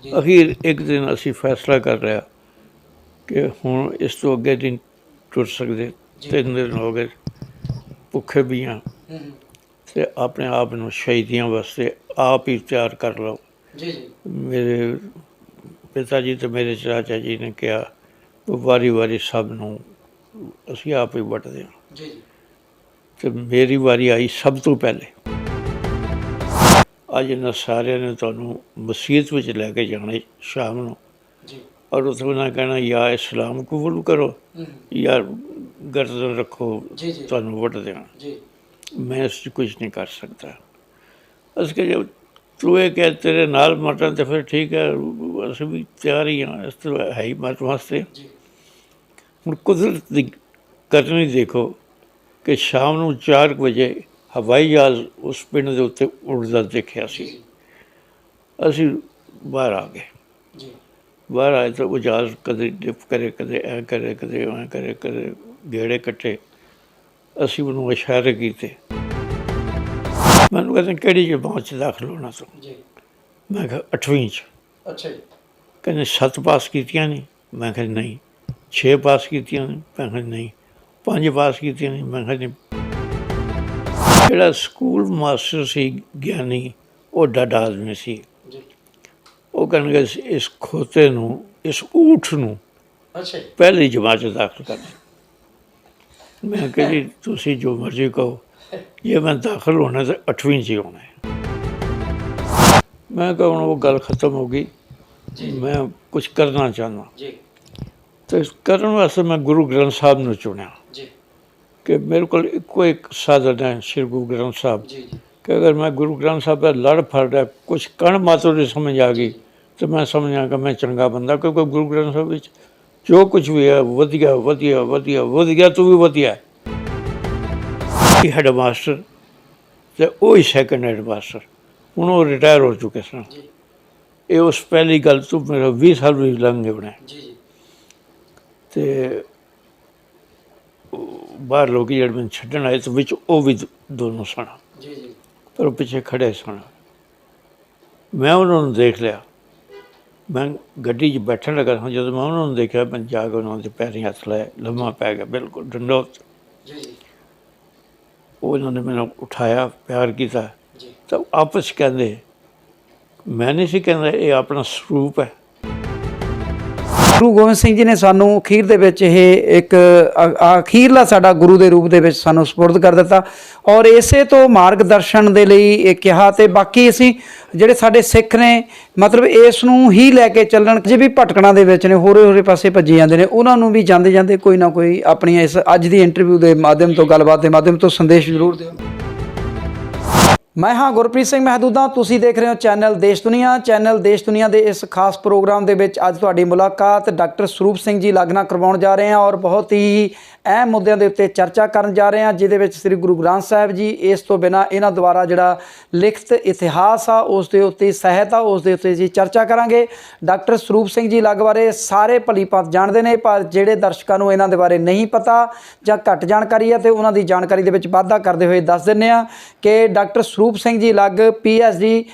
ਅਖੀਰ ਇੱਕ ਦਿਨ ਅਸੀਂ ਫੈਸਲਾ ਕਰ ਲਿਆ ਕਿ ਹੁਣ ਇਸ ਤੋਂ ਅੱਗੇ ਨਹੀਂ ਟੁਰ ਸਕਦੇ। 3 ਦਿਨ ਹੋ ਗਏ ਭੁੱਖੇ ਵੀ ਹਾਂ ਅਤੇ ਆਪਣੇ ਆਪ ਨੂੰ ਸ਼ਹੀਦੀਆਂ ਵਾਸਤੇ ਆਪ ਹੀ ਤਿਆਰ ਕਰ ਲਓ। ਮੇਰੇ ਪਿਤਾ ਜੀ ਅਤੇ ਮੇਰੇ ਚਾਚਾ ਜੀ ਨੇ ਕਿਹਾ ਵਾਰੀ ਵਾਰੀ ਸਭ ਨੂੰ ਅਸੀਂ ਆਪ ਹੀ ਵੱਢਦੇ ਹਾਂ ਅਤੇ ਮੇਰੀ ਵਾਰੀ ਆਈ ਸਭ ਤੋਂ ਪਹਿਲੇ। ਅੱਜ ਇਹਨਾਂ ਸਾਰਿਆਂ ਨੇ ਤੁਹਾਨੂੰ ਮਸੀਤ ਵਿੱਚ ਲੈ ਕੇ ਜਾਣਾ ਸ਼ਾਮ ਨੂੰ ਔਰ ਉੱਥੇ ਉਹਨਾਂ ਕਹਿਣਾ ਜਾਂ ਇਸਲਾਮ ਕਬੂਲ ਕਰੋ ਜਾਂ ਗਰਦਨ ਰੱਖੋ, ਤੁਹਾਨੂੰ ਵੱਢ ਦੇਣਾ। ਮੈਂ ਇਸ 'ਚ ਕੁਝ ਨਹੀਂ ਕਰ ਸਕਦਾ। ਅਸੀਂ ਕਿ ਜੇ ਤੂੰ ਇਹ ਕਹਿ ਤੇਰੇ ਨਾਲ ਮਰਨ ਤਾਂ ਫਿਰ ਠੀਕ ਹੈ, ਅਸੀਂ ਵੀ ਤਿਆਰ ਹੀ ਹਾਂ, ਇਸ ਤੋਂ ਹੈ ਹੀ ਮਰਨ ਵਾਸਤੇ। ਹੁਣ ਕੁਦਰਤ ਦੀ ਕਰਨੀ ਦੇਖੋ ਕਿ ਸ਼ਾਮ ਨੂੰ 4 ਵਜੇ ਹਵਾਈ ਜਹਾਜ਼ ਉਸ ਪਿੰਡ ਦੇ ਉੱਤੇ ਉੱਡਦਾ ਦੇਖਿਆ ਸੀ। ਅਸੀਂ ਬਾਹਰ ਆ ਗਏ। ਬਾਹਰ ਆਏ ਤਾਂ ਉਹ ਜਹਾਜ਼ ਕਦੇ ਡਿਪ ਕਰੇ, ਕਦੇ ਐਂ ਕਰੇ, ਕਦੇ ਐਂ ਕਰੇ, ਕਦੇ ਗੇੜੇ ਕੱਟੇ। ਅਸੀਂ ਉਹਨੂੰ ਇਸ਼ਾਰੇ ਕੀਤੇ। ਮੈਨੂੰ ਕਹਿੰਦੇ ਕਿਹੜੀ ਜਮਾਤ 'ਚ ਦਾਖਲ ਹੋਣਾ ਤੂੰ? ਮੈਂ ਕਿਹਾ 8ਵੀਂ 'ਚ। ਕਹਿੰਦੇ 7 ਪਾਸ ਕੀਤੀਆਂ ਨਹੀਂ? ਮੈਂ ਕਿਹਾ ਨਹੀਂ। 6 ਪਾਸ ਕੀਤੀਆਂ ਨੇ? ਮੈਂ ਕਿਹਾ ਨਹੀਂ। 5 ਪਾਸ ਕੀਤੀਆਂ ਨੇ? ਮੈਂ ਕਿਹਾ ਨਹੀਂ। ਜਿਹੜਾ ਸਕੂਲ ਮਾਸਟਰ ਸੀ ਗਿਆਨੀ, ਉਹ ਡਾਡਾ ਆਦਮੀ ਸੀ। ਉਹ ਕਹਿਣਗੇ ਇਸ ਖੋਤੇ ਨੂੰ, ਇਸ ਊਠ ਨੂੰ ਪਹਿਲੀ ਜਮਾਤ 'ਚ ਦਾਖਲ ਕਰਨਾ। ਮੈਂ ਕਿਹਾ ਜੀ ਤੁਸੀਂ ਜੋ ਮਰਜ਼ੀ ਕਹੋ, ਜੇ ਮੈਂ ਦਾਖਲ ਹੋਣਾ ਤਾਂ 8ਵੀਂ 'ਚ ਹੀ ਹੋਣਾ ਹੈ। ਮੈਂ ਕਿਹਾ ਹੁਣ ਉਹ ਗੱਲ ਖਤਮ ਹੋ ਗਈ, ਮੈਂ ਕੁਛ ਕਰਨਾ ਚਾਹੁੰਦਾ ਅਤੇ ਕਰਨ ਵਾਸਤੇ ਮੈਂ ਗੁਰੂ ਗ੍ਰੰਥ ਸਾਹਿਬ ਨੂੰ ਚੁਣਿਆ ਕਿ ਮੇਰੇ ਕੋਲ ਇੱਕੋ ਇੱਕ ਸਾਧਨ ਹੈ, ਸ਼੍ਰੀ ਗੁਰੂ ਗ੍ਰੰਥ ਸਾਹਿਬ। ਕਿ ਅਗਰ ਮੈਂ ਗੁਰੂ ਗ੍ਰੰਥ ਸਾਹਿਬ ਦਾ ਲੜ ਫੜ ਰਿਹਾ, ਕੁਛ ਕਣ ਮਾਤਰ ਦੀ ਸਮਝ ਆ ਗਈ ਤਾਂ ਮੈਂ ਸਮਝਾਂ ਕਿ ਮੈਂ ਚੰਗਾ ਬੰਦਾ, ਕਿਉਂਕਿ ਗੁਰੂ ਗ੍ਰੰਥ ਸਾਹਿਬ ਵਿੱਚ ਜੋ ਕੁਛ ਵੀ ਹੈ ਵਧੀਆ ਵਧੀਆ ਵਧੀਆ ਵਧੀਆ ਤੋਂ ਵੀ ਵਧੀਆ ਹੈ। ਹੈਡ ਮਾਸਟਰ ਅਤੇ ਉਹ ਹੀ ਸੈਕਿੰਡ ਹੈਡ ਮਾਸਟਰ, ਹੁਣ ਉਹ ਰਿਟਾਇਰ ਹੋ ਚੁੱਕੇ ਸਨ। ਇਹ ਉਸ ਪਹਿਲੀ ਗੱਲ ਤੋਂ ਮੇਰਾ 20 ਸਾਲ ਵੀ ਲੰਘ ਗਏ ਹੋਣੇ। ਅਤੇ ਬਾਹਰ ਲੋਕ ਜਿਹੜੇ ਮੈਨੂੰ ਛੱਡਣ ਆਏ ਤਾਂ ਵਿੱਚ ਉਹ ਵੀ ਦੋਨੋਂ ਸਨ, ਪਰ ਉਹ ਪਿੱਛੇ ਖੜ੍ਹੇ ਸਨ। ਮੈਂ ਉਹਨਾਂ ਨੂੰ ਦੇਖ ਲਿਆ। ਮੈਂ ਗੱਡੀ 'ਚ ਬੈਠਣ ਲੱਗਾ ਸਾਂ, ਜਦੋਂ ਮੈਂ ਉਹਨਾਂ ਨੂੰ ਦੇਖਿਆ ਮੈਂ ਜਾ ਕੇ ਉਹਨਾਂ ਦੇ ਪੈਰੀਂ ਹੱਥ ਲਾਇਆ, ਲੰਮਾ ਪੈ ਗਿਆ ਬਿਲਕੁਲ ਡੰਡੋਤ। ਉਹਨਾਂ ਨੇ ਮੈਨੂੰ ਉਠਾਇਆ, ਪਿਆਰ ਕੀਤਾ ਤਾਂ ਆਪਸ 'ਚ ਕਹਿੰਦੇ, ਮੈਂ ਨਹੀਂ ਸੀ ਕਹਿੰਦਾ ਇਹ ਆਪਣਾ ਸਰੂਪ ਹੈ। ਗੁਰੂ ਗੋਬਿੰਦ ਸਿੰਘ ਜੀ ਨੇ ਸਾਨੂੰ ਅਖੀਰ ਦੇ ਵਿੱਚ ਇਹ ਇੱਕ ਅਖੀਰਲਾ ਸਾਡਾ ਗੁਰੂ ਦੇ ਰੂਪ ਦੇ ਵਿੱਚ ਸਾਨੂੰ ਸਪੁਰਦ ਕਰ ਦਿੱਤਾ ਔਰ ਇਸੇ ਤੋਂ ਮਾਰਗਦਰਸ਼ਨ ਦੇ ਲਈ ਇਹ ਕਿਹਾ। ਅਤੇ ਬਾਕੀ ਅਸੀਂ ਜਿਹੜੇ ਸਾਡੇ ਸਿੱਖ ਨੇ ਮਤਲਬ ਇਸ ਨੂੰ ਹੀ ਲੈ ਕੇ ਚੱਲਣ, ਜੇ ਵੀ ਭਟਕਣਾ ਦੇ ਵਿੱਚ ਨੇ, ਹੋਰੇ ਹੋਰੇ ਪਾਸੇ ਭੱਜੇ ਜਾਂਦੇ ਨੇ, ਉਹਨਾਂ ਨੂੰ ਵੀ ਜਾਂਦੇ ਜਾਂਦੇ ਕੋਈ ਨਾ ਕੋਈ ਆਪਣੀਆਂ ਇਸ ਅੱਜ ਦੀ ਇੰਟਰਵਿਊ ਦੇ ਮਾਧਿਅਮ ਤੋਂ, ਗੱਲਬਾਤ ਦੇ ਮਾਧਿਅਮ ਤੋਂ ਸੰਦੇਸ਼ ਜ਼ਰੂਰ ਦਿਓ। ਮੈਂ ਹਾਂ ਗੁਰਪ੍ਰੀਤ ਸਿੰਘ ਮਹਿਦੂਦਾ, ਤੁਸੀਂ ਦੇਖ ਰਹੇ ਹੋ ਚੈਨਲ ਦੇਸ਼ ਦੁਨੀਆ। ਚੈਨਲ ਦੇਸ਼ ਦੁਨੀਆ ਦੇ ਇਸ ਖਾਸ ਪ੍ਰੋਗਰਾਮ ਦੇ ਵਿੱਚ ਅੱਜ ਤੁਹਾਡੀ ਮੁਲਾਕਾਤ ਡਾਕਟਰ ਸਰੂਪ ਸਿੰਘ ਜੀ ਲਾਗ ਨਾਲ ਕਰਵਾਉਣ ਜਾ ਰਹੇ ਹਾਂ ਔਰ ਬਹੁਤ ਹੀ ਅਹਿਮ ਮੁੱਦਿਆਂ ਦੇ ਉੱਤੇ ਚਰਚਾ ਕਰਨ ਜਾ ਰਹੇ ਹਾਂ, ਜਿਹਦੇ ਵਿੱਚ ਸ੍ਰੀ ਗੁਰੂ ਗ੍ਰੰਥ ਸਾਹਿਬ ਜੀ, ਇਸ ਤੋਂ ਬਿਨਾਂ ਇਹਨਾਂ ਦੁਆਰਾ ਜਿਹੜਾ ਲਿਖਤ ਇਤਿਹਾਸ ਆ ਉਸ ਦੇ ਉੱਤੇ, ਸਾਹਿਤ ਆ ਉਸ ਦੇ ਉੱਤੇ ਜੀ ਚਰਚਾ ਕਰਾਂਗੇ। ਡਾਕਟਰ ਸਰੂਪ ਸਿੰਘ ਜੀ ਲਾਗ ਬਾਰੇ ਸਾਰੇ ਭਲੀ ਭਾਂਤ ਜਾਣਦੇ ਨੇ, ਪਰ ਜਿਹੜੇ ਦਰਸ਼ਕਾਂ ਨੂੰ ਇਹਨਾਂ ਦੇ ਬਾਰੇ ਨਹੀਂ ਪਤਾ ਜਾਂ ਘੱਟ ਜਾਣਕਾਰੀ ਹੈ, ਤੇ ਉਹਨਾਂ ਦੀ ਜਾਣਕਾਰੀ ਦੇ ਵਿੱਚ ਵਾਧਾ ਕਰਦੇ ਹੋਏ ਦੱਸ ਦਿੰਦੇ ਹਾਂ ਕਿ ਡਾਕਟਰ ਸਰੂਪ ਸਿੰਘ ਜੀ ਲੱਗ PhD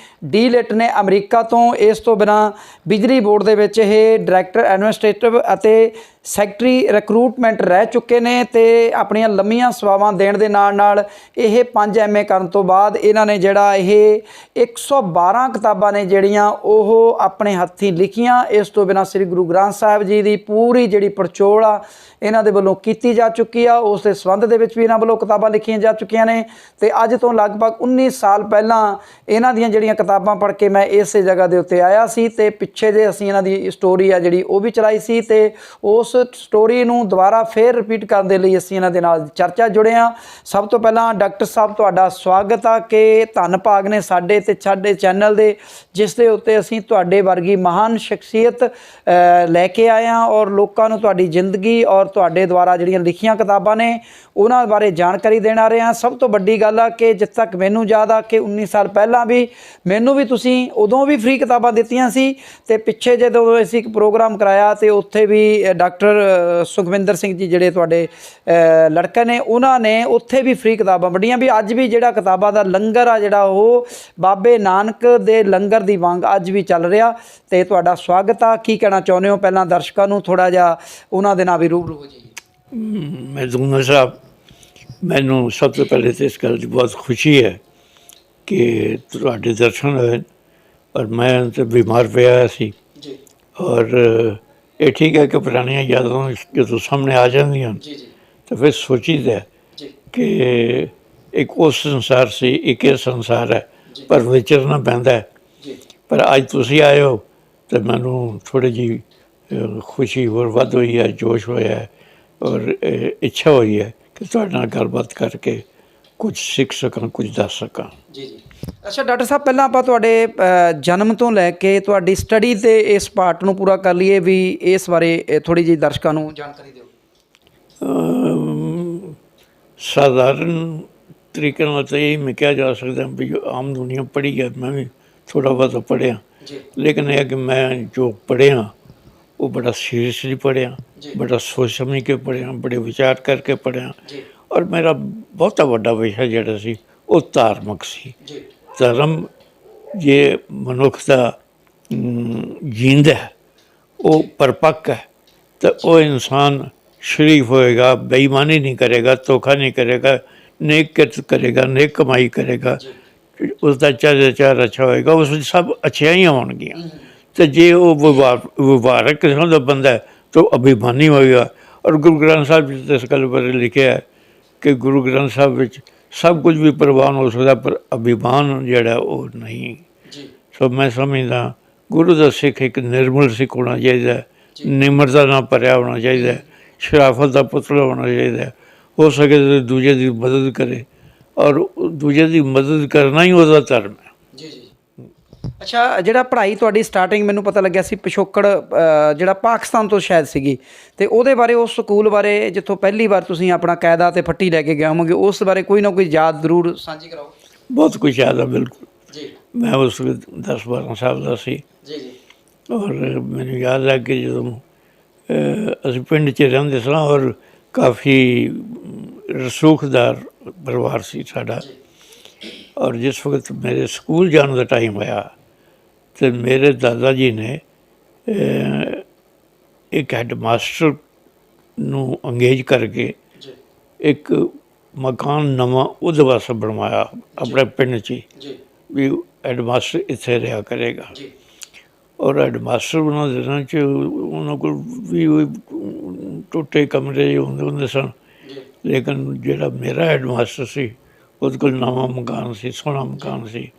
ਡੀ.ਲਿਟ ਨੇ ਅਮਰੀਕਾ ਤੋਂ। ਇਸ ਤੋਂ ਬਿਨਾਂ ਬਿਜਲੀ ਬੋਰਡ ਦੇ ਵਿੱਚ ਇਹ ਡਾਇਰੈਕਟਰ ਐਡਮਿਨਿਸਟ੍ਰੇਟਿਵ ਅਤੇ ਸੈਕਟਰੀ ਰਿਕਰੂਟਮੈਂਟ ਰਹਿ ਚੁੱਕੇ ਨੇ ਅਤੇ ਆਪਣੀਆਂ ਲੰਮੀਆਂ ਸੇਵਾਵਾਂ ਦੇਣ ਦੇ ਨਾਲ ਨਾਲ ਇਹ 5 MA ਕਰਨ ਤੋਂ ਬਾਅਦ ਇਹਨਾਂ ਨੇ ਜਿਹੜਾ ਇਹ 112 ਕਿਤਾਬਾਂ ਨੇ ਜਿਹੜੀਆਂ ਉਹ ਆਪਣੇ ਹੱਥੀਂ ਲਿਖੀਆਂ। ਇਸ ਤੋਂ ਬਿਨਾਂ ਸ੍ਰੀ ਗੁਰੂ ਗ੍ਰੰਥ ਸਾਹਿਬ ਜੀ ਦੀ ਪੂਰੀ ਜਿਹੜੀ ਪੜਚੋਲ ਆ ਇਹਨਾਂ ਦੇ ਵੱਲੋਂ ਕੀਤੀ ਜਾ ਚੁੱਕੀ ਆ। ਉਸ ਦੇ ਸੰਬੰਧ ਦੇ ਵਿੱਚ ਵੀ ਇਹਨਾਂ ਵੱਲੋਂ ਕਿਤਾਬਾਂ ਲਿਖੀਆਂ ਜਾ ਚੁੱਕੀਆਂ ਨੇ ਅਤੇ ਅੱਜ ਤੋਂ ਲਗਭਗ 19 ਸਾਲ ਪਹਿਲਾਂ ਇਹਨਾਂ ਦੀਆਂ ਜਿਹੜੀਆਂ ਕਿਤਾਬਾਂ ਪੜ੍ਹ ਕੇ ਮੈਂ ਇਸੇ ਜਗ੍ਹਾ ਦੇ ਉੱਤੇ ਆਇਆ ਸੀ ਅਤੇ ਪਿੱਛੇ ਜੇ ਅਸੀਂ ਇਹਨਾਂ ਦੀ ਸਟੋਰੀ ਆ ਜਿਹੜੀ ਉਹ ਵੀ ਚਲਾਈ ਸੀ ਅਤੇ ਉਸ ਸਟੋਰੀ ਨੂੰ ਦੁਬਾਰਾ ਫੇਰ ਰਿਪੀਟ ਕਰਨ ਦੇ ਲਈ ਅਸੀਂ ਇਹਨਾਂ ਦੇ ਨਾਲ ਚਰਚਾ ਜੁੜੇ ਹਾਂ। ਸਭ ਤੋਂ ਪਹਿਲਾਂ ਡਾਕਟਰ ਸਾਹਿਬ ਤੁਹਾਡਾ ਸਵਾਗਤ ਆ ਕਿ ਧੰਨ ਭਾਗ ਨੇ ਸਾਡੇ ਅਤੇ ਸਾਡੇ ਚੈਨਲ ਦੇ, ਜਿਸ ਦੇ ਉੱਤੇ ਅਸੀਂ ਤੁਹਾਡੇ ਵਰਗੀ ਮਹਾਨ ਸ਼ਖਸੀਅਤ ਲੈ ਕੇ ਆਏ ਹਾਂ ਔਰ ਲੋਕਾਂ ਨੂੰ ਤੁਹਾਡੀ ਜ਼ਿੰਦਗੀ ਔਰ ਤੁਹਾਡੇ ਦੁਆਰਾ ਜਿਹੜੀਆਂ ਲਿਖੀਆਂ ਕਿਤਾਬਾਂ ਨੇ ਉਹਨਾਂ ਬਾਰੇ ਜਾਣਕਾਰੀ ਦੇਣ ਆ ਰਹੇ ਹਾਂ। ਸਭ ਤੋਂ ਵੱਡੀ ਗੱਲ ਆ ਕਿ ਜਿੱਥੇ ਤੱਕ ਮੈਨੂੰ ਯਾਦ ਆ ਕਿ 19 ਸਾਲ ਪਹਿਲਾਂ ਵੀ ਮੈਨੂੰ ਵੀ ਤੁਸੀਂ ਉਦੋਂ ਵੀ ਫ੍ਰੀ ਕਿਤਾਬਾਂ ਦਿੱਤੀਆਂ ਸੀ ਅਤੇ ਪਿੱਛੇ ਜਦੋਂ ਅਸੀਂ ਇੱਕ ਪ੍ਰੋਗਰਾਮ ਕਰਾਇਆ ਅਤੇ ਉੱਥੇ ਵੀ ਡਾਕਟਰ ਡਾਕਟਰ ਸੁਖਵਿੰਦਰ ਸਿੰਘ ਜੀ ਜਿਹੜੇ ਤੁਹਾਡੇ ਲੜਕੇ ਨੇ, ਉਹਨਾਂ ਨੇ ਉੱਥੇ ਵੀ ਫ੍ਰੀ ਕਿਤਾਬਾਂ ਵੰਡੀਆਂ ਵੀ ਅੱਜ ਵੀ ਜਿਹੜਾ ਕਿਤਾਬਾਂ ਦਾ ਲੰਗਰ ਆ ਜਿਹੜਾ ਉਹ ਬਾਬੇ ਨਾਨਕ ਦੇ ਲੰਗਰ ਦੀ ਵਾਂਗ ਅੱਜ ਵੀ ਚੱਲ ਰਿਹਾ। ਤੇ ਤੁਹਾਡਾ ਸਵਾਗਤ ਆ। ਕੀ ਕਹਿਣਾ ਚਾਹੁੰਦੇ ਹੋ ਪਹਿਲਾਂ ਦਰਸ਼ਕਾਂ ਨੂੰ, ਥੋੜ੍ਹਾ ਜਿਹਾ ਉਹਨਾਂ ਦੇ ਨਾਲ ਵੀ ਰੂਬਰੂ ਹੋ ਜਾਈਏ। ਮੈਂ ਦੂਨਾ ਸਾਹਿਬ, ਮੈਨੂੰ ਸਭ ਤੋਂ ਪਹਿਲੇ ਤਾਂ ਇਸ ਗੱਲ ਦੀ ਬਹੁਤ ਖੁਸ਼ੀ ਹੈ ਕਿ ਤੁਹਾਡੇ ਦਰਸ਼ਨ ਹੋਏ। ਔਰ ਮੈਂ ਤਾਂ ਬਿਮਾਰ ਪਿਆ ਸੀ ਜੀ ਔਰ ਇਹ ਠੀਕ ਹੈ ਕਿ ਪੁਰਾਣੀਆਂ ਯਾਦਾਂ ਜਦੋਂ ਸਾਹਮਣੇ ਆ ਜਾਂਦੀਆਂ ਜੀ ਜੀ ਤਾਂ ਫਿਰ ਸੋਚੀਦਾ ਜੀ ਕਿ ਇੱਕ ਉਹ ਸੰਸਾਰ ਸੀ, ਇੱਕ ਇਹ ਸੰਸਾਰ ਹੈ, ਪਰ ਵਿਚਰਨਾ ਪੈਂਦਾ ਹੈ। ਜੀ ਪਰ ਅੱਜ ਤੁਸੀਂ ਆਏ ਹੋ ਤਾਂ ਮੈਨੂੰ ਥੋੜ੍ਹੀ ਜਿਹੀ ਖੁਸ਼ੀ ਹੋਰ ਵੱਧ ਹੋਈ ਹੈ, ਜੋਸ਼ ਹੋਇਆ ਹੈ ਔਰ ਇੱਛਾ ਹੋਈ ਹੈ ਕਿ ਤੁਹਾਡੇ ਨਾਲ ਗੱਲਬਾਤ ਕਰਕੇ ਕੁਝ ਸਿੱਖ ਸਕਾਂ, ਕੁਝ ਦੱਸ ਸਕਾਂ। ਜੀ ਜੀ ਅੱਛਾ ਡਾਕਟਰ ਸਾਹਿਬ, ਪਹਿਲਾਂ ਆਪਾਂ ਤੁਹਾਡੇ ਜਨਮ ਤੋਂ ਲੈ ਕੇ ਤੁਹਾਡੀ ਸਟੱਡੀ ਦੇ ਇਸ ਪਾਰਟ ਨੂੰ ਪੂਰਾ ਕਰ ਲਈਏ ਵੀ ਇਸ ਬਾਰੇ ਥੋੜ੍ਹੀ ਜਿਹੀ ਦਰਸ਼ਕਾਂ ਨੂੰ ਜਾਣਕਾਰੀ ਦਿਓ। ਸਾਧਾਰਨ ਤਰੀਕੇ ਨਾਲ ਤਾਂ ਇਹ ਮੈਂ ਕਿਹਾ ਜਾ ਸਕਦਾ ਵੀ ਜੋ ਆਮ ਦੁਨੀਆ ਪੜ੍ਹੀ ਹੈ, ਮੈਂ ਵੀ ਥੋੜ੍ਹਾ ਬਹੁਤਾ ਪੜ੍ਹਿਆ, ਲੇਕਿਨ ਇਹ ਹੈ ਕਿ ਮੈਂ ਜੋ ਪੜ੍ਹਿਆ ਉਹ ਬੜਾ ਸੀਰੀਅਸਲੀ ਪੜ੍ਹਿਆ, ਬੜਾ ਸੋਚ ਸਮਝ ਕੇ ਪੜ੍ਹਿਆ, ਬੜੇ ਵਿਚਾਰ ਕਰਕੇ ਪੜ੍ਹਿਆ। ਔਰ ਮੇਰਾ ਬਹੁਤਾ ਵੱਡਾ ਵਿਸ਼ਾ ਜਿਹੜਾ ਸੀ ਉਹ ਧਾਰਮਿਕ ਸੀ। ਧਰਮ ਜੇ ਮਨੁੱਖ ਦਾ ਜੀਂਦਾ ਹੈ, ਉਹ ਪਰਪੱਕ ਹੈ, ਤਾਂ ਉਹ ਇਨਸਾਨ ਸ਼ਰੀਫ ਹੋਏਗਾ, ਬੇਈਮਾਨੀ ਨਹੀਂ ਕਰੇਗਾ, ਧੋਖਾ ਨਹੀਂ ਕਰੇਗਾ, ਨੇਕ ਕਿਰਤ ਕਰੇਗਾ, ਨੇਕ ਕਮਾਈ ਕਰੇਗਾ, ਉਸ ਦਾ ਚਾਰ ਅੱਛਾ ਹੋਏਗਾ, ਉਸ ਵਿੱਚ ਸਭ ਅੱਛਾਈਆਂ ਹੋਣਗੀਆਂ। ਅਤੇ ਜੇ ਉਹ ਵਿਵਹਾਰਕ ਕਿਸਮ ਦਾ ਬੰਦਾ ਹੈ ਤਾਂ ਉਹ ਅਭਿਮਾਨੀ ਹੋਏਗਾ। ਔਰ ਗੁਰੂ ਗ੍ਰੰਥ ਸਾਹਿਬ ਵਿੱਚ ਇਸ ਗੱਲ ਬਾਰੇ ਲਿਖਿਆ ਹੈ ਕਿ ਗੁਰੂ ਗ੍ਰੰਥ ਸਾਹਿਬ ਵਿੱਚ ਸਭ ਕੁਝ ਵੀ ਪ੍ਰਵਾਨ ਹੋ ਸਕਦਾ, ਪਰ ਅਭਿਮਾਨ ਜਿਹੜਾ ਉਹ ਨਹੀਂ। ਸੋ ਮੈਂ ਸਮਝਦਾ ਗੁਰੂ ਦਾ ਸਿੱਖ ਇੱਕ ਨਿਰਮਲ ਸਿੱਖ ਹੋਣਾ ਚਾਹੀਦਾ, ਨਿਮਰਤਾ ਨਾਲ ਭਰਿਆ ਹੋਣਾ ਚਾਹੀਦਾ, ਸ਼ਰਾਫਤ ਦਾ ਪੁਤਲਾ ਹੋਣਾ ਚਾਹੀਦਾ। ਹੋ ਸਕੇ ਤਾਂ ਦੂਜੇ ਦੀ ਮਦਦ ਕਰੇ, ਔਰ ਦੂਜੇ ਦੀ ਮਦਦ ਕਰਨਾ ਹੀ ਉਹਦਾ ਧਰਮ ਹੈ। ਜੀ ਜੀ ਅੱਛਾ, ਜਿਹੜਾ ਪੜ੍ਹਾਈ ਤੁਹਾਡੀ ਸਟਾਰਟਿੰਗ ਮੈਨੂੰ ਪਤਾ ਲੱਗਿਆ ਸੀ ਪਿਛੋਕੜ ਜਿਹੜਾ ਪਾਕਿਸਤਾਨ ਤੋਂ ਸ਼ਾਇਦ ਸੀਗੀ, ਅਤੇ ਉਹਦੇ ਬਾਰੇ, ਉਸ ਸਕੂਲ ਬਾਰੇ ਜਿੱਥੋਂ ਪਹਿਲੀ ਵਾਰ ਤੁਸੀਂ ਆਪਣਾ ਕਾਇਦਾ ਅਤੇ ਫੱਟੀ ਲੈ ਕੇ ਗਏ ਹੋਵੋਗੇ, ਉਸ ਬਾਰੇ ਕੋਈ ਨਾ ਕੋਈ ਯਾਦ ਜ਼ਰੂਰ ਸਾਂਝੀ ਕਰਾਓ। ਬਹੁਤ ਕੁਛ ਯਾਦ ਆ, ਬਿਲਕੁਲ ਜੀ। ਮੈਂ ਉਸ 10-12 ਸਾਲ ਦਾ ਸੀ। ਜੀ ਜੀ ਔਰ ਮੈਨੂੰ ਯਾਦ ਹੈ ਕਿ ਜਦੋਂ ਅਸੀਂ ਪਿੰਡ 'ਚ ਰਹਿੰਦੇ ਸਾਂ ਔਰ ਕਾਫੀ ਰਸੂਖਦਾਰ ਪਰਿਵਾਰ ਸੀ ਸਾਡਾ। ਔਰ ਜਿਸ ਵਕਤ ਮੇਰੇ ਸਕੂਲ ਜਾਣ ਦਾ ਟਾਈਮ ਹੋਇਆ ਅਤੇ ਮੇਰੇ ਦਾਦਾ ਜੀ ਨੇ ਇੱਕ ਹੈੱਡ ਮਾਸਟਰ ਨੂੰ ਅੰਗੇਜ ਕਰਕੇ ਇੱਕ ਮਕਾਨ ਨਵਾਂ ਉਹਦੇ ਵਾਸਤੇ ਬਣਵਾਇਆ ਆਪਣੇ ਪਿੰਡ 'ਚ ਹੀ, ਵੀ ਹੈੱਡ ਮਾਸਟਰ ਇੱਥੇ ਰਿਹਾ ਕਰੇਗਾ। ਔਰ ਹੈੱਡ ਮਾਸਟਰ ਉਹਨਾਂ ਦਿਨਾਂ 'ਚ ਉਹਨਾਂ ਕੋਲ ਵੀ ਟੁੱਟੇ ਕਮਰੇ ਹੁੰਦੇ ਸਨ, ਲੇਕਿਨ ਜਿਹੜਾ ਮੇਰਾ ਹੈੱਡ ਮਾਸਟਰ ਸੀ ਉਹਦੇ ਕੋਲ ਨਵਾਂ ਮਕਾਨ ਸੀ, ਸੋਹਣਾ ਮਕਾਨ ਸੀ,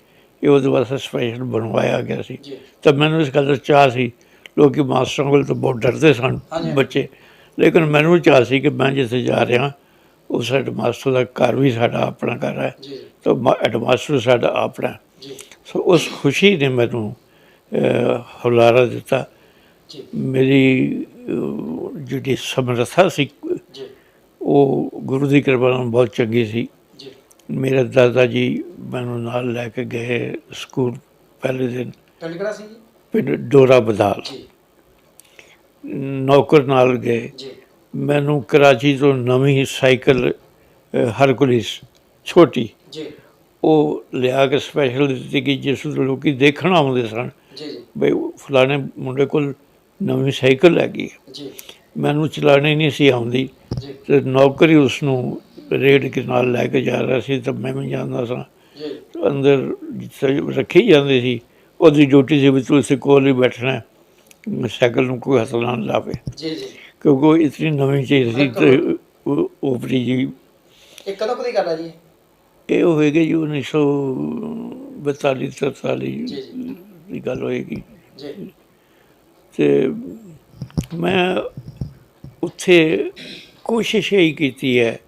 ਇਹ ਉਹਦੇ ਵਾਸਤੇ ਸਪੈਸ਼ਲ ਬਣਵਾਇਆ ਗਿਆ ਸੀ। ਤਾਂ ਮੈਨੂੰ ਇਸ ਗੱਲ ਦਾ ਚਾਅ ਸੀ। ਲੋਕ ਮਾਸਟਰਾਂ ਕੋਲ ਤਾਂ ਬਹੁਤ ਡਰਦੇ ਸਨ ਬੱਚੇ, ਲੇਕਿਨ ਮੈਨੂੰ ਚਾਅ ਸੀ ਕਿ ਮੈਂ ਜਿੱਥੇ ਜਾ ਰਿਹਾ ਉਸ ਹੈੱਡ ਮਾਸਟਰ ਦਾ ਘਰ ਵੀ ਸਾਡਾ ਆਪਣਾ ਘਰ ਹੈ, ਤਾਂ ਹੈੱਡ ਮਾਸਟਰ ਸਾਡਾ ਆਪਣਾ। ਸੋ ਉਸ ਖੁਸ਼ੀ ਨੇ ਮੈਨੂੰ ਹੁਲਾਰਾ ਦਿੱਤਾ। ਮੇਰੀ ਜਿਹੜੀ ਸਮਰੱਥਾ ਸੀ ਉਹ ਗੁਰੂ ਦੀ ਕਿਰਪਾ ਨਾਲ ਬਹੁਤ ਚੰਗੀ ਸੀ। ਮੇਰੇ ਦਾਦਾ ਜੀ ਮੈਨੂੰ ਨਾਲ ਲੈ ਕੇ ਗਏ ਸਕੂਲ ਪਹਿਲੇ ਦਿਨ। ਪਿੰਡ ਡੋਰਾ ਬਦਾਲ ਨੌਕਰ ਨਾਲ ਗਏ। ਮੈਨੂੰ ਕਰਾਚੀ ਤੋਂ ਨਵੀਂ ਸਾਈਕਲ ਹਰਕੁਲਿਸ ਛੋਟੀ ਉਹ ਲਿਆ ਕੇ ਸਪੈਸ਼ਲ ਦਿੱਤੀ ਗਈ, ਜਿਸ ਨੂੰ ਲੋਕ ਦੇਖਣ ਆਉਂਦੇ ਸਨ ਬਈ ਫਲਾਣੇ ਮੁੰਡੇ ਕੋਲ ਨਵੀਂ ਸਾਈਕਲ ਹੈਗੀ। ਮੈਨੂੰ ਚਲਾਉਣੀ ਨਹੀਂ ਸੀ ਆਉਂਦੀ ਅਤੇ ਨੌਕਰ ਹੀ ਉਸ ਨੂੰ ਰੇਡ ਕੇ ਨਾਲ ਲੈ ਕੇ ਜਾ ਰਿਹਾ ਸੀ, ਤਾਂ ਮੈਂ ਵੀ ਜਾਂਦਾ ਸਾਂ। ਅੰਦਰ ਜਿੱਥੇ ਰੱਖੀ ਜਾਂਦੀ ਸੀ ਉਹਦੀ ਡਿਊਟੀ ਸੀ ਵੀ ਤੁਸੀਂ ਕੋਲ ਹੀ ਬੈਠਣਾ, ਸਾਈਕਲ ਨੂੰ ਕੋਈ ਹੱਥ ਨਾ ਲਾਵੇ, ਕਿਉਂਕਿ ਉਹ ਇਤਨੀ ਨਵੀਂ ਚੀਜ਼ ਸੀ। ਅਤੇ ਉਪਰੀ ਜੀ ਕਦੋਂ ਕਦੀ ਗੱਲ ਆ ਜੀ? ਇਹ ਹੋਏਗੀ ਜੀ 1942-43 ਦੀ ਗੱਲ ਹੋਏਗੀ। ਅਤੇ ਮੈਂ ਉੱਥੇ ਕੋਸ਼ਿਸ਼ ਇਹੀ ਕੀਤੀ ਹੈ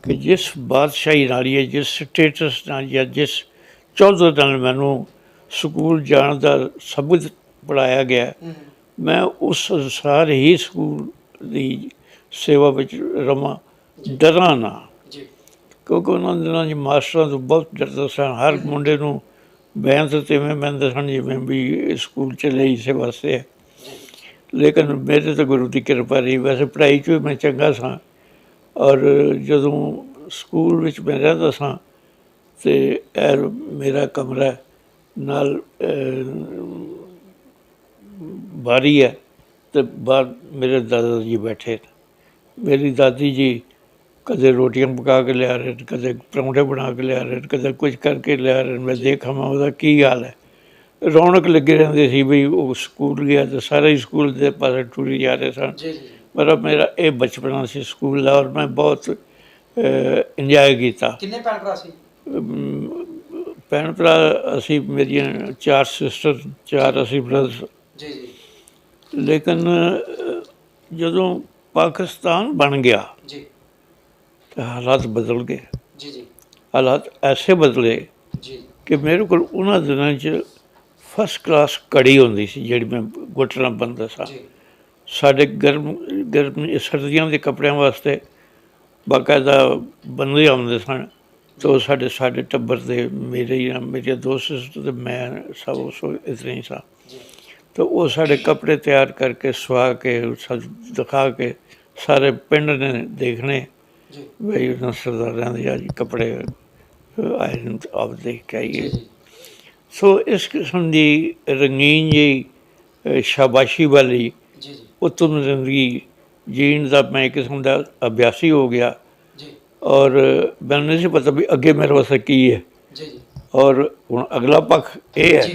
ਕਿ ਜਿਸ ਬਾਦਸ਼ਾਹੀ ਨਾਲ ਜਾਂ ਜਿਸ ਸਟੇਟਸ ਨਾਲ ਜਾਂ ਜਿਸ ਚੌਧਰ ਨਾਲ ਮੈਨੂੰ ਸਕੂਲ ਜਾਣ ਦਾ ਸਬਕ ਪੜ੍ਹਾਇਆ ਗਿਆ, ਮੈਂ ਉਸ ਅਨੁਸਾਰ ਹੀ ਸਕੂਲ ਦੀ ਸੇਵਾ ਵਿੱਚ ਰਵਾਂ, ਡਰਾਂ ਨਾ। ਕਿਉਂਕਿ ਉਹਨਾਂ ਦਿਨਾਂ 'ਚ ਮਾਸਟਰਾਂ ਤੋਂ ਬਹੁਤ ਡਰਦਾ ਸਨ। ਹਰ ਮੁੰਡੇ ਨੂੰ ਬੈਂਸ 'ਤੇ ਇਵੇਂ ਬਹਿੰਦੇ ਸਨ ਜਿਵੇਂ ਵੀ ਸਕੂਲ ਚੱਲੇ ਇਸੇ ਵਾਸਤੇ ਹੈ। ਲੇਕਿਨ ਮੇਰੇ ਤਾਂ ਗੁਰੂ ਦੀ ਕਿਰਪਾ ਰਹੀ। ਵੈਸੇ ਪੜ੍ਹਾਈ 'ਚ ਵੀ ਮੈਂ ਚੰਗਾ ਸਾਂ, ਔਰ ਜਦੋਂ ਸਕੂਲ ਵਿੱਚ ਮੈਂ ਰਹਿੰਦਾ ਸਾਂ ਅਤੇ ਇਹ ਮੇਰਾ ਕਮਰਾ ਨਾਲ ਬਾਰੀ ਹੈ ਅਤੇ ਬਾਹਰ ਮੇਰੇ ਦਾਦਾ ਜੀ ਬੈਠੇ ਨੇ। ਮੇਰੀ ਦਾਦੀ ਜੀ ਕਦੇ ਰੋਟੀਆਂ ਪਕਾ ਕੇ ਲਿਆ ਰਹੇ ਨੇ, ਕਦੇ ਪਰੌਂਠੇ ਬਣਾ ਕੇ ਲਿਆ ਰਹੇ ਨੇ, ਕਦੇ ਕੁਝ ਕਰਕੇ ਲਿਆ ਰਹੇ ਨੇ। ਮੈਂ ਦੇਖਾਂ ਮੈਂ ਉਹਦਾ ਕੀ ਹਾਲ ਹੈ। ਰੌਣਕ ਲੱਗੀ ਰਹਿੰਦੀ ਸੀ ਵੀ ਉਹ ਸਕੂਲ ਗਿਆ ਤਾਂ ਸਾਰੇ ਹੀ ਸਕੂਲ ਦੇ ਪਾਸੇ ਟੁਰੀ ਜਾ ਰਹੇ ਸਨ। ਮਤਲਬ ਮੇਰਾ ਇਹ ਬਚਪਨਾ ਸੀ ਸਕੂਲ ਦਾ, ਔਰ ਮੈਂ ਬਹੁਤ ਇੰਜੋਏ ਕੀਤਾ। ਕਿੰਨੇ ਭੈਣ ਭਰਾ ਸੀ? ਭੈਣ ਭਰਾ ਅਸੀਂ, ਮੇਰੀਆਂ 4 ਸਿਸਟਰ, 4 ਅਸੀਂ ਬ੍ਰਦਰਸ। ਜੀ ਜੀ ਲੇਕਿਨ ਜਦੋਂ ਪਾਕਿਸਤਾਨ ਬਣ ਗਿਆ ਜੀ ਤਾਂ ਹਾਲਾਤ ਬਦਲ ਗਏ। ਜੀ ਜੀ ਹਾਲਾਤ ਐਸੇ ਬਦਲੇ ਜੀ ਕਿ ਮੇਰੇ ਕੋਲ ਉਹਨਾਂ ਦਿਨਾਂ 'ਚ ਫਸਟ ਕਲਾਸ ਕੜੀ ਹੁੰਦੀ ਸੀ ਜਿਹੜੀ ਮੈਂ ਗੁੱਟਣਾ ਬੰਨਦਾ ਸਾਂ। ਸਾਡੇ ਗਰਮ ਸਰਦੀਆਂ ਦੇ ਕੱਪੜਿਆਂ ਵਾਸਤੇ ਬਾਕਾਇਦਾ ਬੰਦੇ ਆਉਂਦੇ ਸਨ, ਅਤੇ ਉਹ ਸਾਡੇ ਟੱਬਰ ਦੇ ਮੇਰੀਆਂ 2 ਸਿਸਟਰ ਅਤੇ ਮੈਂ ਸਭ ਇਸ ਤਰ੍ਹਾਂ ਹੀ ਸਾਂ। ਤਾਂ ਉਹ ਸਾਡੇ ਕੱਪੜੇ ਤਿਆਰ ਕਰਕੇ ਸਵਾ ਕੇ ਦਿਖਾ ਕੇ ਸਾਰੇ ਪਿੰਡ ਨੇ ਦੇਖਣੇ ਬਈ ਉਹਨਾਂ ਸਰਦਾਰਾਂ ਦੇ ਅੱਜ ਕੱਪੜੇ ਆਏ ਨੇ, ਆਪ ਦੇਖ ਕੇ ਆਈਏ। ਸੋ ਇਸ ਕਿਸਮ ਦੀ ਰੰਗੀਨ ਜਿਹੀ ਸ਼ਾਬਾਸ਼ੀ ਵਾਲੀ ਉੱਤਮ ਜ਼ਿੰਦਗੀ ਜੀਣ ਦਾ ਮੈਂ ਇੱਕ ਕਿਸਮ ਦਾ ਅਭਿਆਸੀ ਹੋ ਗਿਆ, ਔਰ ਮੈਨੂੰ ਨਹੀਂ ਸੀ ਪਤਾ ਵੀ ਅੱਗੇ ਮੇਰੇ ਵਾਸਤੇ ਕੀ ਹੈ। ਔਰ ਹੁਣ ਅਗਲਾ ਪੱਖ ਇਹ ਹੈ,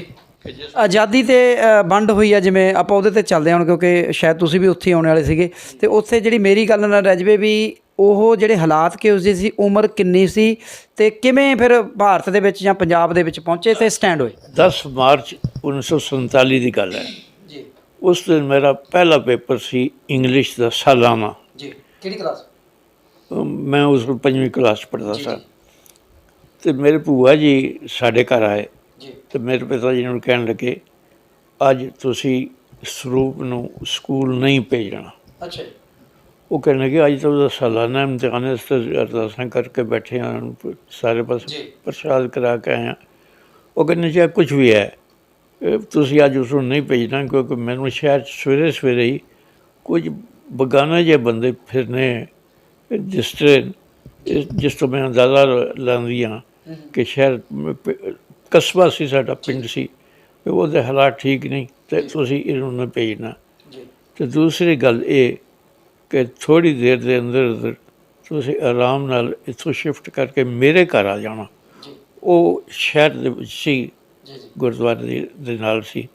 ਆਜ਼ਾਦੀ ਤੇ ਵੰਡ ਹੋਈ ਆ, ਜਿਵੇਂ ਆਪਾਂ ਉਹਦੇ ਤੇ ਚੱਲਦੇ ਹਾਂ ਹੁਣ, ਕਿਉਂਕਿ ਸ਼ਾਇਦ ਤੁਸੀਂ ਵੀ ਉੱਥੇ ਆਉਣ ਵਾਲੇ ਸੀਗੇ। ਅਤੇ ਉੱਥੇ ਜਿਹੜੀ ਮੇਰੀ ਗੱਲ ਨਾਲ ਰਹਿ ਜਾਵੇ ਵੀ ਉਹ ਜਿਹੜੇ ਹਾਲਾਤ ਕਿਹੋ ਜਿਹੇ ਸੀ, ਉਮਰ ਕਿੰਨੀ ਸੀ, ਅਤੇ ਕਿਵੇਂ ਫਿਰ ਭਾਰਤ ਦੇ ਵਿੱਚ ਜਾਂ ਪੰਜਾਬ ਦੇ ਵਿੱਚ ਪਹੁੰਚੇ ਅਤੇ ਸਟੈਂਡ ਹੋਏ? 10 ਮਾਰਚ 1947 ਦੀ ਗੱਲ ਹੈ। ਉਸ ਦਿਨ ਮੇਰਾ ਪਹਿਲਾ ਪੇਪਰ ਸੀ ਇੰਗਲਿਸ਼ ਦਾ ਸਾਲਾਨਾ। ਕਿਹੜੀ ਕਲਾਸ? ਮੈਂ ਉਸ ਨੂੰ 5ਵੀਂ ਕਲਾਸ 'ਚ ਪੜ੍ਹਦਾ ਸਾਂ। ਅਤੇ ਮੇਰੇ ਭੂਆ ਜੀ ਸਾਡੇ ਘਰ ਆਏ ਅਤੇ ਮੇਰੇ ਪਿਤਾ ਜੀ ਨੂੰ ਕਹਿਣ ਲੱਗੇ, ਅੱਜ ਤੁਸੀਂ ਸਰੂਪ ਨੂੰ ਸਕੂਲ ਨਹੀਂ ਭੇਜਣਾ। ਅੱਛਾ। ਉਹ ਕਹਿਣ ਲੱਗੇ ਅੱਜ ਤਾਂ ਉਹਦਾ ਸਾਲਾਨਾ ਇਮਤਿਹਾਨ ਹੈ, ਇਸ ਤਰ੍ਹਾਂ ਅਰਦਾਸਾਂ ਕਰਕੇ ਬੈਠੇ ਹਾਂ, ਸਾਰੇ ਪਾਸੇ ਪ੍ਰਸ਼ਾਦ ਕਰਾ ਕੇ ਆਏ ਹਾਂ। ਉਹ ਕਹਿੰਦੇ ਚਾਹੇ ਕੁਛ ਵੀ ਹੈ, ਤੁਸੀਂ ਅੱਜ ਉਸ ਨੂੰ ਨਹੀਂ ਭੇਜਣਾ, ਕਿਉਂਕਿ ਮੈਨੂੰ ਸ਼ਹਿਰ 'ਚ ਸਵੇਰੇ ਸਵੇਰੇ ਹੀ ਕੁਝ ਬੇਗਾਨੇ ਜਿਹੇ ਬੰਦੇ ਫਿਰਨੇ, ਜਿਸ ਤੋਂ ਮੈਂ ਅੰਦਾਜ਼ਾ ਲਾਉਂਦੀ ਹਾਂ ਕਿ ਸ਼ਹਿਰ ਕਸਬਾ ਸੀ, ਸਾਡਾ ਪਿੰਡ ਸੀ, ਉਹਦੇ ਹਾਲਾਤ ਠੀਕ ਨਹੀਂ ਅਤੇ ਤੁਸੀਂ ਇਹਨੂੰ ਨਾ ਭੇਜਣਾ। ਅਤੇ ਦੂਸਰੀ ਗੱਲ ਇਹ ਕਿ ਥੋੜ੍ਹੀ ਦੇਰ ਦੇ ਅੰਦਰ ਅੰਦਰ ਤੁਸੀਂ ਆਰਾਮ ਨਾਲ ਇੱਥੋਂ ਸ਼ਿਫਟ ਕਰਕੇ ਮੇਰੇ ਘਰ ਆ ਜਾਣਾ। ਉਹ ਸ਼ਹਿਰ ਦੇ ਵਿੱਚ ਸੀ, ਗੁਰਦੁਆਰੇ ਦੇ ਨਾਲ ਸੀ,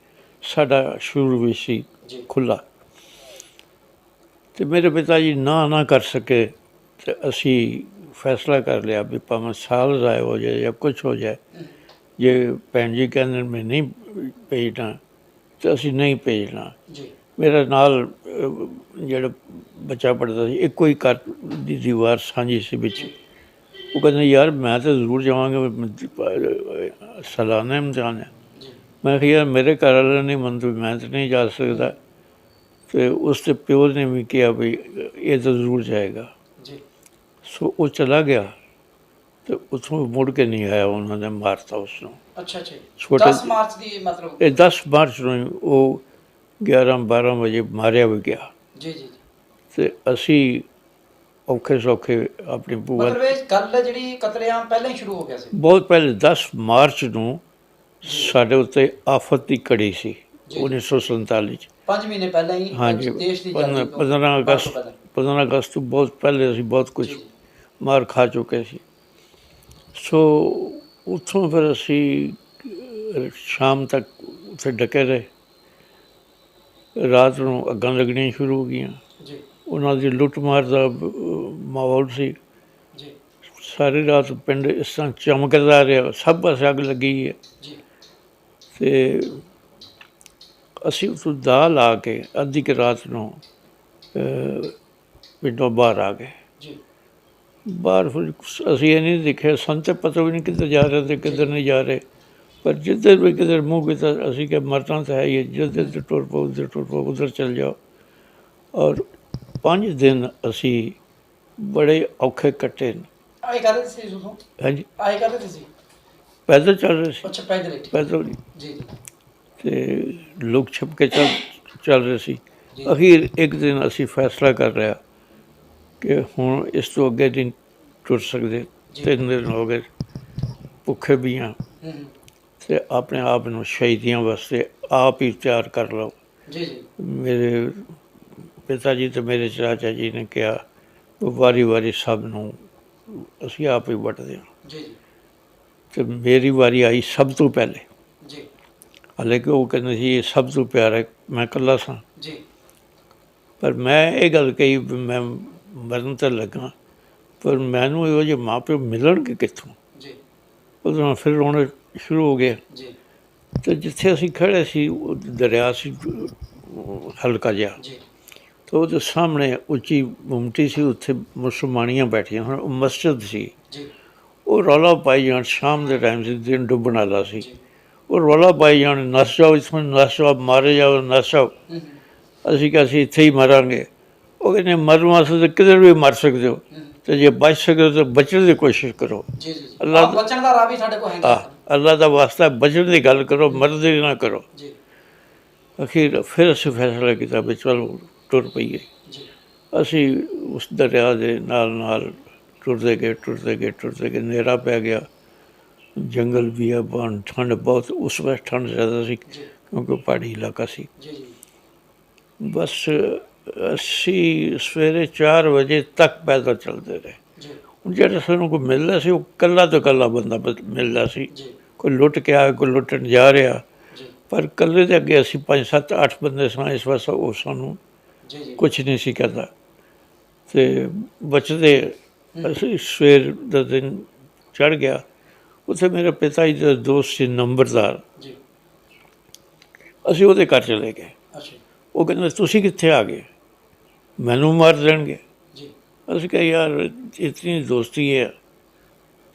ਸਾਡਾ ਸ਼ੁਰੂ ਵੀ ਸੀ ਖੁੱਲ੍ਹਾ। ਅਤੇ ਮੇਰੇ ਪਿਤਾ ਜੀ ਨਾ ਕਰ ਸਕੇ, ਅਤੇ ਅਸੀਂ ਫੈਸਲਾ ਕਰ ਲਿਆ ਵੀ ਭਾਵੇਂ ਸਾਲ ਜ਼ਾਇਆ ਹੋ ਜਾਏ ਜਾਂ ਕੁਛ ਹੋ ਜਾਏ, ਜੇ ਭੈਣ ਜੀ ਕਹਿੰਦੇ ਮੈਂ ਨਹੀਂ ਭੇਜਣਾ ਤਾਂ ਅਸੀਂ ਨਹੀਂ ਭੇਜਣਾ। ਮੇਰਾ ਨਾਲ ਜਿਹੜਾ ਬੱਚਾ ਪੜ੍ਹਦਾ ਸੀ, ਇੱਕੋ ਹੀ ਘਰ ਦੀ ਦੀਵਾਰ ਸਾਂਝੀ ਸੀ ਵਿੱਚ। ਉਹ ਕਹਿੰਦੇ ਯਾਰ ਮੈਂ ਤਾਂ ਜ਼ਰੂਰ ਜਾਵਾਂਗਾ, ਸਾਲਾਨਾ ਇਮਤਿਹਾਨ ਹੈ। ਮੈਂ ਕਿਹਾ ਯਾਰ ਮੇਰੇ ਘਰ ਵਾਲਿਆਂ ਨੇ ਮੰਨ ਮੈਂ ਤਾਂ ਨਹੀਂ ਜਾ ਸਕਦਾ। ਅਤੇ ਉਸ ਦੇ ਪਿਓ ਨੇ ਵੀ ਕਿਹਾ ਵੀ ਇਹ ਤਾਂ ਜ਼ਰੂਰ ਜਾਏਗਾ। ਸੋ ਉਹ ਚਲਾ ਗਿਆ ਅਤੇ ਉੱਥੋਂ ਮੁੜ ਕੇ ਨਹੀਂ ਆਇਆ, ਉਹਨਾਂ ਨੇ ਮਾਰਤਾ ਉਸਨੂੰ। ਅੱਛਾ ਅੱਛਾ। ਛੋਟੇ 10 ਮਾਰਚ ਦੀ ਮਤਲਬ ਇਹ 10 ਮਾਰਚ ਨੂੰ ਉਹ 11-12 ਵਜੇ ਮਾਰਿਆ ਵੀ ਗਿਆ। ਜੀ ਜੀ। ਅਤੇ ਅਸੀਂ ਔਖੇ ਸੌਖੇ ਆਪਣੀ ਭੂਆ, ਮਤਲਬ ਇਹ ਗੱਲ ਜਿਹੜੀ ਕਤਲੇਆਮ ਪਹਿਲਾਂ ਹੀ ਸ਼ੁਰੂ ਹੋ ਗਿਆ ਸੀ? ਬਹੁਤ ਪਹਿਲੇ 10 ਮਾਰਚ ਨੂੰ ਸਾਡੇ ਉੱਤੇ ਆਫਤ ਦੀ ਘੜੀ ਸੀ 1947 'ਚ। 5 ਮਹੀਨੇ ਪਹਿਲਾਂ ਹੀ? ਹਾਂਜੀ, ਦੇਸ਼ ਦੀ 15 ਅਗਸਤ ਤੋਂ ਬਹੁਤ ਪਹਿਲੇ ਅਸੀਂ ਬਹੁਤ ਕੁਝ ਮਾਰ ਖਾ ਚੁੱਕੇ ਸੀ। ਸੋ ਉੱਥੋਂ ਫਿਰ ਅਸੀਂ ਸ਼ਾਮ ਤੱਕ ਉੱਥੇ ਡਟੇ ਰਹੇ। ਰਾਤ ਨੂੰ ਅੱਗਾਂ ਲੱਗਣੀਆਂ ਸ਼ੁਰੂ ਹੋ ਗਈਆਂ। ਉਹਨਾਂ ਦੀ ਲੁੱਟ ਮਾਰ ਦਾ ਮਾਹੌਲ ਸੀ। ਸਾਰੀ ਰਾਤ ਪਿੰਡ ਇਸ ਤਰ੍ਹਾਂ ਚਮਕਦਾ ਰਿਹਾ, ਸਭ ਪਾਸੇ ਅੱਗ ਲੱਗੀ ਹੈ। ਅਤੇ ਅਸੀਂ ਉੱਥੋਂ ਦਾਅ ਲਾ ਕੇ ਅੱਧੀ ਕੁ ਰਾਤ ਨੂੰ ਪਿੰਡੋਂ ਬਾਹਰ ਆ ਗਏ। ਬਾਹਰ ਫਿਰ ਅਸੀਂ ਇਹ ਨਹੀਂ ਦੇਖਿਆ, ਸਾਨੂੰ ਤਾਂ ਪਤਾ ਵੀ ਨਹੀਂ ਕਿੱਧਰ ਜਾ ਰਹੇ ਅਤੇ ਕਿੱਧਰ ਨਹੀਂ ਜਾ ਰਹੇ, ਪਰ ਜਿੱਧਰ ਵੀ ਕਿੱਧਰ ਮੂੰਹ ਕੀਤਾ ਅਸੀਂ ਕਿ ਮਰਨਾ ਤਾਂ ਹੈ ਹੀ ਹੈ, ਜਿੱਧਰ ਟੁਰ ਪਓ ਉੱਧਰ ਚੱਲ ਜਾਓ। ਔਰ 5 ਦਿਨ ਅਸੀਂ ਬੜੇ ਔਖੇ ਕੱਟੇ ਨੇ। ਆਏ ਕਰਦੇ ਸੀ ਉਦੋਂ? ਹਾਂਜੀ, ਆਏ ਕਰਦੇ ਸੀ? ਪੈਦਲ ਚੱਲ ਰਹੇ ਸੀ। ਅੱਛਾ, ਪੈਦਲ? ਪੈਦਲ ਜੀ। ਅਤੇ ਲੁਕ ਛਿਪ ਕੇ ਚੱਲ ਰਹੇ ਸੀ। ਅਖੀਰ ਇੱਕ ਦਿਨ ਅਸੀਂ ਫੈਸਲਾ ਕਰ ਲਿਆ ਕਿ ਹੁਣ ਇਸ ਤੋਂ ਅੱਗੇ ਨਹੀਂ ਟੁਰ ਸਕਦੇ। 3 ਦਿਨ ਹੋ ਗਏ ਭੁੱਖੇ ਵੀ ਹਾਂ ਅਤੇ ਆਪਣੇ ਆਪ ਨੂੰ ਸ਼ਹੀਦੀਆਂ ਵਾਸਤੇ ਆਪ ਹੀ ਤਿਆਰ ਕਰ ਲਓ। ਮੇਰੇ ਪਿਤਾ ਜੀ ਅਤੇ ਮੇਰੇ ਚਾਚਾ ਜੀ ਨੇ ਕਿਹਾ ਵਾਰੀ ਵਾਰੀ ਸਭ ਨੂੰ ਅਸੀਂ ਆਪ ਹੀ ਵੱਢਦੇ ਹਾਂ ਅਤੇ ਮੇਰੀ ਵਾਰੀ ਆਈ ਸਭ ਤੋਂ ਪਹਿਲੇ। ਹਾਲਾਂਕਿ ਉਹ ਕਹਿੰਦੇ ਸੀ ਇਹ ਸਭ ਤੋਂ ਪਿਆਰਾ ਮੈਂ ਇਕੱਲਾ ਸਾਂ, ਪਰ ਮੈਂ ਇਹ ਗੱਲ ਕਹੀ ਵੀ ਮੈਂ ਮਰਨ ਤਾਂ ਲੱਗਾ, ਪਰ ਮੈਨੂੰ ਇਹੋ ਜਿਹੇ ਮਾਂ ਪਿਓ ਮਿਲਣਗੇ ਕਿੱਥੋਂ। ਉਹਦੇ ਨਾਲ ਫਿਰ ਰੋਣਾ ਸ਼ੁਰੂ ਹੋ ਗਿਆ। ਅਤੇ ਜਿੱਥੇ ਅਸੀਂ ਖੜ੍ਹੇ ਸੀ ਉਹ ਦਰਿਆ ਸੀ ਹਲਕਾ ਜਿਹਾ, ਅਤੇ ਉਹਦੇ ਸਾਹਮਣੇ ਉੱਚੀ ਗੁੰਮਟੀ ਸੀ, ਉੱਥੇ ਮੁਸਲਮਾਨੀਆਂ ਬੈਠੀਆਂ ਹੁਣ, ਉਹ ਮਸਜਿਦ ਸੀ। ਉਹ ਰੌਲਾ ਪਾਈ ਜਾਣ, ਸ਼ਾਮ ਦੇ ਟਾਈਮ ਸੀ, ਦਿਨ ਡੁੱਬਣ ਵਾਲਾ ਸੀ। ਉਹ ਰੌਲਾ ਪਾਈ ਜਾਣ ਨੱਸ ਜਾਓ ਇੱਥੋਂ, ਨੱਸ ਜਾਓ, ਮਾਰੇ ਜਾਓ, ਨੱਸ ਜਾਓ। ਅਸੀਂ ਕਿਹਾ ਅਸੀਂ ਇੱਥੇ ਹੀ ਮਰਾਂਗੇ। ਉਹ ਕਹਿੰਦੇ ਮਰਨ ਵਾਸਤੇ ਤਾਂ ਕਿਧਰ ਵੀ ਮਰ ਸਕਦੇ ਹੋ, ਅਤੇ ਜੇ ਬਚ ਸਕਦੇ ਹੋ ਤਾਂ ਬਚਣ ਦੀ ਕੋਸ਼ਿਸ਼ ਕਰੋ। ਅੱਲਾ ਬਚਣ ਦਾ ਰਾਹ ਵੀ ਸਾਡੇ ਕੋਲ ਹੈ। ਅੱਲਾ ਦਾ ਵਾਸਤਾ ਬਚਣ ਦੀ ਗੱਲ ਕਰੋ, ਮਰਨ ਦੀ ਨਾ ਕਰੋ। ਅਖੀਰ ਫਿਰ ਅਸੀਂ ਫੈਸਲਾ ਕੀਤਾ ਵੀ ਚਲੋ ਟੁਰ ਪਈਏ। ਅਸੀਂ ਉਸ ਦਰਿਆ ਦੇ ਨਾਲ ਨਾਲ ਟੁਰਦੇ ਗਏ, ਟੁਰਦੇ ਗਏ, ਟੁਰਦੇ ਗਏ। ਹਨੇਰਾ ਪੈ ਗਿਆ, ਜੰਗਲ ਵੀ ਆ, ਠੰਡ ਬਹੁਤ, ਉਸ ਵੇਲੇ ਠੰਡ ਜ਼ਿਆਦਾ ਸੀ ਕਿਉਂਕਿ ਪਹਾੜੀ ਇਲਾਕਾ ਸੀ। ਬਸ ਅਸੀਂ ਸਵੇਰੇ 4 ਵਜੇ ਤੱਕ ਪੈਦਲ ਚੱਲਦੇ ਰਹੇ। ਹੁਣ ਜਿਹੜਾ ਸਾਨੂੰ ਕੋਈ ਮਿਲਦਾ ਸੀ ਉਹ ਇਕੱਲਾ ਤੋਂ ਇਕੱਲਾ ਬੰਦਾ ਮਿਲਦਾ ਸੀ। ਕੋਈ ਲੁੱਟ ਕੇ ਆ, ਕੋਈ ਲੁੱਟਣ ਜਾ ਰਿਹਾ, ਪਰ ਇਕੱਲੇ ਦੇ ਅੱਗੇ ਅਸੀਂ 5 7 8 ਬੰਦੇ ਸਾਂ। ਇਸ ਵਾਸਤੇ ਉਹ ਸਾਨੂੰ ਕੁਛ ਨਹੀਂ ਸੀ ਕਹਿੰਦਾ। ਅਤੇ ਬਚਦੇ ਅਸੀਂ ਸਵੇਰ ਦਾ ਦਿਨ ਚੜ੍ਹ ਗਿਆ। ਉੱਥੇ ਮੇਰੇ ਪਿਤਾ ਜੀ ਦਾ ਦੋਸਤ ਸੀ ਨੰਬਰਦਾਰ, ਅਸੀਂ ਉਹਦੇ ਘਰ ਚਲੇ ਗਏ। ਉਹ ਕਹਿੰਦੇ ਤੁਸੀਂ ਕਿੱਥੇ ਆ ਗਏ, ਮੈਨੂੰ ਮਾਰ ਦੇਣਗੇ। ਅਸੀਂ ਕਿਹਾ ਯਾਰ ਇਤਨੀ ਦੋਸਤੀ ਹੈ,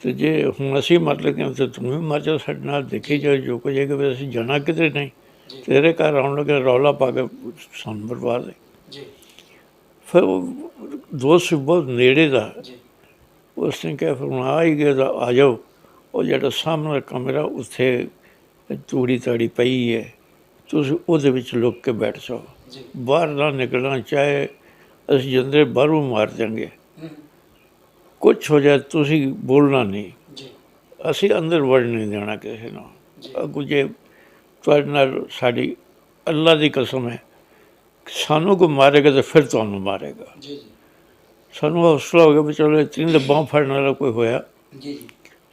ਅਤੇ ਜੇ ਹੁਣ ਅਸੀਂ ਮਰ ਲੱਗੇ ਤਾਂ ਤੂੰ ਵੀ ਮਰ ਜਾਓ ਸਾਡੇ ਨਾਲ, ਦੇਖੀ ਜਾਓ ਜੋ ਕੁਝ ਹੈਗਾ। ਵੀ ਅਸੀਂ ਜਾਣਾ ਕਿਤੇ ਨਹੀਂ, ਤੇਰੇ ਘਰ ਆਉਣ ਲੱਗੇ ਰੌਲਾ ਪਾ ਕੇ ਸਾਨੂੰ ਬਰਬਾਦ ਹੈ। ਫਿਰ ਉਹ ਦੋਸਤ ਬਹੁਤ ਨੇੜੇ ਦਾ, ਉਸ ਨੇ ਕਿਹਾ ਫਿਰ ਹੁਣ ਆ ਹੀ ਗਏ ਤਾਂ ਆ ਜਾਓ। ਉਹ ਜਿਹੜਾ ਸਾਹਮਣੇ ਕਮਰਾ ਉੱਥੇ ਤੂੜੀ ਤਾੜੀ ਪਈ ਹੈ, ਤੁਸੀਂ ਉਹਦੇ ਵਿੱਚ ਲੁੱਕ ਕੇ ਬੈਠ ਜਾਓ, ਬਾਹਰ ਨਾ ਨਿਕਲਣਾ। ਚਾਹੇ ਅਸੀਂ ਜਾਂਦੇ ਬਾਹਰੋਂ ਮਾਰ ਜਾਂਗੇ, ਕੁਛ ਹੋ ਜਾਏ, ਤੁਸੀਂ ਬੋਲਣਾ ਨਹੀਂ, ਅਸੀਂ ਅੰਦਰ ਵੜ ਨਹੀਂ ਦੇਣਾ ਕਿਸੇ ਨੂੰ। ਅੱਗੋਂ ਜੇ ਤੁਹਾਡੇ ਨਾਲ ਸਾਡੀ ਅੱਲਾ ਦੀ ਕਸਮ ਹੈ ਸਾਨੂੰ ਕੋਈ ਮਾਰੇਗਾ ਤਾਂ ਫਿਰ ਤੁਹਾਨੂੰ ਮਾਰੇਗਾ। ਸਾਨੂੰ ਹੌਸਲਾ ਹੋ ਗਿਆ ਵੀ ਚਲੋ ਇਤਨੀ ਤਾਂ ਬਾਂਹ ਫੜਨ ਵਾਲਾ ਕੋਈ ਹੋਇਆ।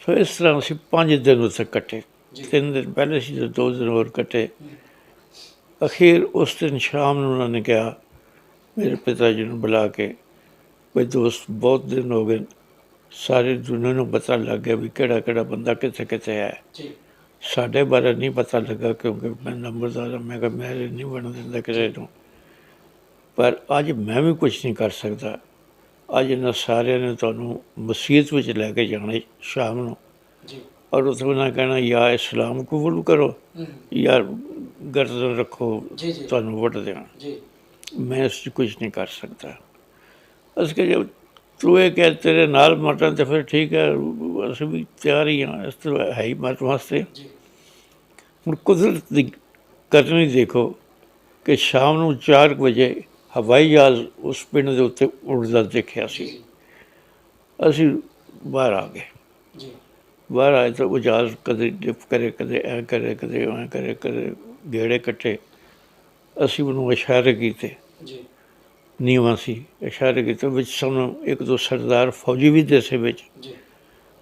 ਸੋ ਇਸ ਤਰ੍ਹਾਂ ਅਸੀਂ 5 ਦਿਨ ਉੱਥੇ ਕੱਟੇ। 3 ਦਿਨ ਪਹਿਲੇ ਸੀ ਅਤੇ 2 ਦਿਨ ਹੋਰ ਕੱਟੇ। ਅਖੀਰ ਉਸ ਦਿਨ ਸ਼ਾਮ ਨੂੰ ਉਹਨਾਂ ਨੇ ਕਿਹਾ ਮੇਰੇ ਪਿਤਾ ਜੀ ਨੂੰ ਬੁਲਾ ਕੇ, ਬਈ ਦੋਸਤ ਬਹੁਤ ਦਿਨ ਹੋ ਗਏ, ਸਾਰੀ ਦੁਨੀਆ ਨੂੰ ਪਤਾ ਲੱਗ ਗਿਆ ਵੀ ਕਿਹੜਾ ਕਿਹੜਾ ਬੰਦਾ ਕਿੱਥੇ ਕਿੱਥੇ ਹੈ। ਸਾਡੇ ਬਾਰੇ ਨਹੀਂ ਪਤਾ ਲੱਗਾ ਕਿਉਂਕਿ ਮੈਂ ਨੰਬਰਦਾਰ ਹਾਂ। ਮੈਂ ਕਿਹਾ ਮੈਂ ਨਹੀਂ ਬਣ ਦਿੰਦਾ ਕਿਸੇ ਨੂੰ, ਪਰ ਅੱਜ ਮੈਂ ਵੀ ਕੁਛ ਨਹੀਂ ਕਰ ਸਕਦਾ। ਅੱਜ ਇਹਨਾਂ ਸਾਰਿਆਂ ਨੇ ਤੁਹਾਨੂੰ ਮਸੀਤ ਵਿੱਚ ਲੈ ਕੇ ਜਾਣਾ ਸ਼ਾਮ ਨੂੰ, ਔਰ ਉੱਥੇ ਉਹਨਾਂ ਕਹਿਣਾ ਜਾਂ ਇਸਲਾਮ ਕਬੂਲ ਕਰੋ ਜਾਂ ਗਰਦਨ ਰੱਖੋ, ਤੁਹਾਨੂੰ ਵੱਢ ਦੇਣਾ। ਮੈਂ ਇਸ 'ਚ ਕੁਛ ਨਹੀਂ ਕਰ ਸਕਦਾ। ਅਸੀਂ ਕਿਹਾ ਜੇ ਤੂੰ ਇਹ ਕਹਿ ਤੇਰੇ ਨਾਲ ਮਰਨ ਤਾਂ ਫਿਰ ਠੀਕ ਹੈ, ਅਸੀਂ ਵੀ ਤਿਆਰ ਹੀ ਹਾਂ, ਇਸ ਤਰ੍ਹਾਂ ਹੈ ਹੀ ਮਰਨ ਵਾਸਤੇ। ਹੁਣ ਕੁਦਰਤ ਦੀ ਕਰਨੀ ਦੇਖੋ ਕਿ ਸ਼ਾਮ ਨੂੰ 4 ਵਜੇ ਹਵਾਈ ਜਹਾਜ਼ ਉਸ ਪਿੰਡ ਦੇ ਉੱਤੇ ਉੱਡਦਾ ਦੇਖਿਆ ਸੀ। ਅਸੀਂ ਬਾਹਰ ਆ ਗਏ। ਬਾਹਰ ਆਏ ਤਾਂ ਉਹ ਜਹਾਜ਼ ਕਦੇ ਡਿਪ ਕਰੇ, ਕਦੇ ਐਂ ਕਰੇ, ਕਦੇ ਐਂ ਕਰੇ, ਕਦੇ ਗੇੜੇ ਕੱਟੇ। ਅਸੀਂ ਉਹਨੂੰ ਇਸ਼ਾਰੇ ਕੀਤੇ, ਨੀਵਾਂ ਸੀ, ਇਸ਼ਾਰੇ ਕੀਤੇ। ਵਿੱਚ ਸਾਨੂੰ 1 2 ਸਰਦਾਰ ਫੌਜੀ ਵੀ ਦੇਸੇ ਵਿੱਚ,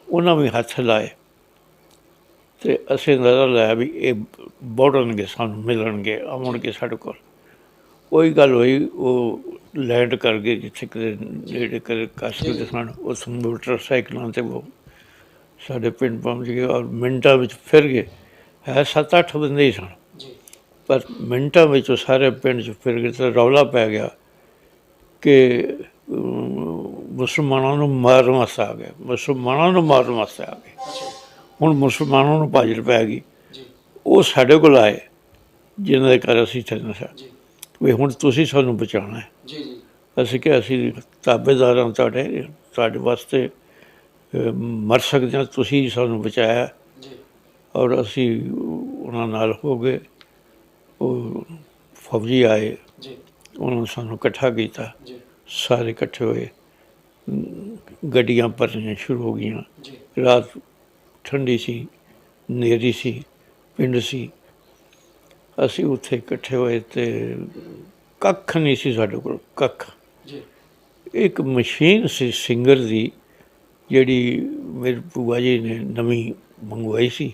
ਉਹਨਾਂ ਵੀ ਹੱਥ ਲਾਏ ਅਤੇ ਅਸੀਂ ਅੰਦਾਜ਼ਾ ਲਾਇਆ ਵੀ ਇਹ ਬੋੜਨਗੇ, ਸਾਨੂੰ ਮਿਲਣਗੇ, ਆਉਣਗੇ ਸਾਡੇ ਕੋਲ। ਉਹੀ ਗੱਲ ਹੋਈ, ਉਹ ਲੈਂਡ ਕਰ ਗਏ ਜਿੱਥੇ ਕਿਤੇ ਨੇੜੇ ਕਦੇ ਕੱਸ ਕੇ ਸਨ। ਉਸ ਮੋਟਰਸਾਈਕਲਾਂ 'ਤੇ ਉਹ ਸਾਡੇ ਪਿੰਡ ਪਹੁੰਚ ਗਏ ਔਰ ਮਿੰਟਾਂ ਵਿੱਚ ਫਿਰ ਗਏ। ਹੈ 7 8 ਬੰਦੇ ਹੀ ਸਨ, ਪਰ ਮਿੰਟਾਂ ਵਿੱਚ ਉਹ ਸਾਰੇ ਪਿੰਡ 'ਚ ਫਿਰ ਗਏ। ਤਾਂ ਰੌਲਾ ਪੈ ਗਿਆ ਕਿ ਮੁਸਲਮਾਨਾਂ ਨੂੰ ਮਾਰਨ ਵਾਸਤੇ ਆ ਗਏ, ਮੁਸਲਮਾਨਾਂ ਨੂੰ ਮਾਰਨ ਵਾਸਤੇ ਆ ਗਏ। ਹੁਣ ਮੁਸਲਮਾਨਾਂ ਨੂੰ ਭਾਜੜ ਪੈ ਗਈ। ਉਹ ਸਾਡੇ ਕੋਲ ਆਏ ਜਿਹਨਾਂ ਦੇ ਘਰ ਅਸੀਂ ਚੱਲਣਾ ਸੀ ਵੀ ਹੁਣ ਤੁਸੀਂ ਸਾਨੂੰ ਬਚਾਉਣਾ ਹੈ। ਅਸੀਂ ਕਿਹਾ ਅਸੀਂ ਤਾਬੇਦਾਰ ਹਾਂ ਤੁਹਾਡੇ ਵਾਸਤੇ ਮਰ ਸਕਦੇ ਹਾਂ, ਤੁਸੀਂ ਸਾਨੂੰ ਬਚਾਇਆ। ਔਰ ਅਸੀਂ ਉਹਨਾਂ ਨਾਲ ਹੋ ਗਏ। ਉਹ ਫੌਜੀ ਆਏ, ਉਹਨਾਂ ਸਾਨੂੰ ਇਕੱਠਾ ਕੀਤਾ, ਜੀ ਸਾਰੇ ਇਕੱਠੇ ਹੋਏ, ਗੱਡੀਆਂ ਭਰਨੀਆਂ ਸ਼ੁਰੂ ਹੋ ਗਈਆਂ। ਜੀ ਰਾਤ ਠੰਡੀ ਸੀ, ਹਨੇਰੀ ਸੀ, ਪਿੰਡ ਸੀ, ਅਸੀਂ ਉੱਥੇ ਇਕੱਠੇ ਹੋਏ ਅਤੇ ਕੱਖ ਨਹੀਂ ਸੀ ਸਾਡੇ ਕੋਲ, ਕੱਖ। ਜੀ ਇੱਕ ਮਸ਼ੀਨ ਸੀ ਸਿੰਗਰ ਦੀ, ਜਿਹੜੀ ਮੇਰੇ ਭੂਆ ਜੀ ਨੇ ਨਵੀਂ ਮੰਗਵਾਈ ਸੀ,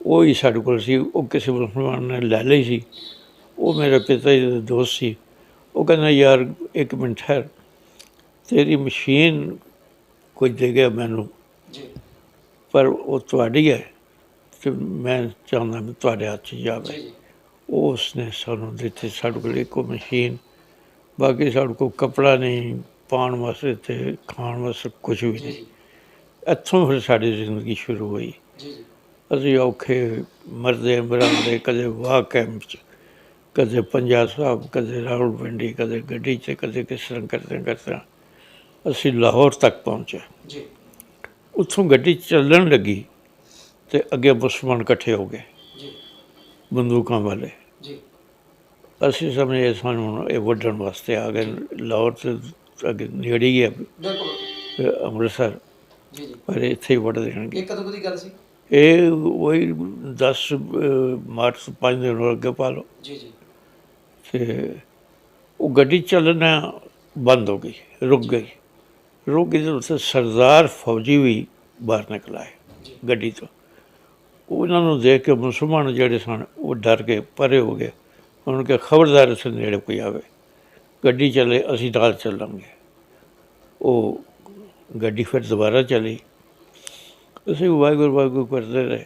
ਉਹ ਹੀ ਸਾਡੇ ਕੋਲ ਸੀ। ਉਹ ਕਿਸੇ ਮੁਸਲਮਾਨ ਨੇ ਲੈ ਲਈ ਸੀ। ਉਹ ਮੇਰੇ ਪਿਤਾ ਜੀ ਦਾ ਦੋਸਤ ਸੀ। ਉਹ ਕਹਿੰਦਾ ਯਾਰ ਇੱਕ ਮਿੰਟ ਠਹਿਰ, ਤੇਰੀ ਮਸ਼ੀਨ ਕੁਝ ਦੇ ਗਿਆ ਮੈਨੂੰ, ਜੀ ਪਰ ਉਹ ਤੁਹਾਡੀ ਹੈ ਅਤੇ ਮੈਂ ਚਾਹੁੰਦਾ ਵੀ ਤੁਹਾਡੇ ਹੱਥ 'ਚ ਜਾਵੇ। ਜੀ ਉਹ ਉਸਨੇ ਸਾਨੂੰ ਦਿੱਤੀ। ਸਾਡੇ ਕੋਲ ਇੱਕੋ ਮਸ਼ੀਨ, ਬਾਕੀ ਸਾਡੇ ਕੋਲ ਕੱਪੜਾ ਨਹੀਂ, ਪਾਉਣ ਵਾਸਤੇ ਅਤੇ ਖਾਣ ਵਾਸਤੇ ਕੁਛ ਵੀ ਜੀ ਨਹੀਂ। ਜੀ ਇੱਥੋਂ ਫਿਰ ਸਾਡੀ ਜ਼ਿੰਦਗੀ ਸ਼ੁਰੂ ਹੋਈ। ਜੀ ਅਸੀਂ ਔਖੇ ਮਰਦੇ ਮਰਾਂਦੇ, ਕਦੇ ਵਾਹ ਕੈਂਪ 'ਚ, ਕਦੇ ਪੰਜਾ ਸਾਹਿਬ, ਕਦੇ ਰਾਵਲਪਿੰਡੀ, ਕਦੇ ਗੱਡੀ 'ਚ, ਕਦੇ ਕਿਸ ਤਰ੍ਹਾਂ ਕਰਦਿਆਂ ਅਸੀਂ ਲਾਹੌਰ ਤੱਕ ਪਹੁੰਚੇ। ਜੀ ਉੱਥੋਂ ਗੱਡੀ ਚੱਲਣ ਲੱਗੀ ਅਤੇ ਅੱਗੇ ਮੁਸਲਮਾਨ ਇਕੱਠੇ ਹੋ ਗਏ, ਜੀ ਬੰਦੂਕਾਂ ਵਾਲੇ। ਜੀ ਅਸੀਂ ਸਮਝੇ ਸਾਨੂੰ ਇਹ ਵੱਢਣ ਵਾਸਤੇ ਆ ਗਏ। ਲਾਹੌਰ ਤੋਂ ਅੱਗੇ ਨੇੜੇ ਹੀ ਹੈ ਬਿਲਕੁਲ ਅੰਮ੍ਰਿਤਸਰ, ਜੀ ਜੀ। ਪਰ ਇੱਥੇ ਹੀ ਵੱਢ ਦੇਣਗੇ। ਇਹ ਕਦੋਂ ਦੀ ਗੱਲ ਸੀ? ਇਹ ਉਹੀ 10 ਮਾਰਚ 5 ਦਿਨ ਹੋਰ ਅੱਗੇ ਪਾ ਲਓ। ਜੀ ਜੀ ਅਤੇ ਉਹ ਗੱਡੀ ਚੱਲਣਾ ਬੰਦ ਹੋ ਗਈ, ਰੁਕ ਗਈ। ਤੇ ਉੱਥੇ ਸਰਦਾਰ ਫੌਜੀ ਵੀ ਬਾਹਰ ਨਿਕਲ ਆਏ ਜੀ ਗੱਡੀ ਤੋਂ। ਉਹਨਾਂ ਨੂੰ ਦੇਖ ਕੇ ਮੁਸਲਮਾਨ ਜਿਹੜੇ ਸਨ ਉਹ ਡਰ ਕੇ ਪਰੇ ਹੋ ਗਏ। ਉਹਨਾਂ ਨੂੰ ਕਿਹਾ ਖਬਰਦਾਰ ਇੱਥੇ ਨੇੜੇ ਕੋਈ ਆਵੇ, ਗੱਡੀ ਚੱਲੇ ਅਸੀਂ ਨਾਲ ਚੱਲਾਂਗੇ। ਉਹ ਗੱਡੀ ਫਿਰ ਦੁਬਾਰਾ ਚੱਲੀ। ਅਸੀਂ ਵਾਹਿਗੁਰੂ ਵਾਹਿਗੁਰੂ ਕਰਦੇ ਰਹੇ।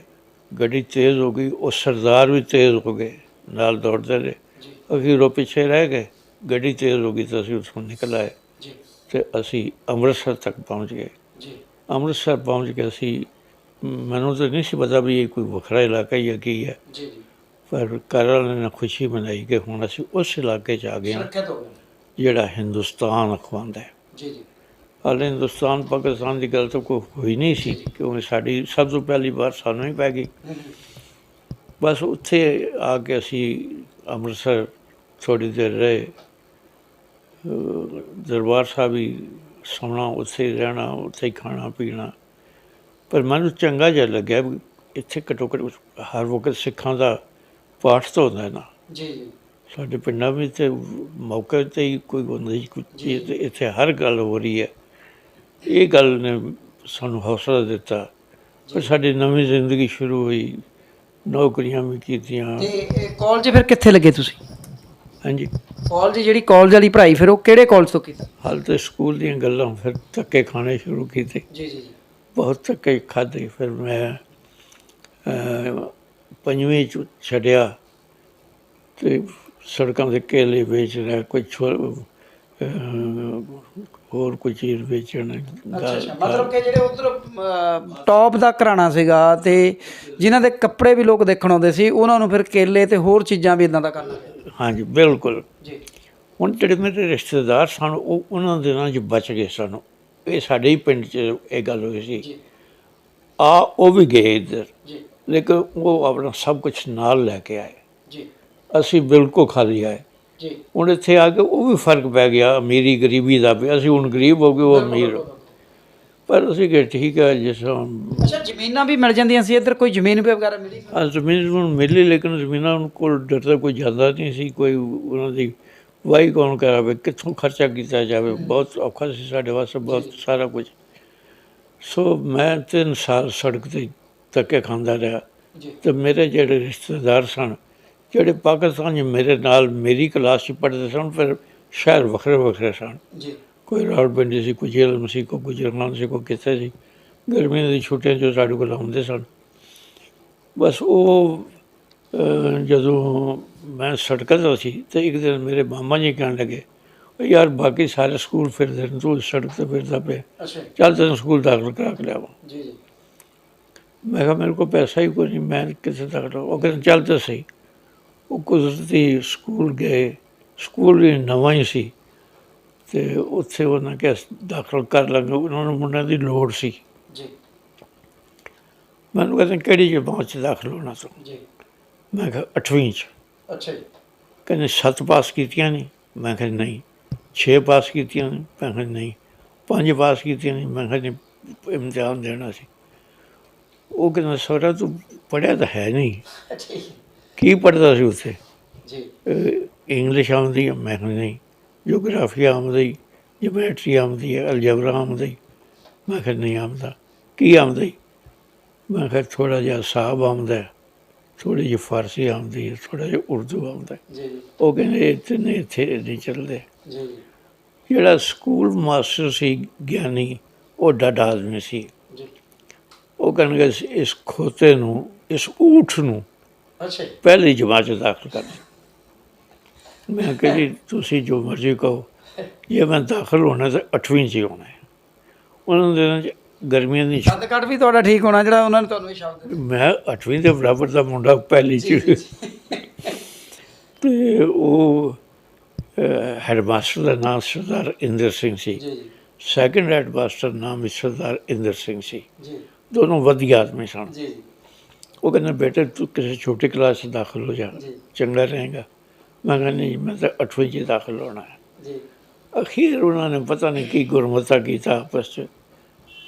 ਗੱਡੀ ਤੇਜ਼ ਹੋ ਗਈ, ਉਹ ਸਰਦਾਰ ਵੀ ਤੇਜ਼ ਹੋ ਗਏ, ਨਾਲ ਦੌੜਦੇ ਰਹੇ। ਜੀ ਅਸੀਂ ਉਹ ਪਿੱਛੇ ਰਹਿ ਗਏ। ਗੱਡੀ ਤੇਜ਼ ਹੋ ਗਈ ਤਾਂ ਅਸੀਂ ਉੱਥੋਂ ਨਿਕਲ ਆਏ ਜੀ ਅਤੇ ਅਸੀਂ ਅੰਮ੍ਰਿਤਸਰ ਤੱਕ ਪਹੁੰਚ ਗਏ। ਜੀ ਅੰਮ੍ਰਿਤਸਰ ਪਹੁੰਚ ਕੇ ਅਸੀਂ, ਮੈਨੂੰ ਤਾਂ ਨਹੀਂ ਸੀ ਪਤਾ ਵੀ ਇਹ ਕੋਈ ਵੱਖਰਾ ਇਲਾਕਾ ਹੀ ਹੈ, ਕੀ ਹੈ, ਜੀ ਜੀ ਪਰ ਘਰ ਵਾਲਿਆਂ ਨੇ ਖੁਸ਼ੀ ਮਨਾਈ ਕਿ ਹੁਣ ਅਸੀਂ ਉਸ ਇਲਾਕੇ 'ਚ ਆ ਗਏ ਹਾਂ ਸੁਰੱਖਿਅਤ ਹੋ ਗਏ। ਜਿਹੜਾ ਹਿੰਦੁਸਤਾਨ ਅਖਵਾਉਂਦਾ ਹੈ। ਜੀ ਜੀ ਹਾਲੇ ਹਿੰਦੁਸਤਾਨ ਪਾਕਿਸਤਾਨ ਦੀ ਗੱਲ ਤਾਂ ਕੋਈ ਹੋਈ ਨਹੀਂ ਸੀ, ਕਿਉਂਕਿ ਸਾਡੀ ਸਭ ਤੋਂ ਪਹਿਲੀ ਵਾਰ ਸਾਨੂੰ ਹੀ ਪੈ ਗਈ। ਬਸ ਉੱਥੇ ਆ ਕੇ ਅਸੀਂ ਅੰਮ੍ਰਿਤਸਰ ਥੋੜ੍ਹੀ ਦੇਰ ਰਹੇ। ਦਰਬਾਰ ਸਾਹਿਬ ਹੀ ਸੌਣਾ, ਉੱਥੇ ਹੀ ਰਹਿਣਾ, ਉੱਥੇ ਹੀ ਖਾਣਾ ਪੀਣਾ। ਪਰ ਮੈਨੂੰ ਚੰਗਾ ਜਿਹਾ ਲੱਗਿਆ ਵੀ ਇੱਥੇ ਘੱਟੋ ਘੱਟ ਹਰ ਵਕਤ ਸਿੱਖਾਂ ਦਾ ਪਾਠ ਤਾਂ ਹੁੰਦਾ ਨਾ। ਜੀ ਜੀ ਸਾਡੇ ਪਿੰਡਾਂ ਵਿੱਚ ਤੇ ਮੌਕੇ 'ਤੇ ਹੀ ਕੋਈ ਹੁੰਦਾ ਸੀ ਕੁਝ ਚੀਜ਼, ਅਤੇ ਇੱਥੇ ਹਰ ਗੱਲ ਹੋ ਰਹੀ ਹੈ। ਇਹ ਗੱਲ ਨੇ ਸਾਨੂੰ ਹੌਸਲਾ ਦਿੱਤਾ। ਪਰ ਸਾਡੀ ਨਵੀਂ ਜ਼ਿੰਦਗੀ ਸ਼ੁਰੂ ਹੋਈ, ਨੌਕਰੀਆਂ ਵੀ ਕੀਤੀਆਂ। ਤੇ ਕਾਲਜ ਫਿਰ ਕਿੱਥੇ ਲੱਗੇ ਤੁਸੀਂ? ਹਾਂਜੀ, ਕਾਲਜ, ਜਿਹੜੀ ਕਾਲਜ ਵਾਲੀ ਪੜ੍ਹਾਈ ਫਿਰ ਉਹ ਕਿਹੜੇ ਕਾਲਜ ਤੋਂ ਕੀਤੀ? ਹਾਲ ਤਾਂ ਸਕੂਲ ਦੀਆਂ ਗੱਲਾਂ, ਫਿਰ ਧੱਕੇ ਖਾਣੇ ਸ਼ੁਰੂ ਕੀਤੇ, ਜੀ ਜੀ ਬਹੁਤ ਧੱਕੇ ਖਾਧੇ। ਫਿਰ ਮੈਂ 5ਵੀਂ 'ਚ ਛੱਡਿਆ ਅਤੇ ਸੜਕਾਂ 'ਤੇ ਕੇਲੇ ਵੇਚ ਰਿਹਾ, ਕੋਈ ਹੋਰ ਕੋਈ ਚੀਜ਼ ਵੇਚਣ। ਮਤਲਬ ਕਿ ਜਿਹੜੇ ਉਧਰ ਟੌਪ ਦਾ ਘਰਾਣਾ ਸੀਗਾ ਤੇ ਜਿਨ੍ਹਾਂ ਦੇ ਕੱਪੜੇ ਵੀ ਲੋਕ ਦੇਖਣ ਆਉਂਦੇ ਸੀ, ਉਹਨਾਂ ਨੂੰ ਫਿਰ ਕੇਲੇ ਤੇ ਹੋਰ ਚੀਜ਼ਾਂ ਵੀ ਇੱਦਾਂ ਦਾ ਕਰਨਾ ਪਿਆ। ਹਾਂਜੀ ਬਿਲਕੁਲ। ਜੀ ਹੁਣ ਜਿਹੜੇ ਮੇਰੇ ਰਿਸ਼ਤੇਦਾਰ ਸਨ ਉਹ ਉਹਨਾਂ ਦਿਨਾਂ 'ਚ ਬਚ ਗਏ ਸਨ। ਇਹ ਸਾਡੇ ਹੀ ਪਿੰਡ 'ਚ ਇਹ ਗੱਲ ਹੋਈ ਸੀ। ਜੀ ਉਹ ਵੀ ਗਏ ਇੱਧਰ, ਜੀ ਲੇਕਿਨ ਉਹ ਆਪਣਾ ਸਭ ਕੁਛ ਨਾਲ ਲੈ ਕੇ ਆਏ। ਜੀ ਅਸੀਂ ਬਿਲਕੁਲ ਖਾਲੀ ਆਏ। ਜੀ ਹੁਣ ਇੱਥੇ ਆ ਕੇ ਉਹ ਵੀ ਫਰਕ ਪੈ ਗਿਆ, ਅਮੀਰੀ ਗਰੀਬੀ ਦਾ ਵੀ। ਅਸੀਂ ਹੁਣ ਗਰੀਬ ਹੋ ਗਏ, ਉਹ ਅਮੀਰ ਹੋ। ਪਰ ਅਸੀਂ ਕਿ ਠੀਕ ਹੈ, ਜਿਸ ਤਰ੍ਹਾਂ ਅੱਛਾ, ਜ਼ਮੀਨਾਂ ਵੀ ਮਿਲ ਜਾਂਦੀਆਂ ਸੀ ਇੱਧਰ? ਕੋਈ ਜ਼ਮੀਨ ਵਗੈਰਾ ਮਿਲੀ? ਜ਼ਮੀਨ ਹੁਣ ਮਿਲੀ, ਲੇਕਿਨ ਜ਼ਮੀਨਾਂ ਕੋਲ ਡਰਦਾ ਕੋਈ ਜਾਂਦਾ ਨਹੀਂ ਸੀ। ਕੋਈ ਉਹਨਾਂ ਦੀ ਵਾਹੀ ਕੌਣ ਕਰਾਵੇ, ਕਿੱਥੋਂ ਖਰਚਾ ਕੀਤਾ ਜਾਵੇ, ਬਹੁਤ ਔਖਾ ਸੀ ਸਾਡੇ ਵਾਸਤੇ, ਬਹੁਤ ਸਾਰਾ ਕੁਝ। ਸੋ ਮੈਂ 3 ਸਾਲ ਸੜਕ 'ਤੇ ਧੱਕੇ ਖਾਂਦਾ ਰਿਹਾ। ਜੀ ਅਤੇ ਮੇਰੇ ਜਿਹੜੇ ਰਿਸ਼ਤੇਦਾਰ ਸਨ, ਜਿਹੜੇ ਪਾਕਿਸਤਾਨ 'ਚ ਮੇਰੇ ਨਾਲ ਮੇਰੀ ਕਲਾਸ 'ਚ ਪੜ੍ਹਦੇ ਸਨ, ਫਿਰ ਸ਼ਹਿਰ ਵੱਖਰੇ ਵੱਖਰੇ ਸਨ। ਜੀ ਕੋਈ ਰਾਵਲਪਿੰਡੀ ਸੀ, ਕੋਈ ਜੇਲ੍ਹ ਸੀ, ਕੋਈ ਗੁਜਰਾਂਵਾਲਾ ਸੀ, ਕੋਈ ਕਿੱਥੇ ਸੀ। ਗਰਮੀਆਂ ਦੀ ਛੁੱਟੀਆਂ 'ਚ ਸਾਡੇ ਕੋਲ ਆਉਂਦੇ ਸਨ। ਬਸ ਉਹ ਜਦੋਂ ਮੈਂ ਸੜਕਾਂ 'ਤੇ ਸੀ ਅਤੇ ਇੱਕ ਦਿਨ ਮੇਰੇ ਮਾਮਾ ਜੀ ਕਹਿਣ ਲੱਗੇ, ਯਾਰ ਬਾਕੀ ਸਾਰੇ ਸਕੂਲ ਫਿਰਦੇ ਨੇ, ਤੂੰ ਸੜਕ 'ਤੇ ਫਿਰਦਾ ਪਿਆ, ਅੱਛਾ ਚੱਲ ਤੈਨੂੰ ਸਕੂਲ ਦਾਖਲ ਕਰਾ ਕੇ ਲਿਆਵਾਂ। ਜੀ ਜੀ ਮੈਂ ਕਿਹਾ ਮੇਰੇ ਕੋਲ ਪੈਸਾ ਹੀ ਕੋਈ ਨਹੀਂ, ਮੈਂ ਕਿੱਥੇ ਦਾਖਲ। ਉਹ ਕਹਿੰਦੇ ਚੱਲ ਤਾਂ ਸਹੀ। ਉਹ ਕੁਦਰਤੀ ਸਕੂਲ ਗਏ। ਸਕੂਲ ਵੀ ਨਵਾਂ ਹੀ ਸੀ ਅਤੇ ਉੱਥੇ ਉਹਨਾਂ ਕਿਹਾ ਦਾਖਲ ਕਰ ਲਾਂਗੇ, ਉਹਨਾਂ ਨੂੰ ਮੁੰਡਿਆਂ ਦੀ ਲੋੜ ਸੀ। ਜੀ ਮੈਨੂੰ ਕਹਿੰਦੇ ਕਿਹੜੀ ਜਮਾਤ 'ਚ ਦਾਖਲ ਹੋਣਾ ਤੂੰ? ਜੀ ਮੈਂ ਕਿਹਾ 8ਵੀਂ 'ਚ। ਅੱਛਾ ਜੀ ਕਹਿੰਦੇ 7 ਪਾਸ ਕੀਤੀਆਂ ਨਹੀਂ? ਮੈਂ ਕਿਹਾ ਨਹੀਂ। 6 ਪਾਸ ਕੀਤੀਆਂ ਨੇ? ਮੈਂ ਕਿਹਾ ਨਹੀਂ। 5 ਪਾਸ ਕੀਤੀਆਂ ਨੇ? ਮੈਂ ਕਿਹਾ ਨਹੀਂ, ਇਮਤਿਹਾਨ ਦੇਣਾ ਸੀ। ਉਹ ਕਹਿੰਦਾ ਸਹੁਰਾ ਤੂੰ ਪੜ੍ਹਿਆ ਤਾਂ ਹੈ ਨਹੀਂ। ਅੱਛਾ ਜੀ। ਕੀ ਪੜ੍ਹਦਾ ਸੀ ਉੱਥੇ? ਜੀ ਇੰਗਲਿਸ਼ ਆਉਂਦੀ ਹੈ? ਮੈਂ ਕਿਹਾ ਨਹੀਂ। ਜੋਗਰਾਫੀ ਆਉਂਦੀ, ਜਮੈਟਰੀ ਆਉਂਦੀ ਹੈ, ਅਲਜਬਰਾ ਆਉਂਦੀ? ਮੈਂ ਕਿਹਾ ਨਹੀਂ ਆਉਂਦਾ। ਕੀ ਆਉਂਦਾ? ਮੈਂ ਕਿਹਾ ਥੋੜ੍ਹਾ ਜਿਹਾ ਹਿਸਾਬ ਆਉਂਦਾ, ਥੋੜ੍ਹੀ ਜਿਹੀ ਫਾਰਸੀ ਆਉਂਦੀ ਹੈ, ਥੋੜ੍ਹਾ ਜਿਹਾ ਉਰਦੂ ਆਉਂਦਾ। ਜੀ ਜੀ ਉਹ ਕਹਿੰਦੇ ਇੱਥੇ ਨਹੀਂ ਚੱਲਦੇ। ਜੀ ਜੀ ਜਿਹੜਾ ਸਕੂਲ ਮਾਸਟਰ ਸੀ ਗਿਆਨੀ, ਉਹ ਡਾਢਾ ਆਦਮੀ ਸੀ। ਜੀ। ਉਹ ਕਹਿਣਗੇ ਇਸ ਖੋਤੇ ਨੂੰ, ਇਸ ਊਠ ਨੂੰ ਅੱਛਾ ਜੀ। ਪਹਿਲੀ ਜਮਾਤ 'ਚ ਦਾਖਲ ਕਰ ਦਿਓ। ਮੈਂ ਕਿਹਾ ਜੀ ਤੁਸੀਂ ਜੋ ਮਰਜ਼ੀ ਕਹੋ, ਜੇ ਮੈਂ ਦਾਖਲ ਹੋਣਾ ਤਾਂ 8ਵੀਂ 'ਚ ਹੀ ਹੋਣਾ ਹੈ। ਉਹਨਾਂ ਦੇ ਦਿਨਾਂ 'ਚ ਗਰਮੀਆਂ ਦੀ ਕੱਦ ਕੱਟ ਵੀ ਤੁਹਾਡਾ ਠੀਕ ਹੋਣਾ ਜਿਹੜਾ ਉਹਨਾਂ ਨੇ ਤੁਹਾਨੂੰ ਇਹ ਸ਼ਬਦ ਦਿੱਤੇ। ਮੈਂ 8ਵੀਂ ਦੇ ਬਰਾਬਰ ਦਾ ਮੁੰਡਾ ਪਹਿਲੀ 'ਚ। ਅਤੇ ਉਹ ਹੈਡਮਾਸਟਰ ਦਾ ਨਾਮ ਸਰਦਾਰ ਇੰਦਰ ਸਿੰਘ ਸੀ। ਜੀ ਜੀ ਸੈਕਿੰਡ ਹੈਡਮਾਸਟਰ ਨਾਮ ਵੀ ਸਰਦਾਰ ਇੰਦਰ ਸਿੰਘ ਸੀ। ਜੀ ਦੋਨੋਂ ਵਧੀਆ ਆਦਮੀ ਸਨ। ਜੀ ਉਹ ਕਹਿੰਦਾ ਬੇਟੇ ਤੂੰ ਕਿਸੇ ਛੋਟੀ ਕਲਾਸ 'ਚ ਦਾਖਲ ਹੋ ਜਾ, ਜੀ ਚੰਗਾ ਰਹੇਗਾ। ਮੈਂ ਕਿਹਾ ਨਹੀਂ, ਮੈਂ ਤਾਂ 8ਵੀਂ 'ਚ ਦਾਖਲ ਹੋਣਾ ਹੈ। ਜੀ ਅਖੀਰ ਉਹਨਾਂ ਨੇ ਪਤਾ ਨਹੀਂ ਕੀ ਗੁਰਮਤਾ ਕੀਤਾ ਆਪਸ 'ਚ,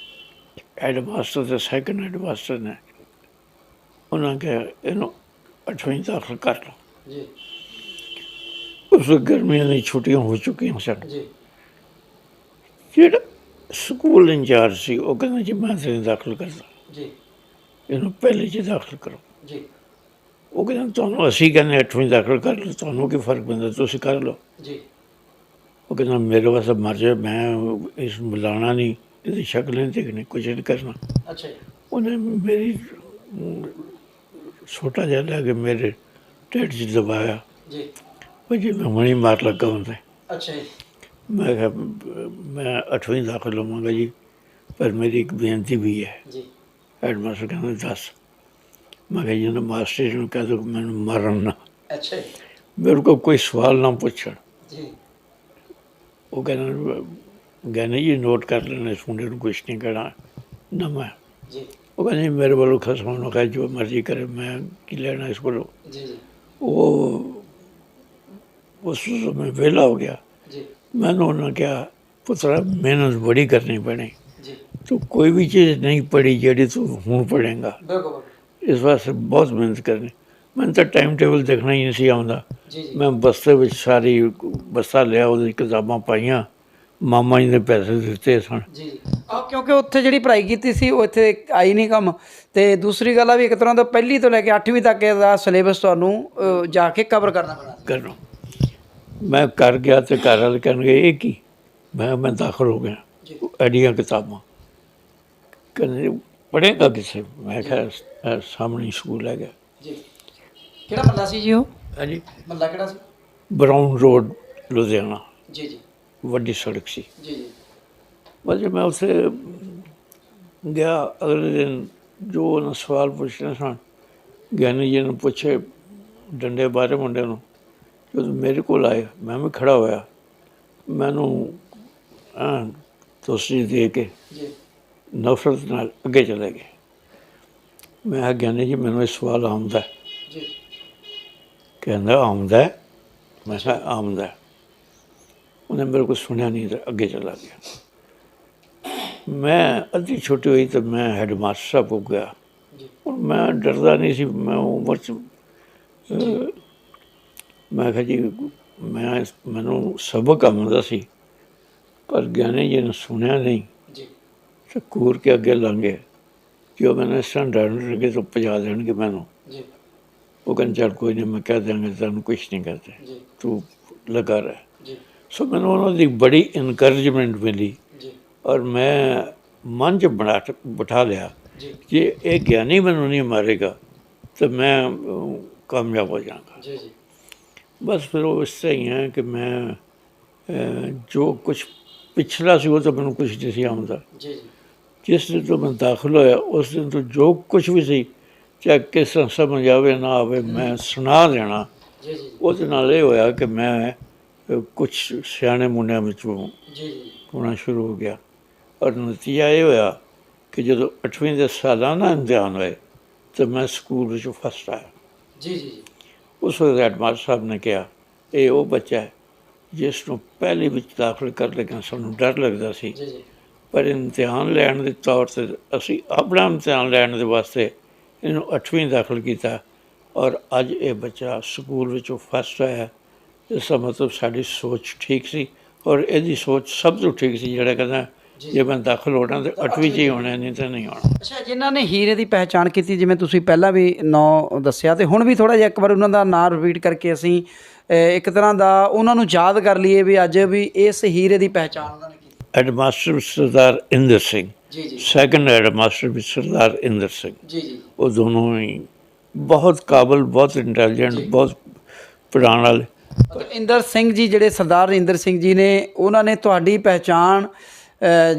ਹੈਡਮਾਸਟਰ ਅਤੇ ਸੈਕਿੰਡ ਹੈਡਮਾਸਟਰ ਨੇ। ਉਹਨਾਂ ਕਿਹਾ ਇਹਨੂੰ 8ਵੀਂ ਦਾਖਲ ਕਰ ਲਓ। ਜੀ ਉਸ ਵਕਤ ਗਰਮੀਆਂ ਦੀ ਛੁੱਟੀਆਂ ਹੋ ਚੁੱਕੀਆਂ ਸਨ। ਜੀ ਜਿਹੜਾ ਸਕੂਲ ਇੰਚਾਰਜ ਸੀ ਉਹ ਕਹਿੰਦਾ ਜੀ ਮੈਂ ਤੈਨੂੰ ਦਾਖਲ ਕਰਦਾ, ਜੀ ਇਹਨੂੰ ਪਹਿਲੇ 'ਚ ਦਾਖਲ ਕਰੋ। ਜੀ ਉਹ ਕਹਿੰਦਾ ਤੁਹਾਨੂੰ ਅਸੀਂ ਕਹਿੰਦੇ 8ਵੀਂ ਦਾਖਲ ਕਰ ਲਓ, ਤੁਹਾਨੂੰ ਕੀ ਫਰਕ ਪੈਂਦਾ, ਤੁਸੀਂ ਕਰ ਲਓ। ਜੀ ਉਹ ਕਹਿੰਦਾ ਮੇਰੇ ਵਾਸਤੇ ਮਰ ਜਾਏ, ਮੈਂ ਇਸ ਬੁਲਾਉਣਾ ਨਹੀਂ, ਇਹਦੀ ਸ਼ਕਲ ਨਹੀਂ ਦੇਖਣੀ, ਕੁਝ ਨਹੀਂ ਕਰਨਾ। ਅੱਛਾ ਜੀ। ਉਹਨੇ ਮੇਰੀ ਛੋਟਾ ਜਿਹਾ ਲੈ ਕੇ ਮੇਰੇ ਢਿੱਡ 'ਚ ਦਬਾਇਆ। ਜੀ ਉਹ ਜੀ ਮੈਂ ਹੁਣੀ ਮਾਰ ਲੱਗਾ ਹੁੰਦਾ। ਅੱਛਾ ਜੀ। ਮੈਂ ਕਿਹਾ ਮੈਂ 8ਵੀਂ ਦਾਖਲ ਹੋਵਾਂਗਾ ਜੀ, ਪਰ ਮੇਰੀ ਇੱਕ ਬੇਨਤੀ ਵੀ ਹੈ। ਜੀ ਹੈਡਮਾਸਟਰ ਕਹਿੰਦਾ ਦੱਸ। ਮੈਂ ਕਿਹਾ ਜੀ ਮਾਸਟਰ ਜੀ ਨੂੰ ਕਹਿ ਦਿਓ ਮੈਨੂੰ ਮਾਰਨ ਨਾ, ਅੱਛਾ ਜੀ। ਮੇਰੇ ਕੋਲ ਕੋਈ ਸਵਾਲ ਨਾ ਪੁੱਛਣ। ਜੀ ਉਹ ਕਹਿੰਦਾ ਗਹਿਣੇ ਜੀ ਨੋਟ ਕਰ ਲੈਣਾ, ਇਸ ਮੁੰਡੇ ਨੂੰ ਕੁਛ ਨਹੀਂ ਕਹਿਣਾ ਨਾ ਮੈਂ। ਜੀ ਉਹ ਕਹਿੰਦੇ ਮੇਰੇ ਵੱਲੋਂ ਖਸਮਾਂ ਨੂੰ ਕਹਿ ਜੋ ਮਰਜ਼ੀ ਕਰੇ, ਮੈਂ ਕੀ ਲੈਣਾ ਇਸ ਕੋਲੋਂ। ਜੀ ਜੀ ਉਹ ਉਸ ਸਮੇਂ ਵਿਹਲਾ ਹੋ ਗਿਆ। ਜੀ ਮੈਨੂੰ ਉਹਨਾਂ ਕਿਹਾ ਪੁੱਤਰਾ ਮਿਹਨਤ ਬੜੀ ਕਰਨੀ ਪੈਣੀ, ਜੀ ਤੂੰ ਕੋਈ ਵੀ ਚੀਜ਼ ਨਹੀਂ ਪੜ੍ਹੀ ਜਿਹੜੀ ਤੂੰ ਹੁਣ ਪੜ੍ਹੇਂਗਾ, ਬਿਲਕੁਲ ਇਸ ਵਾਸਤੇ ਬਹੁਤ ਮਿਹਨਤ ਕਰਨੀ। ਮੈਨੂੰ ਤਾਂ ਟਾਈਮ ਟੇਬਲ ਦੇਖਣਾ ਹੀ ਨਹੀਂ ਸੀ ਆਉਂਦਾ। ਜੀ ਜੀ ਮੈਂ ਬਸਤੇ ਵਿੱਚ ਸਾਰੀ ਬਸਤਾ ਲਿਆ, ਉਹਦੀ ਕਿਤਾਬਾਂ ਪਾਈਆਂ, ਮਾਮਾ ਜੀ ਨੇ ਪੈਸੇ ਦਿੱਤੇ ਸਨ। ਜੀ ਜੀ ਕਿਉਂਕਿ ਉੱਥੇ ਜਿਹੜੀ ਪੜ੍ਹਾਈ ਕੀਤੀ ਸੀ ਉਹ ਇੱਥੇ ਆਈ ਨਹੀਂ ਕੰਮ। ਤੇ ਦੂਸਰੀ ਗੱਲ ਆ ਵੀ ਇੱਕ ਤਰ੍ਹਾਂ ਦਾ ਪਹਿਲੀ ਤੋਂ ਲੈ ਕੇ 8ਵੀਂ ਤੱਕ ਦਾ ਸਿਲੇਬਸ ਤੁਹਾਨੂੰ ਜਾ ਕੇ ਕਵਰ ਕਰਨਾ ਪੈਣਾ। ਕਰਨਾ ਮੈਂ ਕਰ ਗਿਆ ਤੇ ਘਰ ਵਾਲੇ ਕਹਿਣਗੇ ਇਹ ਕੀ? ਮੈਂ ਦਾਖਲ ਹੋ ਗਿਆ। ਜੀ ਐਡੀਆਂ ਕਿਤਾਬਾਂ ਕਹਿੰਦੇ ਪੜ੍ਹੇਗਾ ਕਿਸੇ? ਮੈਂ ਕਿਹਾ ਸਾਹਮਣੇ ਸਕੂਲ ਹੈਗਾ। ਜੀ ਕਿਹੜਾ ਮੱਲਾ ਸੀ ਜੀ ਉਹ? ਹਾਂਜੀ, ਮੱਲਾ ਕਿਹੜਾ ਸੀ? ਬਰਾਊਨ ਰੋਡ ਲੁਧਿਆਣਾ, ਜੀ ਜੀ ਵੱਡੀ ਸੜਕ ਸੀ। ਜੀ ਜੀ ਬਸ ਮੈਂ ਉੱਥੇ ਗਿਆ। ਅਗਲੇ ਦਿਨ ਜੋ ਉਹਨਾਂ ਸਵਾਲ ਪੁੱਛਣੇ ਸਨ, ਗਿਆਨੀ ਜੀ ਨੂੰ ਪੁੱਛੇ ਡੰਡੇ ਬਾਰੇ ਮੁੰਡੇ ਨੂੰ। ਜਦੋਂ ਮੇਰੇ ਕੋਲ ਆਏ ਮੈਂ ਵੀ ਖੜ੍ਹਾ ਹੋਇਆ, ਮੈਨੂੰ ਤੋਸੀ ਦੇ ਕੇ ਜੀ ਨਫ਼ਰਤ ਨਾਲ ਅੱਗੇ ਚਲੇ ਗਏ। ਮੈਂ ਕਿਹਾ ਗਿਆਨੀ ਜੀ ਮੈਨੂੰ ਇਹ ਸਵਾਲ ਆਉਂਦਾ। ਜੀ ਕਹਿੰਦਾ ਆਉਂਦਾ? ਮੈਂ ਕਿਹਾ ਆਉਂਦਾ। ਉਹਨੇ ਮੇਰੇ ਕੋਲ ਸੁਣਿਆ ਨਹੀਂ ਤੇ ਅੱਗੇ ਚਲਾ ਗਿਆ। ਮੈਂ ਅੱਧੀ ਛੁੱਟੀ ਹੋਈ ਤਾਂ ਮੈਂ ਹੈਡਮਾਸਟਰ ਸਾਹਿਬ ਕੋਲ ਗਿਆ। ਜੀ ਹੁਣ ਮੈਂ ਡਰਦਾ ਨਹੀਂ ਸੀ, ਮੈਂ ਉਮਰ 'ਚ ਮੈਂ ਕਿਹਾ ਜੀ ਮੈਨੂੰ ਸਬਕ ਆਉਂਦਾ ਸੀ, ਪਰ ਗਿਆਨੀ ਜੀ ਨੇ ਸੁਣਿਆ ਨਹੀਂ ਜੀ ਤੇ ਘੂਰ ਕੇ ਅੱਗੇ ਲੰਘ ਗਏ। ਜੋ ਮੈਨੂੰ ਇਸ ਤਰ੍ਹਾਂ ਡਰਨ ਲੱਗੇ ਤਾਂ ਭਜਾ ਦੇਣਗੇ ਮੈਨੂੰ। ਜੀ ਉਹ ਕਹਿੰਦੇ ਚੱਲ ਕੋਈ ਨਹੀਂ, ਮੈਂ ਕਹਿ ਦਿਆਂਗਾ ਤੁਹਾਨੂੰ ਕੁਛ ਨਹੀਂ ਕਰਦੇ, ਜੀ ਤੂੰ ਲਗਾ ਰਹਿ। ਜੀ ਸੋ ਮੈਨੂੰ ਉਹਨਾਂ ਦੀ ਬੜੀ ਇਨਕਰੇਜਮੈਂਟ ਮਿਲੀ ਜੀ ਔਰ ਮੈਂ ਮਨ 'ਚ ਬਿਠਾ ਲਿਆ ਜੀ ਜੇ ਇਹ ਗਿਆਨੀ ਮੈਨੂੰ ਨਹੀਂ ਮਾਰੇਗਾ ਤਾਂ ਮੈਂ ਕਾਮਯਾਬ ਹੋ ਜਾਵਾਂਗਾ। ਜੀ ਜੀ ਬਸ ਫਿਰ ਉਹ ਇਸ ਤਰ੍ਹਾਂ ਹੀ ਹੈ ਕਿ ਮੈਂ ਜੋ ਕੁਛ ਪਿਛਲਾ ਸੀ ਉਹ ਤਾਂ ਮੈਨੂੰ ਕੁਛ ਨਹੀਂ ਸੀ ਆਉਂਦਾ। ਜੀ ਜੀ ਜਿਸ ਦਿਨ ਤੋਂ ਮੈਂ ਦਾਖਲ ਹੋਇਆ ਉਸ ਦਿਨ ਤੋਂ ਜੋ ਕੁਛ ਵੀ ਸੀ, ਚਾਹੇ ਕਿਸ ਤਰ੍ਹਾਂ ਸਮਝ ਆਵੇ ਨਾ ਆਵੇ, ਮੈਂ ਸੁਣਾ ਦੇਣਾ। ਜੀ ਜੀ ਉਹਦੇ ਨਾਲ ਇਹ ਹੋਇਆ ਕਿ ਮੈਂ ਕੁਛ ਸਿਆਣੇ ਮੁੰਡਿਆਂ ਵਿੱਚੋਂ ਜੀ ਜੀ ਹੋਣਾ ਸ਼ੁਰੂ ਹੋ ਗਿਆ। ਔਰ ਨਤੀਜਾ ਇਹ ਹੋਇਆ ਕਿ ਜਦੋਂ 8ਵੀਂ ਦੇ ਸਾਲਾਨਾ ਇਮਤਿਹਾਨ ਹੋਏ ਤਾਂ ਮੈਂ ਸਕੂਲ ਵਿੱਚ ਫਸਟ ਆਇਆ। ਜੀ ਜੀ ਉਸ ਵਕਤ ਹੈਡਮਾਸਟਰ ਸਾਹਿਬ ਨੇ ਕਿਹਾ ਇਹ ਉਹ ਬੱਚਾ ਹੈ ਜਿਸ ਨੂੰ ਪਹਿਲੇ ਵਿੱਚ ਦਾਖਲ ਕਰ ਲੱਗਿਆ ਸਾਨੂੰ ਡਰ ਲੱਗਦਾ ਸੀ, ਜੀ ਜੀ ਪਰ ਇਮਤਿਹਾਨ ਲੈਣ ਦੇ ਤੌਰ 'ਤੇ ਅਸੀਂ ਆਪਣਾ ਇਮਤਿਹਾਨ ਲੈਣ ਦੇ ਵਾਸਤੇ ਇਹਨੂੰ 8ਵੀਂ ਦਾਖਲ ਕੀਤਾ ਔਰ ਅੱਜ ਇਹ ਬੱਚਾ ਸਕੂਲ ਵਿੱਚੋਂ ਫਸਟ ਆਇਆ। ਇਸ ਦਾ ਮਤਲਬ ਸਾਡੀ ਸੋਚ ਠੀਕ ਸੀ ਔਰ ਇਹਦੀ ਸੋਚ ਸਭ ਤੋਂ ਠੀਕ ਸੀ, ਜਿਹੜਾ ਕਹਿੰਦਾ ਜੇ ਮੈਂ ਦਾਖਲ ਹੋਣਾ ਤਾਂ 8ਵੀਂ 'ਚ ਹੀ ਹੋਣਾ, ਨਹੀਂ ਤਾਂ ਨਹੀਂ ਹੋਣਾ। ਅੱਛਾ, ਜਿਨ੍ਹਾਂ ਨੇ ਹੀਰੇ ਦੀ ਪਹਿਚਾਣ ਕੀਤੀ, ਜਿਵੇਂ ਤੁਸੀਂ ਪਹਿਲਾਂ ਵੀ ਨਾਂ ਦੱਸਿਆ ਤੇ ਹੁਣ ਵੀ ਥੋੜ੍ਹਾ ਜਿਹਾ ਇੱਕ ਵਾਰ ਉਹਨਾਂ ਦਾ ਨਾਂ ਰਿਪੀਟ ਕਰਕੇ ਅਸੀਂ ਇੱਕ ਤਰ੍ਹਾਂ ਦਾ ਉਹਨਾਂ ਨੂੰ ਯਾਦ ਕਰ ਲਈਏ ਵੀ ਅੱਜ ਵੀ ਇਸ ਹੀਰੇ ਦੀ ਪਹਿਚਾਣ ਉਹਨਾਂ ਨੇ ਕੀਤੀ। ਹੈਡਮਾਸਟਰ ਸਰਦਾਰ ਇੰਦਰ ਸਿੰਘ, ਜੀ ਜੀ ਸੈਕੰਡ ਹੈਡਮਾਸਟਰ ਵੀ ਸਰਦਾਰ ਇੰਦਰ ਸਿੰਘ, ਜੀ ਜੀ ਉਹ ਦੋਨੋਂ ਹੀ ਬਹੁਤ ਕਾਬਲ, ਬਹੁਤ ਇੰਟੈਲੀਜੈਂਟ, ਬਹੁਤ ਪੜ੍ਹਾਉਣ ਵਾਲੇ। ਮਤਲਬ ਇੰਦਰ ਸਿੰਘ ਜੀ, ਜਿਹੜੇ ਸਰਦਾਰ ਇੰਦਰ ਸਿੰਘ ਜੀ ਨੇ, ਉਹਨਾਂ ਨੇ ਤੁਹਾਡੀ ਪਹਿਚਾਣ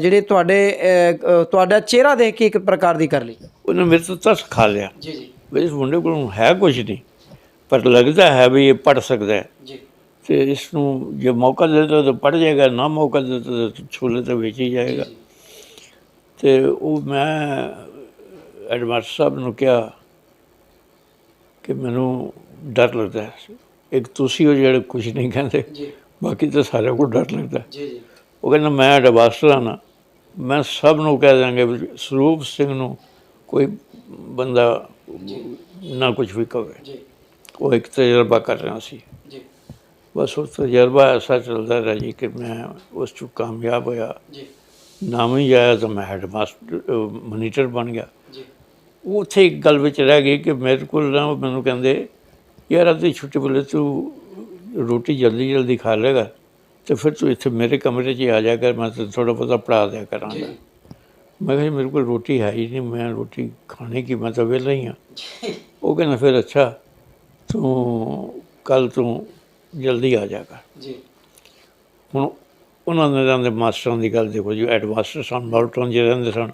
ਜਿਹੜੇ ਤੁਹਾਡਾ ਚਿਹਰਾ ਦੇਖ ਕੇ ਇੱਕ ਪ੍ਰਕਾਰ ਦੀ ਕਰ ਲਈ। ਉਹਨੇ ਮੇਰੇ ਤੋਂ ਤਰਸ ਖਾ ਲਿਆ ਜੀ ਜੀ ਵੀ ਇਸ ਮੁੰਡੇ ਕੋਲ ਹੈ ਕੁਝ ਨਹੀਂ, ਪਰ ਲੱਗਦਾ ਹੈ ਵੀ ਇਹ ਪੜ੍ਹ ਸਕਦਾ ਹੈ ਜੀ ਤੇ ਇਸ ਨੂੰ ਜੇ ਮੌਕਾ ਦੇ ਦਿੱਤਾ ਤਾਂ ਪੜ੍ਹ ਜਾਏਗਾ, ਨਾ ਮੌਕਾ ਦੇ ਦਿੱਤਾ ਤਾਂ ਛੋਲੇ ਤਾਂ ਵੇਚ ਹੀ ਜਾਏਗਾ। ਤੇ ਉਹ ਮੈਂ ਐਡਮਾਸਟਰ ਸਾਹਿਬ ਨੂੰ ਕਿਹਾ ਕਿ ਮੈਨੂੰ ਡਰ ਲੱਗਦਾ ਹੈ, ਇੱਕ ਤੁਸੀਂ ਹੋ ਜਿਹੜੇ ਕੁਝ ਨਹੀਂ ਕਹਿੰਦੇ, ਜੀ ਬਾਕੀ ਤਾਂ ਸਾਰਿਆਂ ਕੋਲ ਡਰ ਲੱਗਦਾ। ਜੀ ਜੀ ਉਹ ਕਹਿੰਦਾ ਮੈਂ ਐਡਮਾਸਟਰ ਹਾਂ ਨਾ, ਮੈਂ ਸਭ ਨੂੰ ਕਹਿ ਦਾਂਗੇ ਵੀ ਸਰੂਪ ਸਿੰਘ ਨੂੰ ਕੋਈ ਬੰਦਾ ਨਾ ਕੁਝ ਵੀ ਕਹੇ। ਜੀ ਉਹ ਇੱਕ ਤਜਰਬਾ ਕਰ ਰਿਹਾ ਸੀ, ਜੀ ਬਸ ਉਹ ਤਜਰਬਾ ਐਸਾ ਚੱਲਦਾ ਰਿਹਾ ਜੀ ਕਿ ਮੈਂ ਉਸ 'ਚ ਕਾਮਯਾਬ ਹੋਇਆ। ਜੀ ਨਾਮ ਹੀ ਆਇਆ ਤਾਂ ਮੈਂ ਹੈਡਮਾਸਟਰ ਮੋਨੀਟਰ ਬਣ ਗਿਆ। ਜੀ ਉੱਥੇ ਇੱਕ ਗੱਲ ਵਿੱਚ ਰਹਿ ਗਈ ਕਿ ਮੇਰੇ ਕੋਲ ਨਾ ਉਹ ਮੈਨੂੰ ਕਹਿੰਦੇ ਯਾਰ ਅੱਧੀ ਛੁੱਟੀ ਵੇਲੇ ਤੂੰ ਰੋਟੀ ਜਲਦੀ ਜਲਦੀ ਖਾ ਲੇਗਾ ਤੇ ਫਿਰ ਤੂੰ ਇੱਥੇ ਮੇਰੇ ਕਮਰੇ 'ਚ ਹੀ ਆ ਜਾ ਕਰ, ਮੈਂ ਤਾਂ ਥੋੜ੍ਹਾ ਬਹੁਤਾ ਪੜ੍ਹਾ ਦਿਆ ਕਰਾਂਗਾ। ਮੈਂ ਕਿਹਾ ਜੀ ਮੇਰੇ ਕੋਲ ਰੋਟੀ ਹੈ ਹੀ ਨਹੀਂ, ਮੈਂ ਰੋਟੀ ਖਾਣੇ ਕੀ, ਮੈਂ ਤਾਂ ਵਿਹਲਾ ਹੀ ਹਾਂ। ਉਹ ਕਹਿੰਦਾ ਫਿਰ ਅੱਛਾ ਤੂੰ ਕੱਲ੍ਹ ਤੂੰ ਜਲਦੀ ਆ ਜਾ ਕਰ। ਜੀ ਹੁਣ ਉਹਨਾਂ ਨੇ ਰਹਿੰਦੇ ਮਾਸਟਰਾਂ ਦੀ ਗੱਲ ਦੇਖੋ ਜੀ, ਹੈਡਮਾਸਟਰ ਸਨ ਮਾਊਂਟਨ ਜੇ ਰਹਿੰਦੇ ਸਨ,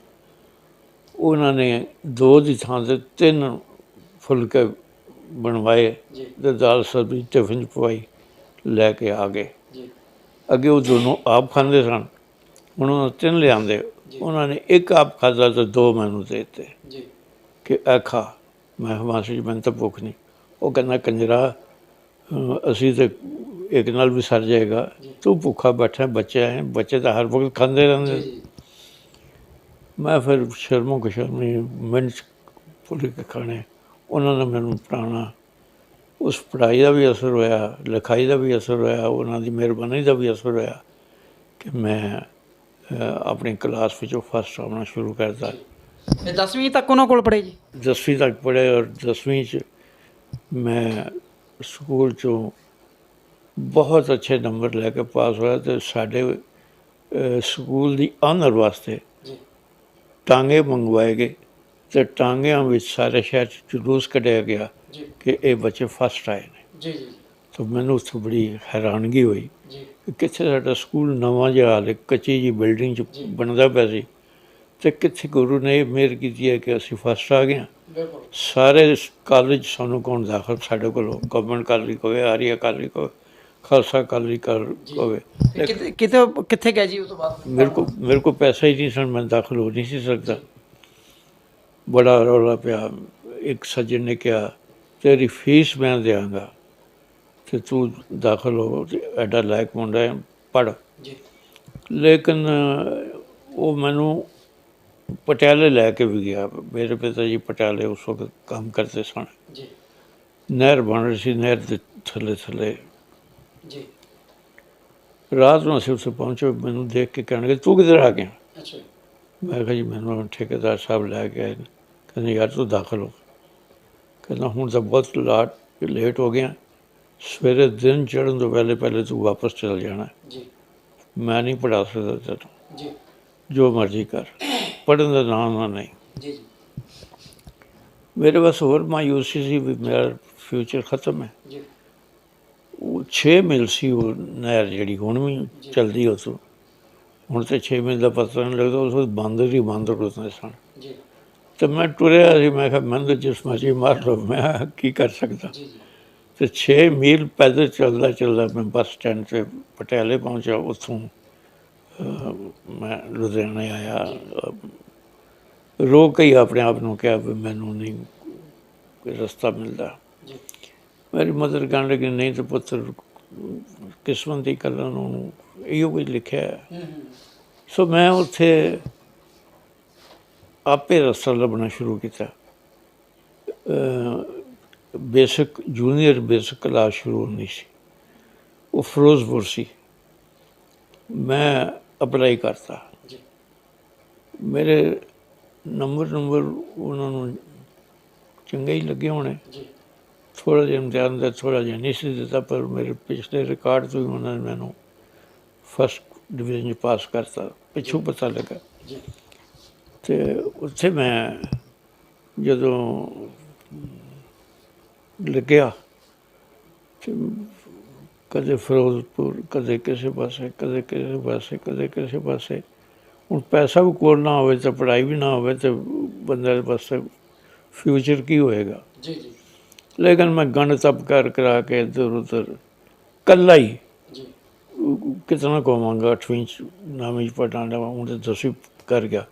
ਉਹਨਾਂ ਨੇ 2 ਦੀ ਥਾਂ 'ਤੇ 3 ਫੁਲਕੇ ਬਣਵਾਏ ਜੀ ਅਤੇ ਦਾਲ ਸਬਜ਼ੀ ਟਿਫਨ 'ਚ ਪਵਾਈ, ਲੈ ਕੇ ਆ ਗਏ। ਜੀ ਅੱਗੇ ਉਹ ਦੋਨੋਂ ਆਪ ਖਾਂਦੇ ਸਨ, ਹੁਣ ਉਹਨਾਂ 3 ਲਿਆਂਦੇ, ਉਹਨਾਂ ਨੇ 1 ਆਪ ਖਾਧਾ ਅਤੇ 2 ਮੈਨੂੰ ਦੇ ਦਿੱਤੇ ਜੀ ਕਿ ਇਹ ਖਾ। ਮੈਂ ਕਿਹਾ ਮਾਸਟਰ ਜੀ ਮੈਨੂੰ ਤਾਂ ਭੁੱਖ ਨਹੀਂ। ਉਹ ਕਹਿੰਦਾ ਕੰਜਰਾ ਅਸੀਂ ਤਾਂ ਇੱਕ ਨਾਲ ਵੀ ਸਰ ਜਾਏਗਾ, ਤੂੰ ਭੁੱਖਾ ਬੈਠਾ, ਬੱਚੇ ਹੈ, ਬੱਚੇ ਤਾਂ ਹਰ ਵਕਤ ਖਾਂਦੇ ਰਹਿੰਦੇ। ਜੀ ਮੈਂ ਫਿਰ ਸ਼ਰਮੋ ਕੁਸ਼ਰਮੀ ਮਿੰਟ ਫੁਲਕੇ ਖਾਣੇ, ਉਹਨਾਂ ਨੇ ਮੈਨੂੰ ਪੜ੍ਹਾਉਣਾ। ਉਸ ਪੜ੍ਹਾਈ ਦਾ ਵੀ ਅਸਰ ਹੋਇਆ, ਲਿਖਾਈ ਦਾ ਵੀ ਅਸਰ ਹੋਇਆ, ਉਹਨਾਂ ਦੀ ਮਿਹਰਬਾਨੀ ਦਾ ਵੀ ਅਸਰ ਹੋਇਆ ਕਿ ਮੈਂ ਆਪਣੀ ਕਲਾਸ ਵਿੱਚੋਂ ਫਸਟ ਆਉਣਾ ਸ਼ੁਰੂ ਕਰਤਾ। ਤੇ 10ਵੀਂ ਤੱਕ ਉਹਨਾਂ ਕੋਲ ਪੜ੍ਹੇ ਜੀ? 10ਵੀਂ ਤੱਕ ਪੜ੍ਹੇ ਔਰ 10ਵੀਂ 'ਚ ਮੈਂ ਸਕੂਲ 'ਚੋਂ ਬਹੁਤ ਅੱਛੇ ਨੰਬਰ ਲੈ ਕੇ ਪਾਸ ਹੋਇਆ ਅਤੇ ਸਾਡੇ ਸਕੂਲ ਦੀ ਆਨਰ ਵਾਸਤੇ ਜੀ ਟਾਂਗੇ ਮੰਗਵਾਏ ਗਏ ਅਤੇ ਟਾਂਗਿਆਂ ਵਿੱਚ ਸਾਰੇ ਸ਼ਹਿਰ 'ਚ ਜਲੂਸ ਕੱਢਿਆ ਗਿਆ ਜੀ ਕਿ ਇਹ ਬੱਚੇ ਫਸਟ ਆਏ ਨੇ। ਜੀ ਜੀ ਤਾਂ ਮੈਨੂੰ ਉਸ ਤੋਂ ਬੜੀ ਹੈਰਾਨਗੀ ਹੋਈ ਜੀ ਕਿ ਕਿੱਥੇ ਸਾਡਾ ਸਕੂਲ ਨਵਾਂ ਜਿਹਾ ਹਾਲੇ ਕੱਚੀ ਜਿਹੀ ਬਿਲਡਿੰਗ 'ਚ ਬਣਦਾ ਪਿਆ ਸੀ ਅਤੇ ਕਿੱਥੇ ਗੁਰੂ ਨੇ ਇਹ ਮਿਹਰ ਕੀਤੀ ਹੈ ਕਿ ਅਸੀਂ ਫਸਟ ਆ ਗਏ ਹਾਂ। ਬਿਲਕੁਲ ਸਾਰੇ ਕਾਲਜ ਸਾਨੂੰ ਕੌਣ ਦਾਖਲ, ਸਾਡੇ ਕੋਲ ਗਵਰਨਮੈਂਟ ਕਾਲਜ ਹੋਵੇ, ਆਰੀਆ ਕਾਲਜ ਹੋਵੇ, ਖਾਲਸਾ ਕਾਲਜ ਹੋਵੇ। ਕਿੱਥੇ ਗਏ ਜੀ ਉਸ ਤੋਂ ਬਾਅਦ? ਮੇਰੇ ਕੋਲ ਪੈਸਾ ਹੀ ਨਹੀਂ ਸਨ, ਮੈਂ ਦਾਖਲ ਹੋ ਨਹੀਂ ਸੀ ਸਕਦਾ। ਬੜਾ ਰੌਲਾ ਪਿਆ। ਇੱਕ ਸੱਜਣ ਨੇ ਕਿਹਾ ਤੇਰੀ ਫੀਸ ਮੈਂ ਦਿਆਂਗਾ ਅਤੇ ਤੂੰ ਦਾਖਲ ਹੋ, ਐਡਾ ਲਾਇਕ ਮੁੰਡਾ ਹੈ, ਪੜ੍ਹ। ਜੀ ਲੇਕਿਨ ਉਹ ਮੈਨੂੰ ਪਟਿਆਲੇ ਲੈ ਕੇ ਵੀ ਗਿਆ। ਮੇਰੇ ਪਿਤਾ ਜੀ ਪਟਿਆਲੇ ਉਸ ਵਕਤ ਕੰਮ ਕਰਦੇ ਸਨ। ਜੀ ਨਹਿਰ ਬਣ ਰਹੀ ਸੀ, ਨਹਿਰ ਦੇ ਥੱਲੇ ਥੱਲੇ। ਜੀ ਰਾਤ ਨੂੰ ਅਸੀਂ ਉੱਥੇ ਪਹੁੰਚੇ, ਮੈਨੂੰ ਦੇਖ ਕੇ ਕਹਿਣਗੇ ਤੂੰ ਕਿੱਧਰ ਆ ਗਿਆ? ਅੱਛਾ ਮੈਂ ਕਿਹਾ ਜੀ ਮੈਨੂੰ ਠੇਕੇਦਾਰ ਸਾਹਿਬ ਲੈ ਕੇ ਆਏ ਨੇ। ਕਹਿੰਦੇ ਯਾਰ ਤੂੰ ਦਾਖਲ ਹੋ। ਕਹਿੰਦਾ ਹੁਣ ਤਾਂ ਬਹੁਤ ਲੇਟ ਹੋ ਗਿਆ, ਸਵੇਰੇ ਦਿਨ ਚੜ੍ਹਨ ਤੋਂ ਪਹਿਲੇ ਤੂੰ ਵਾਪਸ ਚਲ ਜਾਣਾ। ਜੀ ਮੈਂ ਨਹੀਂ ਪੜ੍ਹਾ ਸਕਦਾ ਤੈਨੂੰ, ਜੀ ਜੋ ਮਰਜ਼ੀ ਕਰ, ਪੜ੍ਹਨ ਦਾ ਨਾਂ ਨਾ ਨਹੀਂ। ਜੀ ਜੀ ਮੇਰੇ ਬਸ ਹੋਰ ਮਾਯੂਸੀ ਸੀ ਵੀ ਮੇਰਾ ਫਿਊਚਰ ਖਤਮ ਹੈ। ਜੀ ਉਹ 6 ਮੀਲ ਸੀ ਉਹ ਨਹਿਰ ਜਿਹੜੀ ਹੁਣ ਵੀ ਚਲਦੀ ਉੱਥੋਂ। ਹੁਣ ਤਾਂ 6 ਮੀਲ ਦਾ ਪਤਾ ਨਹੀਂ ਲੱਗਦਾ, ਉਸ ਵਕਤ ਬਾਂਦਰ ਹੀ ਬਾਂਦਰ ਹੁੰਦੇ ਸਨ। ਜੀ ਅਤੇ ਮੈਂ ਟੁਰਿਆ ਸੀ, ਮੈਂ ਕਿਹਾ ਮੈਨੂੰ ਤਾਂ ਜਿਸ ਮਰਜ਼ੀ ਮਾਰ ਲਓ, ਮੈਂ ਕੀ ਕਰ ਸਕਦਾ। ਜੀ ਜੀ ਅਤੇ 6 ਮੀਲ ਪੈਦਲ ਚੱਲਦਾ ਮੈਂ ਬੱਸ ਸਟੈਂਡ 'ਤੇ ਪਟਿਆਲੇ ਪਹੁੰਚਿਆ। ਉੱਥੋਂ ਮੈਂ ਲੁਧਿਆਣੇ ਆਇਆ। ਰੋ ਕੇ ਹੀ ਆਪਣੇ ਆਪ ਨੂੰ ਕਿਹਾ ਵੀ ਮੈਨੂੰ ਨਹੀਂ ਕੋਈ ਰਸਤਾ ਮਿਲਦਾ। ਜੀ ਮੇਰੀ ਮਦਰ ਕਹਿਣ ਲੱਗੀ ਨਹੀਂ ਤਾਂ ਪੁੱਤਰ ਕਿਸਮਤ ਦੀ ਗੱਲਾਂ ਨੂੰ ਇਹੋ ਕੁਝ ਲਿਖਿਆ ਹੈ। ਸੋ ਮੈਂ ਉੱਥੇ ਆਪੇ ਰਸਤਾ ਲੱਭਣਾ ਸ਼ੁਰੂ ਕੀਤਾ। ਬੇਸਿਕ ਜੂਨੀਅਰ ਬੇਸਿਕ ਕਲਾਸ ਸ਼ੁਰੂ ਹੋਣੀ ਸੀ, ਉਹ ਫਿਰੋਜ਼ਪੁਰ ਸੀ। ਮੈਂ ਅਪਲਾਈ ਕਰਤਾ, ਮੇਰੇ ਨੰਬਰ ਉਹਨਾਂ ਨੂੰ ਚੰਗੇ ਹੀ ਲੱਗੇ ਹੋਣੇ। ਥੋੜ੍ਹਾ ਜਿਹਾ ਇਮਤਿਹਾਨ ਦਾ ਥੋੜ੍ਹਾ ਜਿਹਾ ਨਹੀਂ ਸੀ ਦਿੱਤਾ, ਪਰ ਮੇਰੇ ਪਿਛਲੇ ਰਿਕਾਰਡ ਤੋਂ ਹੀ ਉਹਨਾਂ ਨੇ ਮੈਨੂੰ ਫਸਟ ਡਿਵੀਜ਼ਨ 'ਚ ਪਾਸ ਕਰਤਾ। ਪਿੱਛੋਂ ਪਤਾ ਲੱਗਾ। ਅਤੇ ਉੱਥੇ ਮੈਂ ਜਦੋਂ ਲੱਗਿਆ ਅਤੇ ਕਦੇ ਫਿਰੋਜ਼ਪੁਰ, ਕਦੇ ਕਿਸੇ ਪਾਸੇ, ਕਦੇ ਕਿਸੇ ਪਾਸੇ, ਕਦੇ ਕਿਸੇ ਪਾਸੇ। ਹੁਣ ਪੈਸਾ ਵੀ ਕੋਲ ਨਾ ਹੋਵੇ ਤਾਂ ਪੜ੍ਹਾਈ ਵੀ ਨਾ ਹੋਵੇ ਤਾਂ ਬੰਦੇ ਦੇ ਪਾਸੇ ਫਿਊਚਰ ਕੀ ਹੋਏਗਾ। ਲੇਕਿਨ ਮੈਂ ਗੰਢ ਤਪ ਕਰਾ ਕੇ ਇੱਧਰ ਉੱਧਰ ਇਕੱਲਾ ਹੀ ਕਿਤਨਾ ਕਹਾਂਗਾ। 8ਵੀਂ 'ਚ 9ਵੀਂ 'ਚ ਪੜ੍ਹਨਾ ਲਿਆ, ਹੁਣ ਤਾਂ 10ਵੀਂ ਕਰ ਗਿਆ।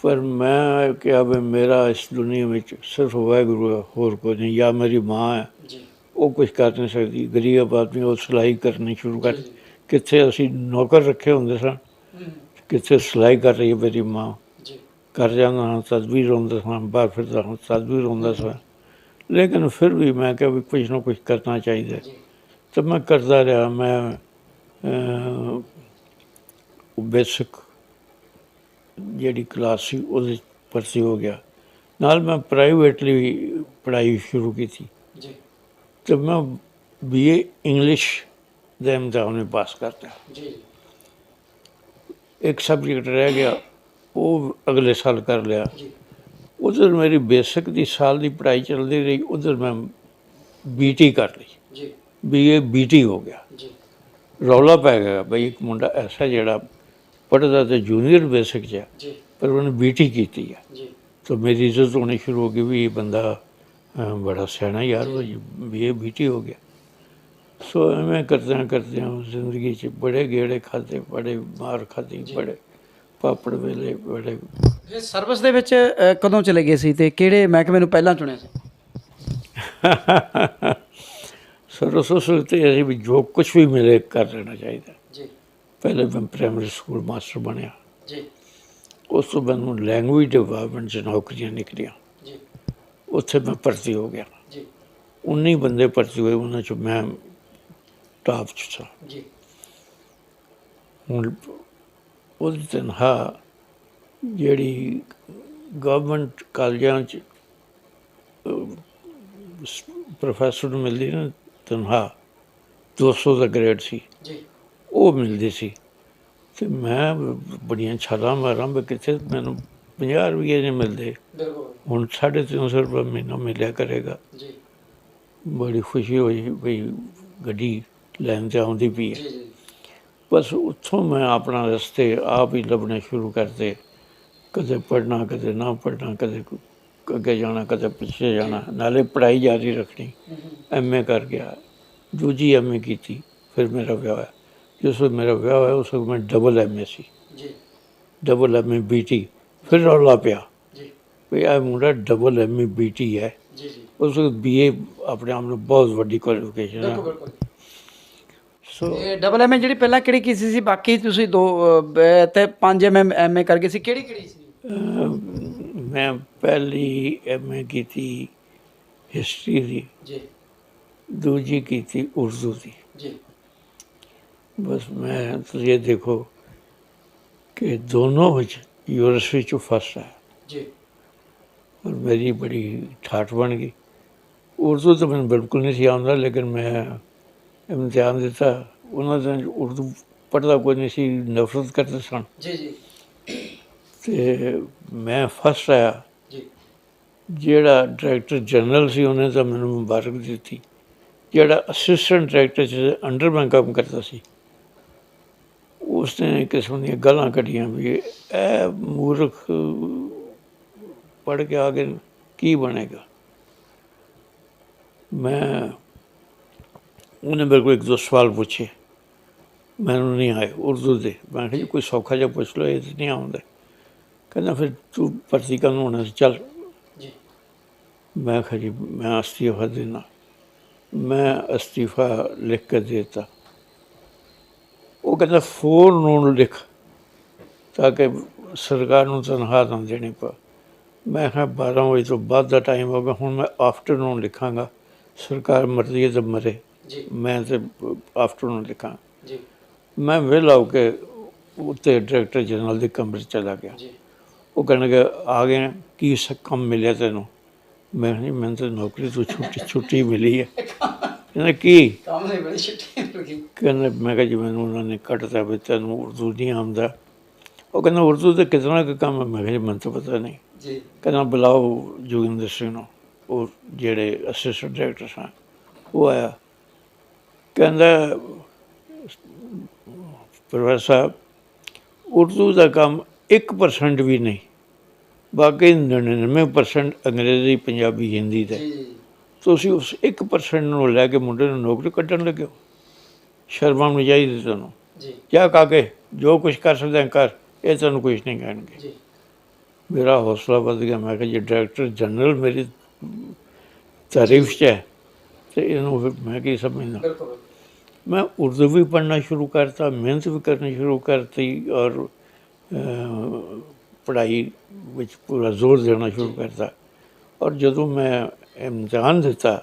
ਪਰ ਮੈਂ ਕਿਹਾ ਵੀ ਮੇਰਾ ਇਸ ਦੁਨੀਆ ਵਿੱਚ ਸਿਰਫ ਵਾਹਿਗੁਰੂ ਹੈ, ਹੋਰ ਕੋਈ ਨਹੀਂ। ਜਾਂ ਮੇਰੀ ਮਾਂ ਹੈ, ਉਹ ਕੁਛ ਕਰ ਨਹੀਂ ਸਕਦੀ। ਗਰੀਬ ਆਦਮੀ ਉਹ ਸਿਲਾਈ ਕਰਨੀ ਸ਼ੁਰੂ ਕਰ। ਕਿੱਥੇ ਅਸੀਂ ਨੌਕਰ ਰੱਖੇ ਹੁੰਦੇ ਸਨ, ਕਿੱਥੇ ਸਿਲਾਈ ਕਰ ਰਹੀ ਹੈ ਮੇਰੀ ਮਾਂ। ਕਰ ਜਾਂਦਾ ਹਾਂ ਤਦ ਵੀ ਰੋਂਦਾ ਸਾਂ, ਬਾਹਰ ਫਿਰਦਾ ਹਾਂ ਤਦ ਵੀ ਰੋਂਦਾ ਸਾਂ। ਲੇਕਿਨ ਫਿਰ ਵੀ ਮੈਂ ਕਿਹਾ ਵੀ ਕੁਛ ਨਾ ਕੁਛ ਕਰਨਾ ਚਾਹੀਦਾ। ਤਾਂ ਮੈਂ ਕਰਦਾ ਰਿਹਾ। ਮੈਂ ਬੇਸਿਕ ਜਿਹੜੀ ਕਲਾਸ ਸੀ ਉਹਦੇ 'ਚ ਭਰਤੀ ਹੋ ਗਿਆ। ਨਾਲ ਮੈਂ ਪ੍ਰਾਈਵੇਟਲੀ ਵੀ ਪੜ੍ਹਾਈ ਸ਼ੁਰੂ ਕੀਤੀ। ਅਤੇ ਮੈਂ BA ਇੰਗਲਿਸ਼ ਦਾ ਇਮਤਿਹਾਨ ਵੀ ਪਾਸ ਕਰਤਾ। ਇੱਕ ਸਬਜੈਕਟ ਰਹਿ ਗਿਆ, ਉਹ ਅਗਲੇ ਸਾਲ ਕਰ ਲਿਆ। ਉੱਧਰ ਮੇਰੀ ਬੇਸਿਕ ਦੀ ਸਾਲ ਦੀ ਪੜ੍ਹਾਈ ਚੱਲਦੀ ਰਹੀ, ਉੱਧਰ ਮੈਂ BT ਕਰ ਲਈ। BA BT ਹੋ ਗਿਆ। ਰੌਲਾ ਪੈ ਗਿਆ ਬਈ ਇੱਕ ਮੁੰਡਾ ਐਸਾ ਜਿਹੜਾ ਪੜ੍ਹਦਾ ਤਾਂ ਜੂਨੀਅਰ ਬੇਸਿਕ 'ਚ ਹੈ, ਪਰ ਉਹਨੇ BT ਕੀਤੀ ਹੈ। ਤਾਂ ਮੇਰੀ ਇੱਜ਼ਤ ਹੋਣੀ ਸ਼ੁਰੂ ਹੋ ਗਈ ਵੀ ਇਹ ਬੰਦਾ ਬੜਾ ਸਿਆਣਾ ਯਾਰ, BA BT ਹੋ ਗਿਆ। ਸੋ ਐਵੇਂ ਕਰਦਿਆਂ ਜ਼ਿੰਦਗੀ 'ਚ ਬੜੇ ਗੇੜੇ ਖਾਧੇ, ਬੜੇ ਮਾਰ ਖਾਧੀ, ਬੜੇ ਪਾਪੜ ਵੇਲੇ, ਬੜੇ। ਸਰਵਿਸ ਦੇ ਵਿੱਚ ਕਦੋਂ ਚਲੇ ਗਏ ਸੀ ਅਤੇ ਕਿਹੜੇ ਮਹਿਕਮੇ ਨੂੰ ਪਹਿਲਾਂ ਚੁਣਿਆ ਸੀ? ਸਰਵਿਸ ਤੇ ਅਸੀਂ ਵੀ ਜੋ ਕੁਛ ਵੀ ਮਿਲੇ ਕਰ ਲੈਣਾ ਚਾਹੀਦਾ। ਪਹਿਲੇ ਮੈਂ ਪ੍ਰਾਇਮਰੀ ਸਕੂਲ ਮਾਸਟਰ ਬਣਿਆ। ਉਸ ਤੋਂ ਬਾਅਦ ਮੈਨੂੰ ਲੈਂਗੁਏਜ ਡਿਪਾਰਟਮੈਂਟ 'ਚ ਨੌਕਰੀਆਂ ਨਿਕਲੀਆਂ। ਉੱਥੇ ਮੈਂ ਭਰਤੀ ਹੋ ਗਿਆ। 19 ਬੰਦੇ ਭਰਤੀ ਹੋਏ, ਉਹਨਾਂ 'ਚੋਂ ਮੈਂ ਟਾਪ 'ਚ ਸਾਂ। ਹੁਣ ਉਹਦੀ ਤਨਖਾਹ ਜਿਹੜੀ ਗਵਰਨਮੈਂਟ ਕਾਲਜਾਂ 'ਚ ਪ੍ਰੋਫੈਸਰ ਨੂੰ ਮਿਲਦੀ ਨਾ ਤਨਖਾਹ, 200 ਦਾ ਗ੍ਰੇਡ ਸੀ, ਉਹ ਮਿਲਦੀ ਸੀ। ਅਤੇ ਮੈਂ ਬੜੀਆਂ ਛਾਲਾਂ ਮਾਰਾਂ ਵੀ ਕਿੱਥੇ ਮੈਨੂੰ 50 ਰੁਪਈਏ ਨਹੀਂ ਮਿਲਦੇ, ਹੁਣ 350 ਰੁਪਏ ਮਹੀਨਾ ਮਿਲਿਆ ਕਰੇਗਾ। ਬੜੀ ਖੁਸ਼ੀ ਹੋਈ ਵੀ ਗੱਡੀ ਲੈਣ 'ਤੇ ਆਉਂਦੀ ਪਈ ਹੈ। ਬਸ ਉੱਥੋਂ ਮੈਂ ਆਪਣਾ ਰਸਤੇ ਆਪ ਹੀ ਲੱਭਣੇ ਸ਼ੁਰੂ ਕਰਤੇ। ਕਦੇ ਪੜ੍ਹਨਾ, ਕਦੇ ਨਾ ਪੜ੍ਹਨਾ, ਕਦੇ ਅੱਗੇ ਜਾਣਾ, ਕਦੇ ਪਿੱਛੇ ਜਾਣਾ, ਨਾਲੇ ਪੜ੍ਹਾਈ ਜਾਰੀ ਰੱਖਣੀ। MA ਕਰ ਗਿਆ, ਦੂਜੀ MA ਕੀਤੀ, ਫਿਰ ਮੇਰਾ ਵਿਆਹ ਹੋਇਆ। ਜਿਸ ਵਕਤ ਮੇਰਾ ਵਿਆਹ ਹੋਇਆ ਉਸ ਵਕਤ ਮੈਂ ਡਬਲ MA ਸੀ, ਡਬਲ MA BT। ਫਿਰ ਰੌਲਾ ਪਿਆ ਵੀ ਇਹ ਮੁੰਡਾ ਡਬਲ MA BT ਹੈ। ਉਸ ਵਕਤ BA ਆਪਣੇ ਆਪ ਨੂੰ ਬਹੁਤ ਵੱਡੀ ਕੁਆਲੀਫਿਕੇਸ਼ਨ ਹੈ। ਸੋ ਡਬਲ MA ਜਿਹੜੀ ਪਹਿਲਾਂ ਕਿਹੜੀ ਕੀਤੀ ਸੀ? ਬਾਕੀ ਤੁਸੀਂ 2 ਅਤੇ 5 MA ਕਰ ਗਏ ਸੀ, ਕਿਹੜੀ ਸੀ? ਮੈਂ ਪਹਿਲੀ MA ਕੀਤੀ ਹਿਸਟਰੀ ਦੀ, ਦੂਜੀ ਕੀਤੀ ਉਰਦੂ ਦੀ। ਬਸ ਮੈਂ ਤੁਸੀਂ ਇਹ ਦੇਖੋ ਕਿ ਦੋਨੋਂ ਵਿੱਚ ਯੂਨੀਵਰਸਿਟੀ 'ਚੋਂ ਫਸਟ ਆਇਆ। ਔਰ ਮੇਰੀ ਬੜੀ ਠਾਠ ਬਣ ਗਈ। ਉਰਦੂ ਤਾਂ ਮੈਨੂੰ ਬਿਲਕੁਲ ਨਹੀਂ ਸੀ ਆਉਂਦਾ, ਲੇਕਿਨ ਮੈਂ ਇਮਤਿਹਾਨ ਦਿੱਤਾ। ਉਹਨਾਂ ਦਿਨ ਉਰਦੂ ਪੜ੍ਹਦਾ ਕੋਈ ਨਹੀਂ ਸੀ, ਨਫ਼ਰਤ ਕਰਦੇ ਸਨ। ਅਤੇ ਮੈਂ ਫਸਟ ਆਇਆ। ਜਿਹੜਾ ਡਾਇਰੈਕਟਰ ਜਨਰਲ ਸੀ ਉਹਨੇ ਤਾਂ ਮੈਨੂੰ ਮੁਬਾਰਕ ਦਿੱਤੀ। ਜਿਹੜਾ ਅਸਿਸਟੈਂਟ ਡਾਇਰੈਕਟਰ 'ਚ ਅੰਡਰ ਮੈਂ ਕੰਮ ਕਰਦਾ ਸੀ, ਉਸਨੇ ਕਿਸਮ ਦੀਆਂ ਗਾਲਾਂ ਕੱਢੀਆਂ ਵੀ ਇਹ ਮੂਰਖ ਪੜ੍ਹ ਕੇ ਆ ਕੇ ਕੀ ਬਣੇਗਾ। ਉਹਨੇ ਮੇਰੇ ਕੋਲ 1-2 ਸਵਾਲ ਪੁੱਛੇ, ਮੈਨੂੰ ਨਹੀਂ ਆਏ ਉਰਦੂ ਦੇ। ਮੈਂ ਕਿਹਾ ਜੀ ਕੋਈ ਸੌਖਾ ਜਿਹਾ ਪੁੱਛ ਲਓ, ਇਹ ਤਾਂ ਨਹੀਂ ਆਉਂਦਾ। ਕਹਿੰਦਾ ਫਿਰ ਤੂੰ ਭਰਤੀ ਕਰਨ ਹੋਣਾ ਸੀ, ਚੱਲ। ਮੈਂ ਕਿਹਾ ਜੀ ਮੈਂ ਅਸਤੀਫਾ ਦੇਣਾ। मैं अस्तीफा लिख के देता। वो कहता फोरनून लिख ताकि सरकार नूं तनख्वाह ना देनी पए। मैं कहा 12 बजे तो बाद का टाइम हो गया, हुण मैं आफ्टरनून लिखांगा, सरकार मरदी है तो मरे, जी मैं तो आफ्टरनून लिखा। जी मैं वेला होके उत्ते डायरैक्टर जनरल के कमरे चला गया। जी वो कहने लगे आ गए की कम मिले तेनों। मैं कहा, जी मैंने तो नौकरी तो छुट्टी छुट्टी मिली है। कहने की काम नहीं बड़ी छुट्टी मिल गई। कहने मैं कहा जी मैंने उन्होंने कटता भी तेन उर्दू नहीं आंदा। वो कहना उर्दू तो कितना का काम है। मैं कहा जी मैंने तो पता नहीं। जी कहना बुलाओ जोगिंदर सिंह नूं, वो जेड़े असिस्टेंट डायरैक्टर सन। वो आया, कहंदा प्रोफैसर साहब उर्दू का काम 1% भी नहीं, बाकी 99% अंग्रेजी पंजाबी हिंदी जी दे। जी तुसीं उस 1% ਨੂੰ ਲੈ ਕੇ ਮੁੰਡੇ ਨੂੰ ਨੌਕਰੀ ਕੱਢਣ ਲੱਗੇ ਹੋ। ਸ਼ਰਮ ਆਉਣੀ ਚਾਹੀਦੀ ਤੁਹਾਨੂੰ। जी ਜਾ ਕਾਕੇ ਜੋ ਕੁਛ ਕਰ ਸਕਦੇ ਹੈ ਕਰ, ਇਹ ਤੁਹਾਨੂੰ ਕੁਛ ਨਹੀਂ ਕਹਿਣਗੇ। जी ਮੇਰਾ ਹੌਸਲਾ ਵੱਧ ਗਿਆ। ਮੈਂ ਕਿਹਾ ਜੇ ਡਾਇਰੈਕਟਰ ਜਨਰਲ ਮੇਰੀ ਤਾਰੀਫ 'ਚ ਹੈ ਤੇ ਇਹਨੂੰ ਫਿਰ ਮੈਂ ਕੀ ਸਮਝਦਾ। बिल्कुल बिल्कुल। मैं उर्दू भी पढ़ना शुरू करता, मेहनत भी करनी शुरू करती और पढ़ाई विच पूरा जोर देना शुरू करता। और जदों मैं इम्तिहान दिता,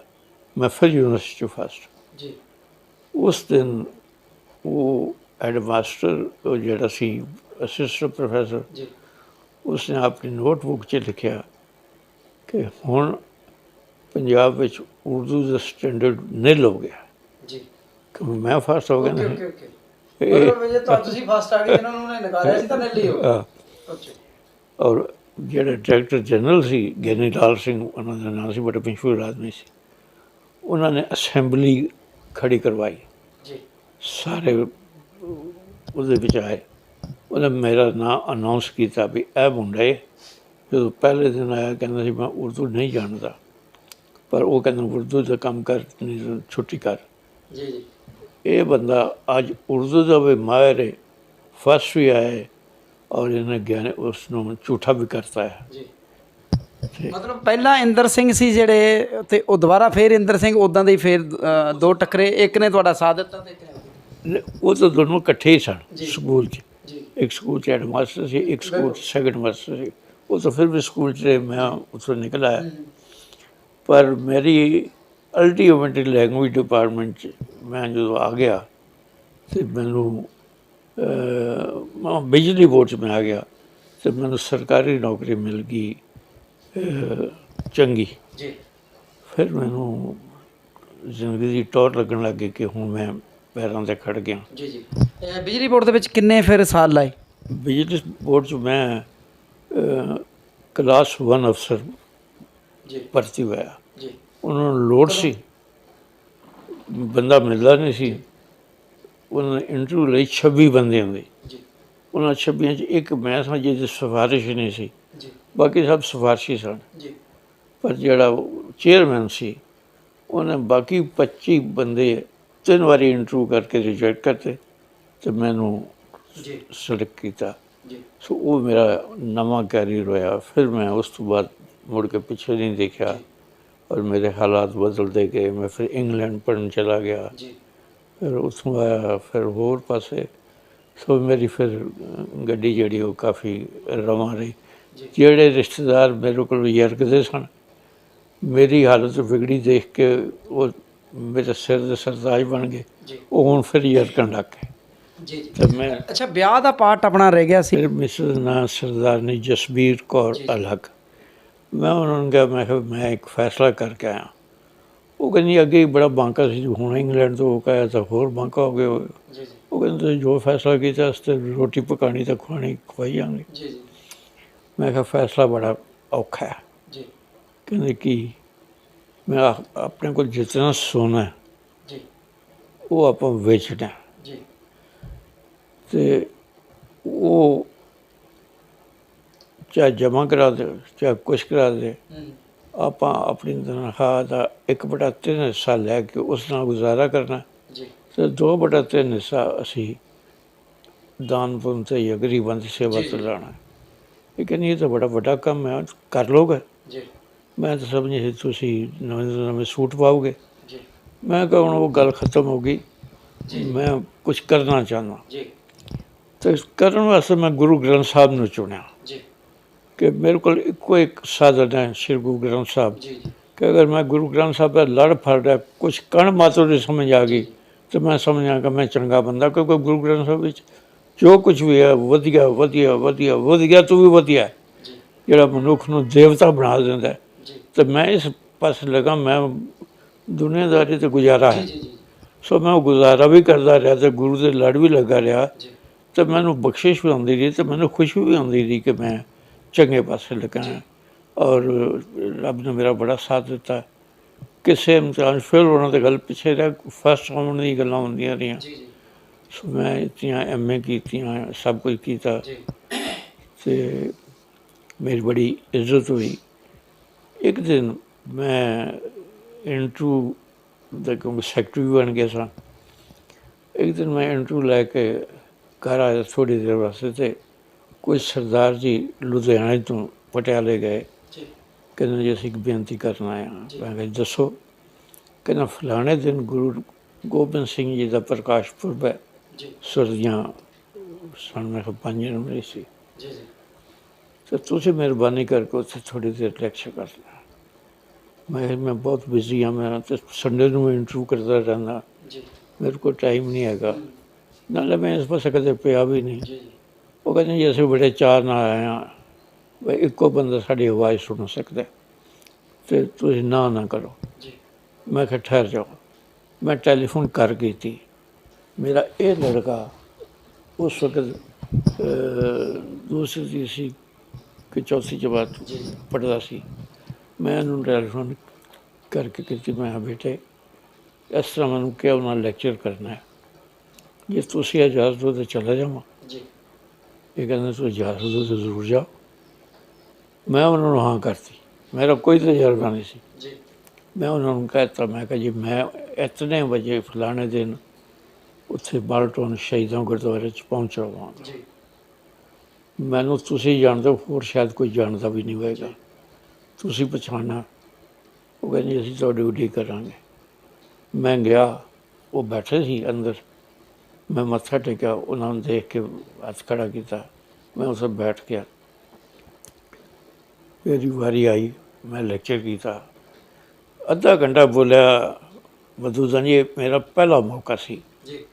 मैं फिर यूनिवर्सिटी फस्ट। जी उस दिन वो हैडमास्टर जिहड़ा सी असिस्टेंट प्रोफैसर, जी उसने अपनी नोटबुक 'ਚ लिखिया कि हुण पंजाब विच उर्दू का स्टैंडर्ड निल हो गया। जी कि मैं फस्ट हो गया ओके नहीं। Okay okay. मतलब ਜੇ ਤਾਂ ਤੁਸੀਂ ਫਸਟ ਆ ਗਏ ਇਹਨਾਂ ਨੂੰ ਨਕਾਰਿਆ ਸੀ ਤਾਂ ਲੈ ਲਿਓ। हाँ। ਅੱਛਾ और ਜਿਹੜਾ ਡਾਇਰੈਕਟਰ ਜਨਰਲ ਸੀ ਗਿਆਨੀ ਲਾਲ ਸਿੰਘ ਉਹਨਾਂ ਦਾ ਨਾਮ ਸੀ, ਬੜਾ ਮਸ਼ਹੂਰ ਆਦਮੀ ਸੀ। ਉਹਨਾਂ ਨੇ ਅਸੈਂਬਲੀ ਖੜੀ ਕਰਵਾਈ, ਜੀ ਸਾਰੇ ਉਹਦੇ ਵਿੱਚ ਆਏ। ਉਹਨੇ ਮੇਰਾ ਨਾਂ ਅਨਾਉਂਸ ਕੀਤਾ ਵੀ ਇਹ ਮੁੰਡਾ ਏ। ਜਦੋਂ ਪਹਿਲੇ ਦਿਨ ਆਇਆ ਕਹਿੰਦਾ ਸੀ ਮੈਂ ਉਰਦੂ ਨਹੀਂ ਜਾਣਦਾ, ਪਰ ਉਹ ਕਹਿੰਦਾ ਉਰਦੂ ਦਾ ਕੰਮ ਕਰ, ਨਹੀਂ ਤਾਂ ਛੁੱਟੀ ਕਰ। ਜੀ ਜੀ ਇਹ ਬੰਦਾ ਅੱਜ ਉਰਦੂ ਦਾ ਵੀ ਮਾਹਿਰ ਹੈ, ਫਸਟ ਵੀ ਆਇਆ ਹੈ ਔਰ ਇਹਨੇ ਗਿਆਨ ਉਸ ਨੂੰ ਝੂਠਾ ਵੀ ਕਰਤਾ ਹੈ। ਜੀ ਤੇ ਮਤਲਬ ਪਹਿਲਾਂ ਇੰਦਰ ਸਿੰਘ ਸੀ ਜਿਹੜੇ ਤੇ ਉਹ ਦੁਬਾਰਾ ਫੇਰ ਇੰਦਰ ਸਿੰਘ ਉਦਾਂ ਦੇ ਹੀ ਫੇਰ ਦੋ ਟੱਕਰੇ, ਇੱਕ ਨੇ ਤੁਹਾਡਾ ਸਾਥ ਦਿੱਤਾ ਤੇ ਇੱਕ ਨੇ ਉਹ ਤਾਂ ਦੋਨੋਂ ਇਕੱਠੇ ਹੀ ਸਨ ਜੀ। ਸਕੂਲ 'ਚ। ਜੀ ਇੱਕ ਸਕੂਲ 'ਚ ਹੈਡ ਮਾਸਟਰ ਸੀ, ਇੱਕ ਸਕੂਲ 'ਚ ਸੈਕੰਡ ਮਾਸਟਰ ਸੀ। ਉਹ ਤਾਂ ਫਿਰ ਵੀ ਸਕੂਲ 'ਚ ਰਹੇ, ਮੈਂ ਉੱਥੋਂ ਨਿਕਲ ਆਇਆ। ਪਰ ਮੇਰੀ ਅਲਟੀਮੇਟਲੀ ਲੈਂਗੁਏਜ ਡਿਪਾਰਟਮੈਂਟ 'ਚ ਮੈਂ ਜਦੋਂ ਆ ਗਿਆ ਅਤੇ ਮੈਨੂੰ ਮੈਂ ਬਿਜਲੀ ਬੋਰਡ 'ਚ ਮੈਂ ਆ ਗਿਆ ਅਤੇ ਮੈਨੂੰ ਸਰਕਾਰੀ ਨੌਕਰੀ ਮਿਲ ਗਈ ਚੰਗੀ। ਜੀ ਫਿਰ ਮੈਨੂੰ ਜ਼ਿੰਦਗੀ ਦੀ ਟੌਰ ਲੱਗਣ ਲੱਗ ਗਈ ਕਿ ਹੁਣ ਮੈਂ ਪੈਰਾਂ 'ਤੇ ਖੜ੍ਹ ਗਿਆ। ਜੀ ਜੀ ਬਿਜਲੀ ਬੋਰਡ ਦੇ ਵਿੱਚ ਕਿੰਨੇ ਫਿਰ ਸਾਲ ਲਾਏ? ਬਿਜਲੀ ਬੋਰਡ 'ਚ ਮੈਂ ਕਲਾਸ 1 ਅਫਸਰ ਜੀ ਭਰਤੀ ਹੋਇਆ। ਜੀ ਉਹਨਾਂ ਨੂੰ ਲੋੜ ਸੀ, ਬੰਦਾ ਮਿਲਦਾ ਨਹੀਂ ਸੀ। ਉਹਨਾਂ ਨੇ ਇੰਟਰਵਿਊ ਲਈ 26 ਬੰਦੇ ਹੁੰਦੇ। ਜੀ ਉਹਨਾਂ 26 'ਚ ਇੱਕ ਮੈਂ ਸਾਂ ਜਿਹਦੀ ਸਿਫਾਰਿਸ਼ ਨਹੀਂ ਸੀ, ਜੀ ਬਾਕੀ ਸਭ ਸਿਫਾਰਸ਼ੀ ਸਨ। ਜੀ ਪਰ ਜਿਹੜਾ ਚੇਅਰਮੈਨ ਸੀ ਉਹਨੇ ਬਾਕੀ 25 ਬੰਦੇ 3 ਵਾਰੀ ਇੰਟਰਵਿਊ ਕਰਕੇ ਰਿਜੈਕਟ ਕਰਤੇ ਅਤੇ ਮੈਨੂੰ ਜੀ ਸਿਲੈਕਟ ਕੀਤਾ। ਜੀ ਸੋ ਉਹ ਮੇਰਾ ਨਵਾਂ ਕੈਰੀਅਰ ਹੋਇਆ। ਫਿਰ ਮੈਂ ਉਸ ਤੋਂ ਬਾਅਦ ਮੁੜ ਕੇ ਪਿੱਛੇ ਨਹੀਂ ਦੇਖਿਆ ਔਰ ਮੇਰੇ ਹਾਲਾਤ ਬਦਲਦੇ ਗਏ। ਮੈਂ ਫਿਰ ਇੰਗਲੈਂਡ ਪੜ੍ਹਨ ਚਲਾ ਗਿਆ, ਜੀ ਫਿਰ ਉੱਥੋਂ ਆਇਆ, ਫਿਰ ਹੋਰ ਪਾਸੇ। ਸੋ ਮੇਰੀ ਫਿਰ ਗੱਡੀ ਜਿਹੜੀ ਉਹ ਕਾਫੀ ਰਵਾਂ ਰਹੀ। ਜੀ ਜਿਹੜੇ ਰਿਸ਼ਤੇਦਾਰ ਮੇਰੇ ਕੋਲ ਯਰਕਦੇ ਸਨ, ਮੇਰੀ ਹਾਲਤ ਵਿਗੜੀ ਦੇਖ ਕੇ ਉਹ ਮੇਰੇ ਸਿਰ ਦੇ ਸਰਤਾਜ ਬਣ ਗਏ। ਜੀ ਉਹ ਹੁਣ ਫਿਰ ਯਰਕਣ ਲੱਗ ਗਏ ਜੀ ਜੀ ਅਤੇ ਮੈਂ ਅੱਛਾ, ਵਿਆਹ ਦਾ ਪਾਰਟ ਆਪਣਾ ਰਹਿ ਗਿਆ ਸੀ। ਫਿਰ ਮਿਸਿਸ ਨਾਂ ਸਰਦਾਰਨੀ ਜਸਬੀਰ ਕੌਰ ਅਲਹਕ। ਮੈਂ ਉਹਨਾਂ ਨੂੰ ਕਿਹਾ, ਮੈਂ ਕਿਹਾ ਮੈਂ ਇੱਕ ਫੈਸਲਾ ਕਰਕੇ ਆਇਆ। ਉਹ ਕਹਿੰਦੀ ਅੱਗੇ ਹੀ ਬੜਾ ਬਾਂਕਾ ਸੀ, ਹੁਣ ਇੰਗਲੈਂਡ ਤੋਂ ਹੋ ਕੇ ਆਇਆ ਤਾਂ ਹੋਰ ਬਾਂਕਾ ਹੋ ਗਏ। ਜੀ ਜੀ ਉਹ ਕਹਿੰਦੇ ਤੁਸੀਂ ਜੋ ਫੈਸਲਾ ਕੀਤਾ ਉਸ 'ਤੇ ਰੋਟੀ ਪਕਾਉਣੀ ਤਾਂ ਖਵਾਉਣੀ ਖਵਾਈ ਜਾਂਗੇ। ਜੀ ਜੀ ਮੈਂ ਕਿਹਾ ਫੈਸਲਾ ਬੜਾ ਔਖਾ ਹੈ। ਜੀ ਕਹਿੰਦੇ ਕੀ? ਮੈਂ ਆਪਣੇ ਕੋਲ ਜਿਤਨਾ ਸੋਨਾ ਹੈ ਜੀ ਉਹ ਆਪਾਂ ਵੇਚਣਾ ਜੀ ਅਤੇ ਉਹ ਚਾਹੇ ਜਮ੍ਹਾਂ ਕਰਾ ਦੇ ਚਾਹੇ ਕੁਛ ਕਰਾ ਦੇ, ਆਪਾਂ ਆਪਣੀ ਤਨਖਾਹ ਦਾ 1/3 ਹਿੱਸਾ ਲੈ ਕੇ ਉਸ ਨਾਲ ਗੁਜ਼ਾਰਾ ਕਰਨਾ ਜੀ ਅਤੇ 2/3 ਹਿੱਸਾ ਅਸੀਂ ਦਾਨ ਪੁੰਨ 'ਤੇ ਜਾਂ ਗਰੀਬਾਂ ਦੀ ਸੇਵਾ 'ਤੇ ਲਾਉਣਾ। ਇਹ ਕਹਿੰਦੀ ਇਹ ਤਾਂ ਬੜਾ ਵੱਡਾ ਕੰਮ ਹੈ, ਕਰ ਲਓਗੇ? ਜੀ ਮੈਂ ਤਾਂ ਸਮਝਿਆ ਸੀ ਤੁਸੀਂ ਨਵੇਂ ਤੋਂ ਨਵੇਂ ਸੂਟ ਪਾਓਗੇ। ਜੀ मैं कहा हुण वो गल खत्म हो गई, मैं कुछ करना चाहना। जी तो करन वास्ते मैं गुरु ग्रंथ साहब नूं चुनिया जी कि मेरे को इक्को एक साधन है श्री गुरु ग्रंथ साहब जी जी कि अगर मैं गुरु ग्रंथ साहब का लड़ फड़ रहा कुछ कण मात्र नहीं समझ आ गई तो मैं समझा कि मैं चंगा बंदा, क्योंकि गुरु ग्रंथ साहब विच जो कुछ भी है वधिया वधिया वधिया वधिया तो भी वधिया है, जी जिहड़ा मनुख नूं देवता बना दिंदा है। जी तो मैं इस पास लगा, मैं दुनियादारी तो गुजारा जी है, जी जी सो मैं गुजारा भी करता रहा तो गुरु के लड़ भी लगा रहा, जी तो मैनू बख्शिश भी आती रही, तो मैनू खुशी भी आती रही कि मैं चंगे पासे लगा है। और रब ने मेरा बड़ा साथ दिता। किसी इम्तिहान फेल होने की गल पिछे रह, फस्ट आने की गल्लां होंदियां रहियां। जी जी सो मैं इतनियां MA कीतियां, सब कुछ किया, जी तो मेरी बड़ी इज्जत हुई। एक दिन मैं इंटरव्यू दा क्योंकि सैकटरी भी बन गया सा, एक दिन मैं इंटरव्यू लैके घर आया थोड़ी देर वास्ते, तो कोई सरदार जी लुधियाने तो पटियाले गए, जी कहते जी असीं एक बेनती करना आए हाँ। जी। मैं कहा दसो। कहना फलाने दिन गुरु गोबिंद सिंह जी का प्रकाश पुरब है, जी सर्दियाँ सन मैं 5 जनवरी सी, जी जी तो तुसीं मेहरबानी करके उत्थे थोड़ी देर लैक्चर करना। मैं बहुत बिजी हाँ, मैं तो संडे नूं इंटरव्यू करता रहना, जी मेरे को टाइम नहीं हैगा, नाले मैं इस पासे कदे पिया भी नहीं। जी वो कहते जी असीं बड़े चाऽ नाल आए हाँ, बई इक्को बंदा साडी आवाज़ सुन सकदा है, ते तुसीं ना करो। जी मैं कहा ठहर जाओ। मैं टैलीफोन कर की थी, मेरा ये लड़का उस वक्त दूसरी तीसरी कि चौथी जमात जी पढ़ता सी। मैं उन्होंने टैलीफोन करके कहती, मैं बेटे इस तरह मैंने क्या उन्होंने लैक्चर करना है, जे तुसीं इजाज़त दो तो चला जावां। जी ये कहते तू इजाज़त दो तो जरूर जाओ। मैं उन्होंने हाँ करती, मेरा कोई तजर्बा नहीं सी। जी मैं उन्होंने कहता, मैं कहा जी मैं इतने बजे फलाने दिन उत्थे बालटोन शहीदों गुरुद्वारे च पहुँचा हुआ, जी मैनू तुसीं जानदे हो, होर शायद कोई जानता भी नहीं होएगा, जी तुसीं पछाणना। वो कहते असीं तुहाडी उਡੀक करांगे। मैं गया, वो बैठे सी अंदर, मैं मत्था टेकिया, उन्होंने देख के हथ खड़ा किया, मैं उसे बैठ गया। मेरी वारी आई, मैं लैक्चर किया, अद्धा घंटा बोलिया। बदूदा जी ये मेरा पहला मौका सी, जी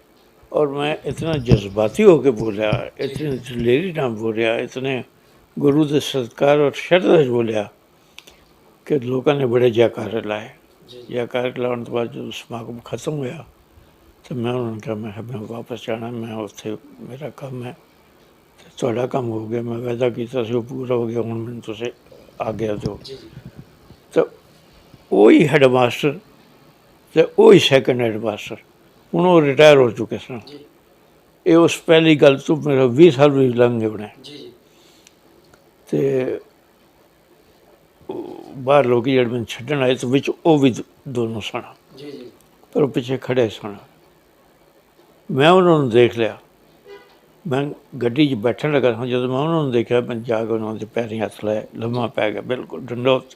और मैं इतना जज्बाती होकर बोलिया, इतनी दलेरी नाल बोलिया, इतने गुरु के सत्कार और शरधा च बोलिया कि लोगों ने बड़े जयकारे लाए। जी जयकारे लाने तो बाद जो समागम खत्म होया, तो मैं उन्होंने कहा मैं वापस जाना, मैं उत्थे मेरा काम है, तुहाडा काम हो गया, मैं वायदा किया सी वो पूरा हो गया, हुण मैनूं तुसीं आग्या दो। जी जी तो वही हैडमास्टर तो वही सैकंड हैडमास्टर हुण वो रिटायर हो चुके सन। जी ये उस पहली गल तो मेरा 20 साल भी लंघ गए होने, जी जी ते बाहर लोग जेह्ड़े मैनूं छड्डण आए, तो विच वो भी दोनों सन, जी जी पर वो पिछे खड़े सन। मैं उन्होंने देख लिया, मैं गड्डी 'च बैठन लगा था, जदों मैं उन्होंने देखा, मैं जाके उन्होंने पैरें हत्थ लाए, लम्मा पै गया बिल्कुल डंडोत।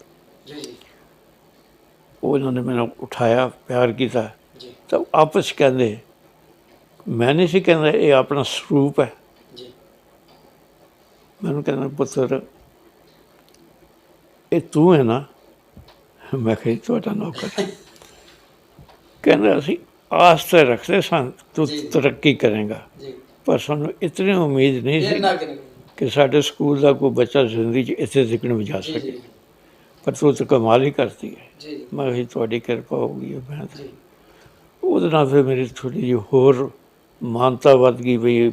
जी जी वो उन्होंने मैंने उठाया, प्यार किया, जी तो आपस कहते, मैं नहीं सी कहता ये अपना स्वरूप है। जी मैनूं कहंदा पुत्तर ये तू है ना, मैं कहा तुहाडा नौकर। कहंदा असीं आस तो रखते सन तू जी। तरक्की करेगा, जी पर सानूं इतनी उम्मीद नहीं ये सी ना करें कि साडे स्कूल का कोई बच्चा जिंदगी च इत्थे तक भी जा जी सके, जी पर तू तो कमाल ही करती है। जी जी मैं कहा तुहाडी किरपा होगी है। मैं जी ਉਹਦੇ ਨਾਲ फिर मेरी थोड़ी जी होर मानता वध गई, बई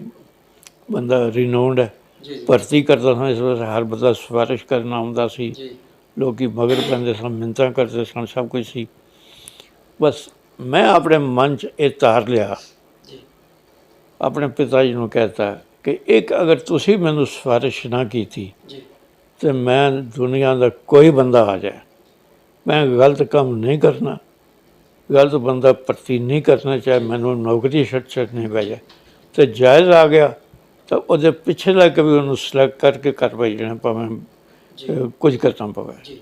बंदा रिनोन्ड है। जी जी भर्ती करता था इस वास्ते हर बंदा सिफारिश करना आਉਂਦਾ ਸੀ, जी लोग मगर पैंदे सन, मिन्नतां करते सन, सब कुछ सी। बस मैं अपने मन च ये तार लिया, जी अपने पिता जी ਨੂੰ कहता कि एक अगर तुसीं मैनूं सिफारिश ना कीती जी तो मैं दुनिया का कोई बंदा आ जाए, मैं गलत काम नहीं करना, गलत बंदा भर्ती नहीं करना, चाहे मैनूं नौकरी छड्डनी पै जाए, तो जायज़ आ गया तो वो पिछे लग के भी उन्होंने सिलेक्ट करके कर पाई जाना, भावें कुछ करना पवे। जी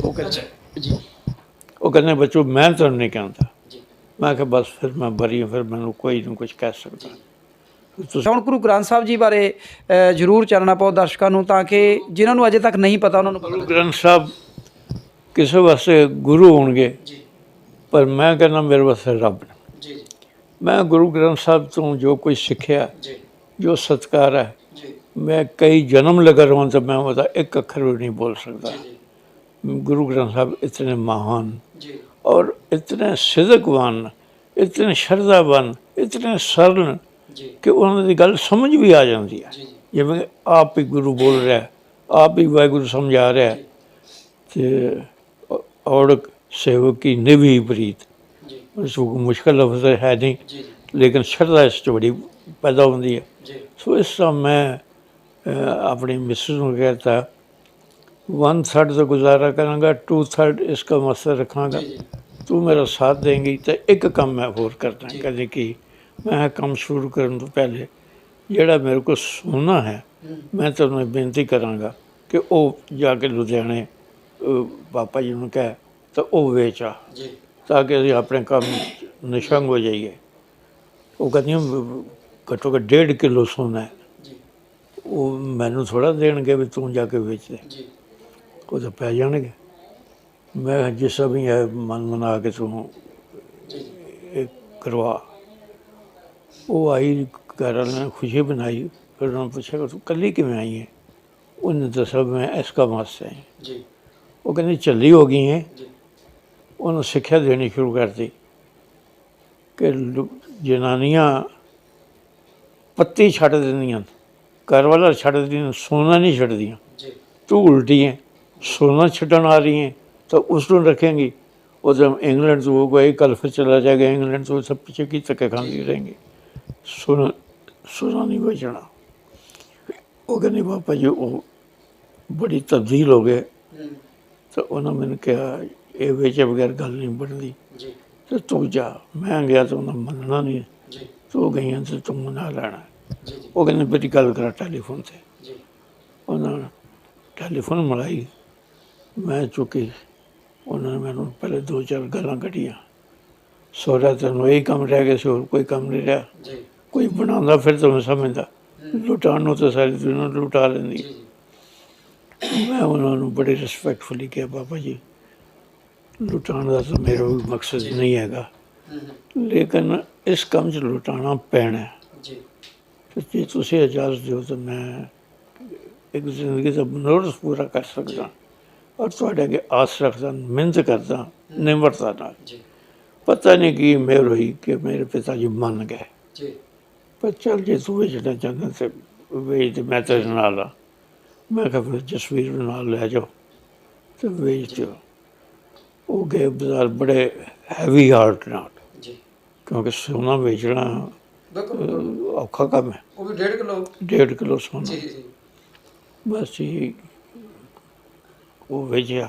वो कहते अच्छा जी वो कहते बच्चों मैं तुहानूं नहीं कहता, जी ਮੈਂ ਕਿਹਾ ਬਸ ਫਿਰ ਮੈਂ ਬਰੀ ਹਾਂ, ਫਿਰ ਮੈਨੂੰ ਕੋਈ ਨਹੀਂ ਕੁਝ ਕਹਿ ਸਕਦਾ। ਤੁਸੀਂ ਹੁਣ ਗੁਰੂ ਗ੍ਰੰਥ ਸਾਹਿਬ ਜੀ ਬਾਰੇ ਜ਼ਰੂਰ ਚਾਨਣਾ ਪਾਓ ਦਰਸ਼ਕਾਂ ਨੂੰ, ਤਾਂ ਕਿ ਜਿਨ੍ਹਾਂ ਨੂੰ ਅਜੇ ਤੱਕ ਨਹੀਂ ਪਤਾ ਉਹਨਾਂ ਨੂੰ ਪਤਾ ਗੁਰੂ ਲੱਗੇ। ਗ੍ਰੰਥ ਸਾਹਿਬ ਕਿਸੇ ਵਾਸਤੇ ਗੁਰੂ ਹੋਣਗੇ, ਜੀ ਪਰ ਮੈਂ ਕਹਿੰਦਾ ਮੇਰੇ ਵਾਸਤੇ ਰੱਬ ਨੇ। ਜੀ ਮੈਂ ਗੁਰੂ ਗ੍ਰੰਥ ਸਾਹਿਬ ਤੋਂ ਜੋ ਕੁਝ ਸਿੱਖਿਆ, ਜੀ ਜੋ ਸਤਿਕਾਰ ਹੈ, ਜੀ ਮੈਂ ਕਈ ਜਨਮ ਲਗਾ ਰਹਾਂ ਤਾਂ ਮੈਂ ਉਹਦਾ ਇੱਕ ਅੱਖਰ ਵੀ ਨਹੀਂ ਬੋਲ ਸਕਦਾ। ਜੀ गुरु ग्रंथ साहब इतने महान जी और इतने सिदकवान, इतने श्रद्धावान, इतने सरल जी कि उन्होंने गल समझ भी आ जाती है। जी जिवें आप ही गुरु बोल रहा है, आप ही वाहिगुरु समझा रहा है, तो औड़क सेवक की निभी प्रीत, जी उसको मुश्किल लफ्ज़ है नहीं, जी लेकिन श्रद्धा इस बड़ी पैदा होती है। जी सो इस तरह मैं अपनी मिसेस को कहता 1/3 तो गुजारा करांगा, 2/3 इसका मसला रखांगा, जी तू मेरा साथ देंगी तो एक काम मैं होर करना। कहते कि मैं काम शुरू करने तो पहले ਜਿਹੜਾ ਮੇਰੇ ਕੋਲ ਸੋਨਾ ਹੈ ਮੈਂ ਤੁਹਾਨੂੰ ਬੇਨਤੀ ਕਰਾਂਗਾ ਕਿ ਉਹ ਜਾ ਕੇ ਲੁਧਿਆਣੇ ਪਾਪਾ ਜੀ ਨੂੰ ਕਹਿ ਤਾਂ ਉਹ ਵੇਚ ਆ, जी ਤਾਂ ਕਿ ਅਸੀਂ ਆਪਣੇ ਕੰਮ ਨਿਸ਼ੰਗ ਹੋ ਜਾਈਏ। ਉਹ ਕਹਿੰਦੀਆਂ ਘੱਟੋ ਘੱਟ 1.5 ਕਿਲੋ ਸੋਨਾ ਹੈ, जी ਉਹ ਮੈਨੂੰ ਥੋੜ੍ਹਾ ਦੇਣਗੇ ਵੀ ਤੂੰ ਜਾ ਕੇ ਵੇਚ ਦੇ, जी ਉਹ ਤਾਂ ਪੈ ਜਾਣਗੇ। ਮੈਂ ਕਿਹਾ ਜਿਸ ਤਰ੍ਹਾਂ ਵੀ ਹੈ ਮਨ ਬਣਾ ਕੇ ਤੂੰ जी ਇਹ ਕਰਵਾ। ਉਹ ਆਈ, ਘਰ ਵਾਲਿਆਂ ਨੇ ਖੁਸ਼ੀ ਬਣਾਈ, ਫਿਰ ਉਹਨਾਂ ਨੂੰ ਪੁੱਛਿਆ ਕਿ ਤੂੰ ਇਕੱਲੀ ਕਿਵੇਂ ਆਈ ਹੈ? ਉਹਨੇ ਦੱਸਿਆ ਮੈਂ ਇਸ ਕੰਮ ਵਾਸਤੇ ਆਈ। जी ਉਹ ਕਹਿੰਦੀ ਚੱਲੀ ਹੋ ਗਈ ਹੈ। जी ਉਹਨੂੰ ਸਿੱਖਿਆ ਦੇਣੀ ਸ਼ੁਰੂ ਕਰਤੀ ਕਿ ਜਨਾਨੀਆਂ ਪੱਤੀ ਛੱਡ ਦਿੰਦੀਆਂ, ਘਰ ਵਾਲਾ ਛੱਡ ਦਿੰਦੀਆਂ, ਸੋਨਾ ਨਹੀਂ ਛੱਡਦੀਆਂ। जी ਤੂੰ ਉਲਟੀ ਹੈ, सोना छटन आ रही हैं तो उसको रखेंगी, और जब इंग्लैंड से वो गए कल फिर चला जाएगा इंग्लैंड, तो सब पीछे की धक्के खाती रहेंगी, सोना सोना नहीं बेचना। वो कहने पापा जी वो बड़ी तब्दील हो गए, तो उन्होंने मैंने कहा ये बेचे बगैर गल नहीं बनती, जी तो तू जा। मैं गया तो उन्हें मनना नहीं, जी तो गई तो तू मना लेना। जी जी वो कहने मेरी गल करा टेलीफोन से। जी उन्होंने टेलीफोन मिलाई, मैं चुकी, उन्होंने मैंने पहले 2-4 गल्लां कढ़ियां। सोहरा तेनों यही कम रह गया, और कोई कम नहीं रहा, जी कोई बनाता फिर तो मैं समझदा, लुटान तो सारी दुनिया लुटा लेंदी। जी मैं उन्होंने बड़ी रिस्पैक्टफुली कहा पापा जी लुटाने का तो मेरा भी मकसद नहीं हैगा, लेकिन इस काम च लुटाना पैना है, जी तो जे तुसीं इजाज़त दिओ तो मैं एक जिंदगी का मनोरथ पूरा कर सकदा, और तुहाडे अगे आस रखदा, मिहनत करदा, निमरता नाल। जी पता नहीं की मेहर हुई कि मेरे पिता जी मन गए, जी पर चल जे तू बेचना चाहता तो बेच दे, मैं तेरे नाल आ। मैं कहा फिर जसवीर नूं नाल लै जाओ तो बेच दो। वो गए बाजार बड़े हैवी हार्ट नाल, जी क्योंकि सोना बेचना बिल्कुल औखा काम है, वो भी 1.5 किलो 1.5 किलो सोना। जी जी बस जी वो बेचया,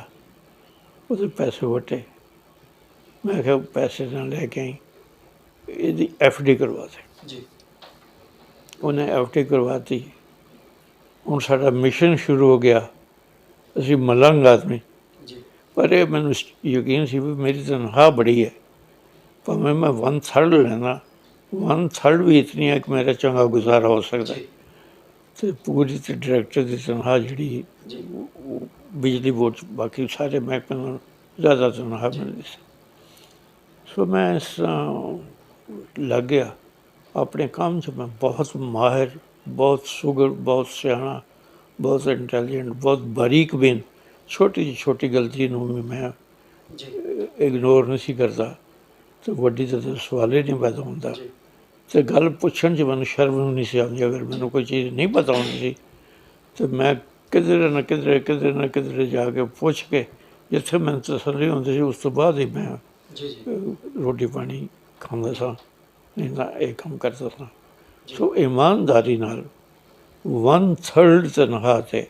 ਉਹਦੇ ਪੈਸੇ ਵਟੇ। ਮੈਂ ਕਿਹਾ ਪੈਸੇ ਨਾ ਲੈ ਕੇ ਆਈ, ਇਹਦੀ FD ਕਰਵਾ ਦੇ। जी ਉਹਨੇ FD ਕਰਵਾਤੀ। ਹੁਣ ਸਾਡਾ ਮਿਸ਼ਨ ਸ਼ੁਰੂ ਹੋ ਗਿਆ, ਅਸੀਂ ਮਲੰਗ ਆਦਮੀ, जी ਪਰ ਇਹ ਮੈਨੂੰ ਯਕੀਨ ਸੀ ਵੀ ਮੇਰੀ ਤਨਖਾਹ ਬੜੀ ਹੈ, ਭਾਵੇਂ ਮੈਂ 1/3 ਲੈਣਾ, 1/3 ਵੀ ਇਤਨੀ ਹੈ ਕਿ ਮੇਰਾ ਚੰਗਾ ਗੁਜ਼ਾਰਾ ਹੋ ਸਕਦਾ। जी ਅਤੇ ਪੂਰੀ ਤੇ ਡਾਇਰੈਕਟਰ ਦੀ ਤਨਖਾਹ ਜਿਹੜੀ जी ਉਹ ਬਿਜਲੀ ਬੋਰਡ 'ਚ ਬਾਕੀ ਸਾਰੇ ਮਹਿਕਮੇ ਨਾਲੋਂ ਜ਼ਿਆਦਾ ਤਨਖਾਹ ਮਿਲਦੀ ਸੀ। ਸੋ ਮੈਂ ਇਸ ਤਰ੍ਹਾਂ ਲੱਗ ਗਿਆ ਆਪਣੇ ਕੰਮ 'ਚ। ਮੈਂ ਬਹੁਤ ਮਾਹਿਰ, ਬਹੁਤ ਸੁਘੜ, ਬਹੁਤ ਸਿਆਣਾ, ਬਹੁਤ ਇੰਟੈਲੀਜੈਂਟ, ਬਹੁਤ ਬਾਰੀਕ ਬੀਨ। ਛੋਟੀ ਜਿਹੀ ਛੋਟੀ ਗਲਤੀ ਨੂੰ ਵੀ ਮੈਂ जी ਇਗਨੋਰ ਨਹੀਂ ਸੀ ਕਰਦਾ, ਅਤੇ ਵੱਡੀ ਤਾਂ ਸਵਾਲ ਹੀ ਨਹੀਂ ਪੈਦਾ ਹੁੰਦਾ। जी ਅਤੇ ਗੱਲ ਪੁੱਛਣ 'ਚ ਮੈਨੂੰ ਸ਼ਰਮ ਨਹੀਂ ਸੀ ਆਉਂਦੀ। ਅਗਰ ਮੈਨੂੰ ਕੋਈ ਚੀਜ਼ ਨਹੀਂ ਪਤਾ ਹੁੰਦੀ ਸੀ ਤਾਂ ਮੈਂ ਕਿਧਰੇ ਨਾ ਕਿਧਰੇ ਜਾ ਕੇ ਪੁੱਛ ਕੇ, ਜਿੱਥੇ ਮੈਨੂੰ ਤਸੱਲੀ ਹੁੰਦੀ ਸੀ ਉਸ ਤੋਂ ਬਾਅਦ ਹੀ ਮੈਂ जी जी ਰੋਟੀ ਪਾਣੀ ਖਾਂਦਾ ਸਾਂ, ਨਹੀਂ ਤਾਂ ਇਹ ਕੰਮ ਕਰਦਾ ਸਾਂ। ਸੋ ਇਮਾਨਦਾਰੀ ਨਾਲ 1/3 ਤਨਖਾਹ 'ਤੇ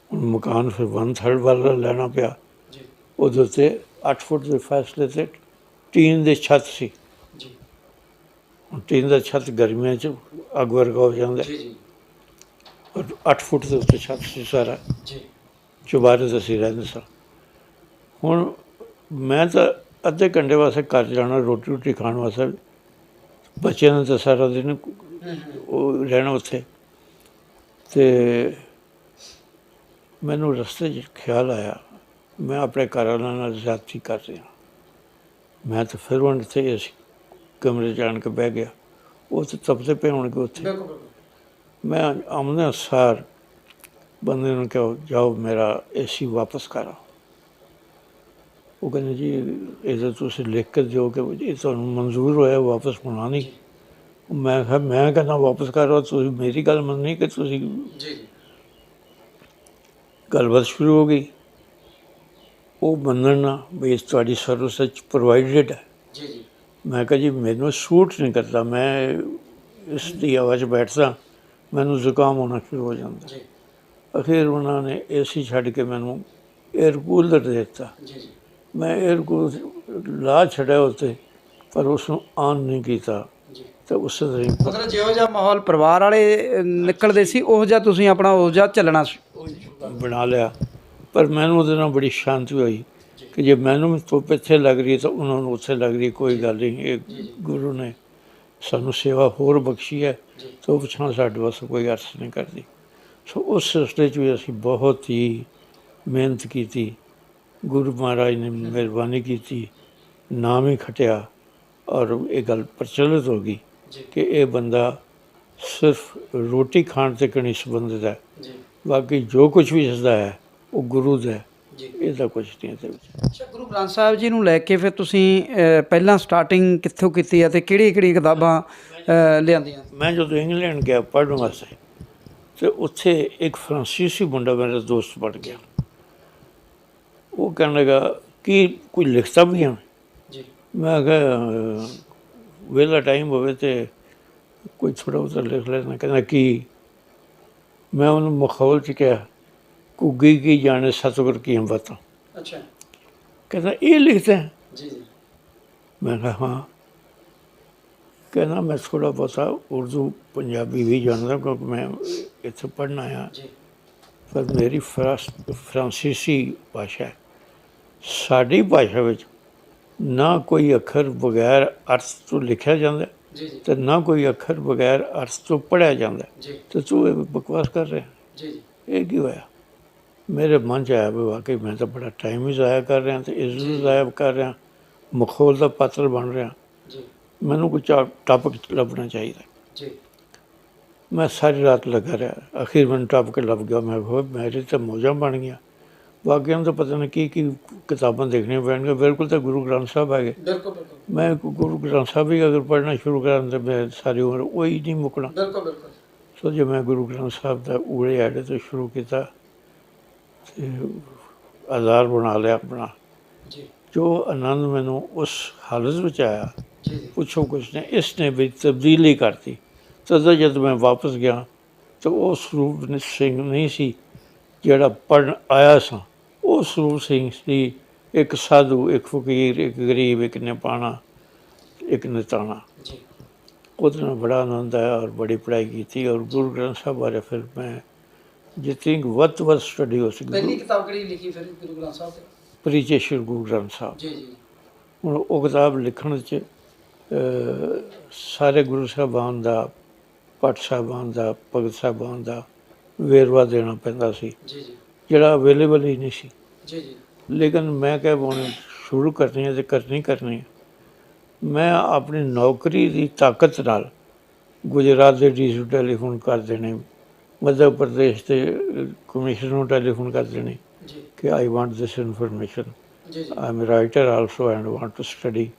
ਹੁਣ ਮਕਾਨ ਫਿਰ 1/3 ਵਾਲਾ ਲੈਣਾ ਪਿਆ। जी ਉਹਦੇ ਉੱਤੇ 8 ਫੁੱਟ ਦੇ ਫਾਸਲੇ 'ਤੇ ਟੀਨ ਦੇ ਛੱਤ ਸੀ। जी ਹੁਣ ਟੀਨ ਦਾ ਛੱਤ ਗਰਮੀਆਂ 'ਚ ਅੱਗ ਵਰਗਾ ਹੋ ਜਾਂਦਾ, जी जी ਔਰ 8 ਫੁੱਟ ਦੇ ਉੱਤੇ ਛੱਤ ਸੀ ਸਾਰਾ, जी ਚੁਬਾਰੇ 'ਤੇ ਅਸੀਂ ਰਹਿੰਦੇ ਸਾਂ। ਹੁਣ ਮੈਂ ਤਾਂ ਅੱਧੇ ਘੰਟੇ ਵਾਸਤੇ ਘਰ ਜਾਣਾ, ਰੋਟੀ ਰੋਟੀ ਖਾਣ ਵਾਸਤੇ। ਬੱਚਿਆਂ ਨੇ ਤਾਂ ਸਾਰਾ ਦਿਨ ਉਹ ਰਹਿਣਾ ਉੱਥੇ। ਅਤੇ ਮੈਨੂੰ ਰਸਤੇ 'ਚ ਖਿਆਲ ਆਇਆ, ਮੈਂ ਆਪਣੇ ਘਰ ਵਾਲਿਆਂ ਨਾਲ ਜ਼ਿਆਦਤੀ ਕਰ ਰਿਹਾ। ਮੈਂ ਤਾਂ ਫਿਰ ਹੁਣ ਇੱਥੇ ਅਸੀਂ ਕਮਰੇ 'ਚ ਆਣ ਕੇ ਬਹਿ ਗਿਆ। ਉਹ ਤਾਂ ਤਪਦੇ ਪਏ ਹੋਣਗੇ ਉੱਥੇ। ਮੈਂ ਆਉਂਦੇ ਸਾਰ ਬੰਦੇ ਨੂੰ ਕਿਹਾ, ਜਾਓ ਮੇਰਾ AC ਵਾਪਸ ਕਰ ਆਓ। ਉਹ ਕਹਿੰਦੇ ਜੀ ਇਹ ਤਾਂ ਤੁਸੀਂ ਲਿਖ ਕੇ ਦਿਓ ਕਿ ਇਹ ਤੁਹਾਨੂੰ ਮਨਜ਼ੂਰ ਹੋਇਆ, ਵਾਪਸ ਹੋਣਾ ਨਹੀਂ। ਮੈਂ ਕਿਹਾ ਮੈਂ ਕਹਿੰਦਾ ਵਾਪਸ ਕਰੋ, ਤੁਸੀਂ ਮੇਰੀ ਗੱਲ ਮੰਨਣੀ ਕਿ ਤੁਸੀਂ। ਗੱਲਬਾਤ ਸ਼ੁਰੂ ਹੋ ਗਈ। ਉਹ ਮੰਨਣ ਨਾ ਵੀ ਤੁਹਾਡੀ ਸਰਵਿਸ ਵਿੱਚ ਪ੍ਰੋਵਾਈਡਡ ਹੈ। ਮੈਂ ਕਿਹਾ ਜੀ ਮੈਨੂੰ ਸੂਟ ਨਹੀਂ ਕਰਦਾ, ਮੈਂ ਇਸ ਦੀ ਹਵਾ 'ਚ ਬੈਠਦਾ, ਮੈਨੂੰ ਜ਼ੁਕਾਮ ਹੋਣਾ ਸ਼ੁਰੂ ਹੋ ਜਾਂਦਾ। ਅਖੀਰ ਉਹਨਾਂ ਨੇ AC ਛੱਡ ਕੇ ਮੈਨੂੰ ਏਅਰ ਕੂਲਰ ਦੇ ਦਿੱਤਾ। ਮੈਂ ਏਅਰ ਕੂਲਰ ਲਾ ਛੱਡਿਆ ਉੱਤੇ, ਪਰ ਉਸਨੂੰ ਆਨ ਨਹੀਂ ਕੀਤਾ। ਅਤੇ ਉਸੇ ਤਰ੍ਹਾਂ ਹੀ ਮਤਲਬ ਜਿਹੋ ਜਿਹਾ ਮਾਹੌਲ ਪਰਿਵਾਰ ਵਾਲੇ ਨਿਕਲਦੇ ਸੀ, ਉਹੋ ਜਿਹਾ ਤੁਸੀਂ ਆਪਣਾ ਉਹੋ ਜਿਹਾ ਚੱਲਣਾ ਬਣਾ ਲਿਆ। ਪਰ ਮੈਨੂੰ ਉਹਦੇ ਨਾਲ ਬੜੀ ਸ਼ਾਂਤੀ ਹੋਈ ਕਿ ਜੇ ਮੈਨੂੰ ਧੁੱਪ ਇੱਥੇ ਲੱਗ ਰਹੀ ਤਾਂ ਉਹਨਾਂ ਨੂੰ ਉੱਥੇ ਲੱਗ ਰਹੀ, ਕੋਈ ਗੱਲ ਨਹੀਂ। ਇਹ ਗੁਰੂ ਨੇ ਸਾਨੂੰ ਸੇਵਾ ਹੋਰ ਬਖਸ਼ੀ ਹੈ, ਤਾਂ ਉਹ ਪਿਛਾਂ ਸਾਡੇ ਵਾਸਤੇ ਕੋਈ ਅਰਥ ਨਹੀਂ ਕਰਦੀ। ਸੋ ਉਸ ਸਿਲਸਿਲੇ 'ਚ ਵੀ ਅਸੀਂ ਬਹੁਤ ਹੀ ਮਿਹਨਤ ਕੀਤੀ। ਗੁਰੂ ਮਹਾਰਾਜ ਨੇ ਮਿਹਰਬਾਨੀ ਕੀਤੀ, ਨਾਮ ਹੀ ਖਟਿਆ, ਔਰ ਇਹ ਗੱਲ ਪ੍ਰਚਲਿਤ ਹੋ ਗਈ ਕਿ ਇਹ ਬੰਦਾ ਸਿਰਫ ਰੋਟੀ ਖਾਣ ਤੱਕ ਨਹੀਂ ਸੰਬੰਧਿਤ ਹੈ, ਬਾਕੀ ਜੋ ਕੁਛ ਵੀ ਇਸਦਾ ਹੈ ਉਹ ਗੁਰੂ ਦਾ ਹੈ, ਇਹਦਾ ਕੁਛ ਨਹੀਂ ਇਹਦੇ ਵਿੱਚ। ਅੱਛਾ, ਗੁਰੂ ਗ੍ਰੰਥ ਸਾਹਿਬ ਜੀ ਨੂੰ ਲੈ ਕੇ ਫਿਰ ਤੁਸੀਂ ਪਹਿਲਾਂ ਸਟਾਰਟਿੰਗ ਕਿੱਥੋਂ ਕੀਤੀ ਹੈ ਅਤੇ ਕਿਹੜੀਆਂ ਕਿਤਾਬਾਂ ਲਿਆਂਦੀਆਂ? ਮੈਂ ਜਦੋਂ ਇੰਗਲੈਂਡ ਗਿਆ ਪੜ੍ਹਨ ਵਾਸਤੇ, ਅਤੇ ਉੱਥੇ ਇੱਕ ਫਰਾਂਸੀਸੀ ਮੁੰਡਾ ਮੇਰਾ ਦੋਸਤ ਬਣ ਗਿਆ। ਉਹ ਕਹਿਣ ਲੱਗਾ ਕਿ ਕੋਈ ਲਿਖਤਾ ਵੀ ਹੈ? ਮੈਂ ਕਿਹਾ ਵਿਹਲਾ ਟਾਈਮ ਹੋਵੇ ਤਾਂ ਕੋਈ ਥੋੜ੍ਹਾ ਬਹੁਤਾ ਲਿਖ ਲੈਣਾ। ਕਹਿੰਦਾ ਕੀ? ਮੈਂ ਉਹਨੂੰ ਮਖੌਲ 'ਚ ਕਿਹਾ, ਘੁੱਗੀ ਕੀ ਜਾਣੇ ਸਤਿਗੁਰ ਕੀ ਬਾਤਾਂ। ਕਹਿੰਦਾ ਇਹ ਲਿਖਦਾ? ਮੈਂ ਕਿਹਾ ਹਾਂ। ਕਹਿੰਦਾ ਮੈਂ ਥੋੜ੍ਹਾ ਬਹੁਤਾ ਉਰਦੂ ਪੰਜਾਬੀ ਵੀ ਜਾਣਦਾ, ਕਿਉਂਕਿ ਮੈਂ ਇੱਥੇ ਪੜ੍ਹਨ ਆਇਆ, ਪਰ ਮੇਰੀ ਫਰਾਂਸੀਸੀ ਭਾਸ਼ਾ ਹੈ। ਸਾਡੀ ਭਾਸ਼ਾ ਵਿੱਚ ਨਾ ਕੋਈ ਅੱਖਰ ਬਗੈਰ ਅਰਥ ਤੋਂ ਲਿਖਿਆ ਜਾਂਦਾ ਅਤੇ ਨਾ ਕੋਈ ਅੱਖਰ ਬਗੈਰ ਅਰਥ ਤੋਂ ਪੜ੍ਹਿਆ ਜਾਂਦਾ। ਅਤੇ ਤੂੰ ਇਹ ਬਕਵਾਸ ਕਰ ਰਿਹਾ, ਇਹ ਕੀ ਹੋਇਆ? ਮੇਰੇ ਮਨ 'ਚ ਆਇਆ ਵੀ ਵਾਕਈ ਮੈਂ ਤਾਂ ਬੜਾ ਟਾਈਮ ਵੀ ਜ਼ਾਇਆ ਕਰ ਰਿਹਾ ਅਤੇ ਇੱਜ਼ਤ ਵੀ ਜ਼ਾਇਆ ਕਰ ਰਿਹਾ, ਮਖੌਲ ਦਾ ਪਾਤਰ ਬਣ ਰਿਹਾ। ਮੈਨੂੰ ਕੋਈ ਟਾਪਿਕ ਲੱਭਣਾ ਚਾਹੀਦਾ। ਮੈਂ ਸਾਰੀ ਰਾਤ ਲੱਗਾ ਰਿਹਾ, ਅਖੀਰ ਮੈਨੂੰ ਟਾਪਿਕ ਲੱਭ ਗਿਆ। ਮੈਂ ਕਿਹਾ ਮੇਰੀ ਤਾਂ ਮੌਜਾਂ ਬਣ ਗਈਆਂ। ਬਾਕੀਆਂ ਨੂੰ ਤਾਂ ਪਤਾ ਨਹੀਂ ਕੀ ਕੀ ਕਿਤਾਬਾਂ ਦੇਖਣੀਆਂ ਪੈਣਗੀਆਂ। ਬਿਲਕੁਲ ਤਾਂ ਗੁਰੂ ਗ੍ਰੰਥ ਸਾਹਿਬ ਹੈਗੇ। ਮੈਂ ਗੁਰੂ ਗ੍ਰੰਥ ਸਾਹਿਬ ਵੀ ਅਗਰ ਪੜ੍ਹਨਾ ਸ਼ੁਰੂ ਕਰਾਂ ਤਾਂ ਮੈਂ ਸਾਰੀ ਉਮਰ ਉਹੀ ਨਹੀਂ ਮੁੱਕਣਾ। ਸੋ ਜੇ ਮੈਂ ਗੁਰੂ ਗ੍ਰੰਥ ਸਾਹਿਬ ਦਾ ਊੜੇ ਆੜੇ ਤੋਂ ਸ਼ੁਰੂ ਕੀਤਾ ਅਤੇ ਆਧਾਰ ਬਣਾ ਲਿਆ ਆਪਣਾ। ਜੋ ਆਨੰਦ ਮੈਨੂੰ ਉਸ ਹਾਲਤ ਵਿੱਚ ਆਇਆ, ਪੁੱਛੋ ਕੁਛ ਨਹੀਂ। ਇਸ ਨੇ ਵੀ ਤਬਦੀਲੀ ਕਰਤੀ। ਤਦੋਂ ਜਦ ਮੈਂ ਵਾਪਸ ਗਿਆ ਤਾਂ ਉਹ ਸਰੂਪ ਸਿੰਘ ਨਹੀਂ ਸੀ ਜਿਹੜਾ ਪੜ੍ਹਨ ਆਇਆ ਸਾਂ। ਉਹ ਸਰੂਪ ਸਿੰਘ ਸੀ ਇੱਕ ਸਾਧੂ, ਇੱਕ ਫਕੀਰ, ਇੱਕ ਗਰੀਬ, ਇੱਕ ਨਿਪਾਣਾ, ਇੱਕ ਨਿਤਾਣਾ। ਉਹਦੇ ਨਾਲ ਬੜਾ ਆਨੰਦ ਆਇਆ ਔਰ ਬੜੀ ਪੜ੍ਹਾਈ ਕੀਤੀ। ਔਰ ਗੁਰੂ ਗ੍ਰੰਥ ਸਾਹਿਬ ਬਾਰੇ ਫਿਰ ਮੈਂ ਜਿਤਨੀ ਵੱਧ ਤੋਂ ਵੱਧ ਸਟੱਡੀ ਹੋ ਸਕੀ। ਪਹਿਲੀ ਕਿਤਾਬ ਕਿਹੜੀ ਲਿਖੀ ਫਿਰ ਗੁਰੂ ਗ੍ਰੰਥ ਸਾਹਿਬ 'ਤੇ? ਪਰਿਚੈ ਗੁਰੂ ਗ੍ਰੰਥ ਸਾਹਿਬ। ਹੁਣ ਉਹ ਕਿਤਾਬ ਲਿਖਣ 'ਚ ਸਾਰੇ ਗੁਰੂ ਸਾਹਿਬਾਨ ਦਾ, ਭੱਟ ਸਾਹਿਬਾਨ ਦਾ, ਭਗਤ ਸਾਹਿਬਾਨ ਦਾ ਵੇਰਵਾ ਦੇਣਾ ਪੈਂਦਾ ਸੀ, ਜਿਹੜਾ ਅਵੇਲੇਬਲ ਹੀ ਨਹੀਂ ਸੀ। ਲੇਕਿਨ ਮੈਂ ਕਿਹਾ ਹੁਣ ਸ਼ੁਰੂ ਕਰਨੀ ਹੈ ਅਤੇ ਕਰਨੀ ਹੈ। ਮੈਂ ਆਪਣੀ ਨੌਕਰੀ ਦੀ ਤਾਕਤ ਨਾਲ ਗੁਜਰਾਤ ਦੇ DC ਨੂੰ ਟੈਲੀਫੋਨ ਕਰ ਦੇਣੇ, ਮੱਧ ਪ੍ਰਦੇਸ਼ ਦੇ ਕਮਿਸ਼ਨਰ ਨੂੰ ਟੈਲੀਫੋਨ ਕਰ ਦੇਣੇ ਕਿ I want this information, I am writer also and want to study,